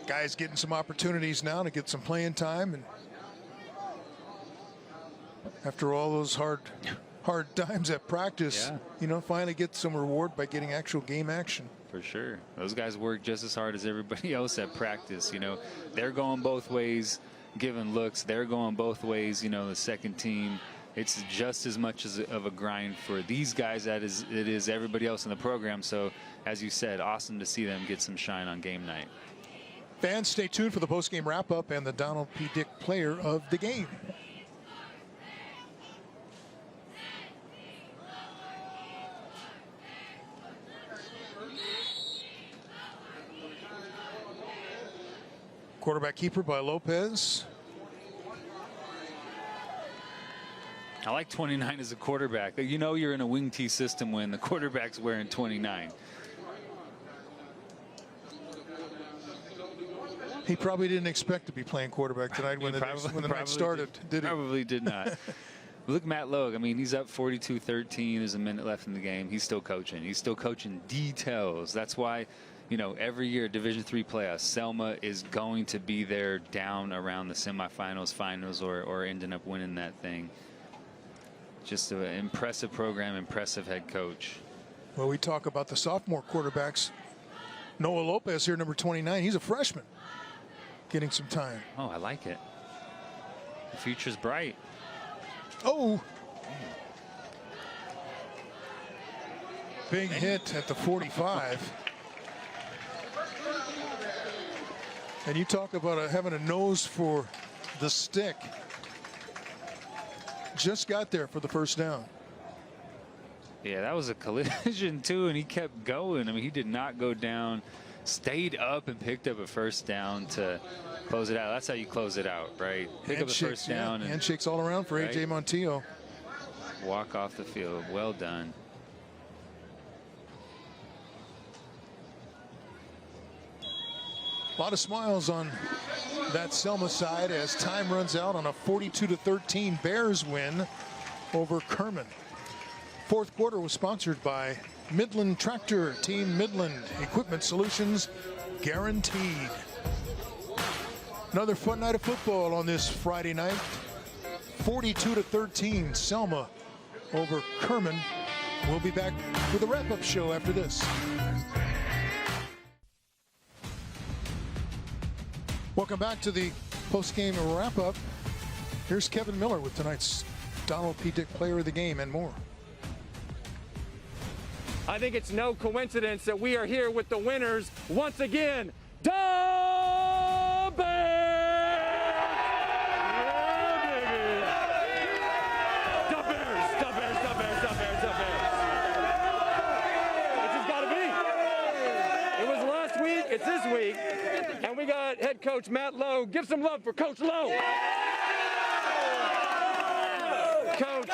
Guys getting some opportunities now to get some playing time, and after all those hard times at practice, you know, finally get some reward by getting actual game action. For sure. Those guys work just as hard as everybody else at practice. You know, they're going both ways, giving looks. They're going both ways. You know, the second team, it's just as much of a grind for these guys as it is everybody else in the program. So, as you said, awesome to see them get some shine on game night. Fans, stay tuned for the post-game wrap-up and the Donald P. Dick player of the game. Quarterback keeper by Lopez. I like 29 as a quarterback. You know you're in a wing T system when the quarterback's wearing 29. He probably didn't expect to be playing quarterback tonight when the night started, did he? Probably did not. Look, Matt Logue, I mean, he's up 42-13. There's a minute left in the game. He's still coaching. He's still coaching details. That's why, you know, every year Division III playoffs, Selma is going to be there down around the semifinals, finals, or ending up winning that thing. Just an impressive program, impressive head coach. Well, we talk about the sophomore quarterbacks. Noah Lopez here, number 29. He's a freshman, getting some time. Oh, I like it. The future's bright. Oh. Big hit at the 45. And you talk about having a nose for the stick. Just got there for the first down. Yeah, that was a collision too, and he kept going. I mean, he did not go down, stayed up and picked up a first down to close it out. That's how you close it out, right? Pick up a first down. Yeah. Handshakes all around for A.J. Montillo. Walk off the field. Well done. A lot of smiles on that Selma side as time runs out on a 42-13 Bears win over Kerman. Fourth quarter was sponsored by Midland Tractor, Team Midland Equipment Solutions, guaranteed. Another fun night of football on this Friday night. 42-13 Selma over Kerman. We'll be back with a wrap-up show after this. Welcome back to the post-game wrap-up. Here's Kevin Miller with tonight's Donald P. Dick Player of the Game and more. I think it's no coincidence that we are here with the winners once again. The Bears! Yeah, baby! The Bears, the Bears, the Bears, the Bears, the Bears. It's just gotta be. It was last week, it's this week. And we got head coach Matt Lowe. Give some love for Coach Lowe. Coach,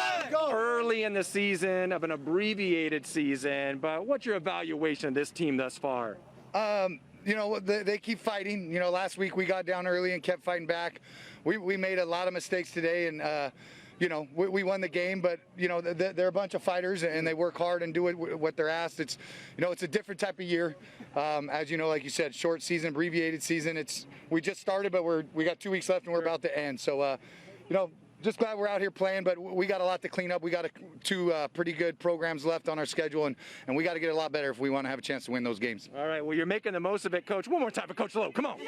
early in the season of an abbreviated season, but what's your evaluation of this team thus far? You know, they keep fighting. You know, last week we got down early and kept fighting back. We made a lot of mistakes today, and you know, we won the game, but you know, they're a bunch of fighters and they work hard and do what they're asked. It's, you know, it's a different type of year. As you know, like you said, short season, abbreviated season. We just started, but we got 2 weeks left and we're about to end. So, you know, just glad we're out here playing, but we got a lot to clean up. We got two pretty good programs left on our schedule, and we got to get a lot better if we want to have a chance to win those games. All right, well, you're making the most of it, Coach. One more time for Coach Lowe. Come on.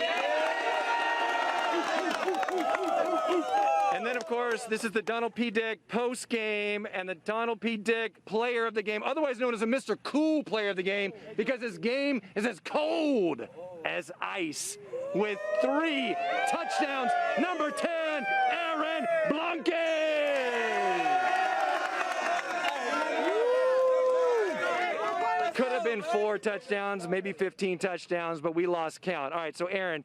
And then, of course, this is the Donald P. Dick post game and the Donald P. Dick player of the game, otherwise known as a Mr. Cool player of the game, because his game is as cold as ice with 3 touchdowns. Number 10, Aaron Blanque. Could have been 4 touchdowns, maybe 15 touchdowns, but we lost count. All right, so Aaron,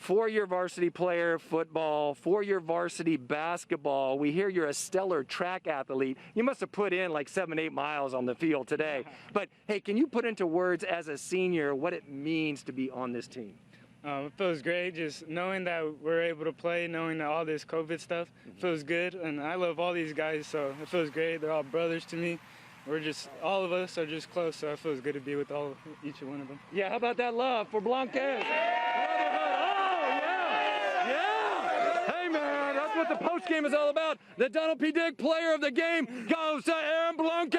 4-year varsity player, football, 4-year varsity basketball. We hear you're a stellar track athlete. You must have put in like 7-8 miles on the field today. But hey, can you put into words as a senior what it means to be on this team? It feels great just knowing that we're able to play, knowing that all this COVID stuff feels good. And I love all these guys, so it feels great. They're all brothers to me. All of us are just close, so it feels good to be with each one of them. Yeah, how about that love for Blanquez? What the post game is all about. The Donald P. Dick player of the game goes to Aaron Blanque.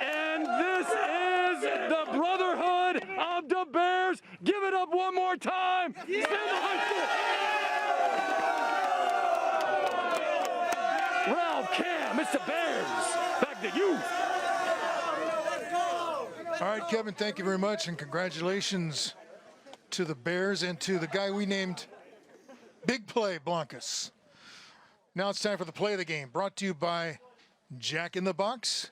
And this is the brotherhood of the Bears. Give it up one more time. Yeah. High school. Ralph, Cam, it's the Bears. Back to you. All right, Kevin, thank you very much, and congratulations to the Bears and to the guy we named Big Play Blancas. Now it's time for the play of the game, brought to you by Jack in the Box.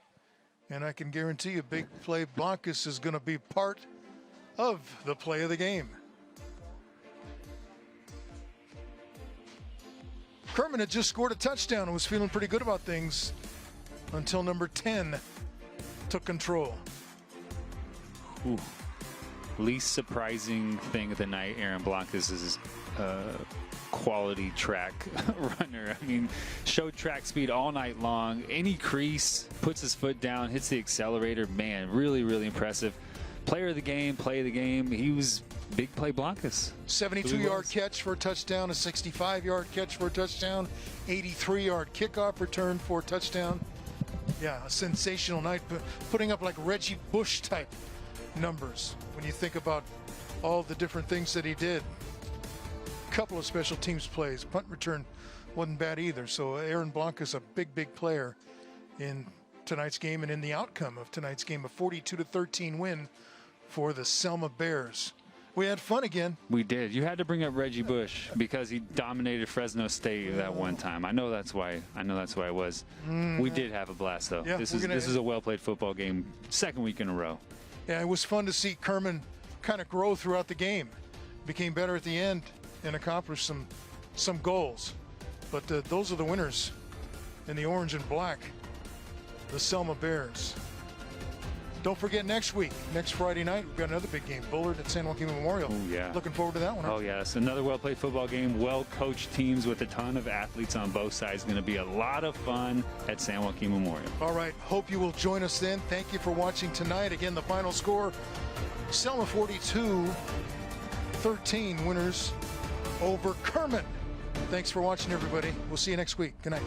And I can guarantee you Big Play Blancas is going to be part of the play of the game. Kerman had just scored a touchdown and was feeling pretty good about things until number 10 took control. Ooh. least surprising thing of the night, Aaron Blancas is quality track runner. I mean, showed track speed all night long. Any crease, puts his foot down, hits the accelerator. Man, really, really impressive. Player of the game, play of the game. He was big play Blancas. 72-yard catch for a touchdown, a 65-yard catch for a touchdown, 83-yard kickoff return for a touchdown. Yeah, a sensational night, putting up like Reggie Bush type numbers when you think about all the different things that he did. Couple of special teams plays. Punt return wasn't bad either. So Aaron Blancas, a big, big player in tonight's game and in the outcome of tonight's game, a 42-13 win for the Selma Bears. We had fun again. We did. You had to bring up Reggie Bush because he dominated Fresno State that one time. I know that's why it was. We did have a blast though. Yeah, this is a well-played football game, second week in a row. Yeah, it was fun to see Kerman kind of grow throughout the game. Became better at the end and accomplished some goals. But those are the winners in the orange and black, the Selma Bears. Don't forget next Friday night, we've got another big game, Bullard at San Joaquin Memorial. Oh, yeah. Looking forward to that one. Oh, yes. Another well-played football game, well-coached teams with a ton of athletes on both sides. Going to be a lot of fun at San Joaquin Memorial. All right. Hope you will join us then. Thank you for watching tonight. Again, the final score, Selma 42-13 winners over Kerman. Thanks for watching, everybody. We'll see you next week. Good night.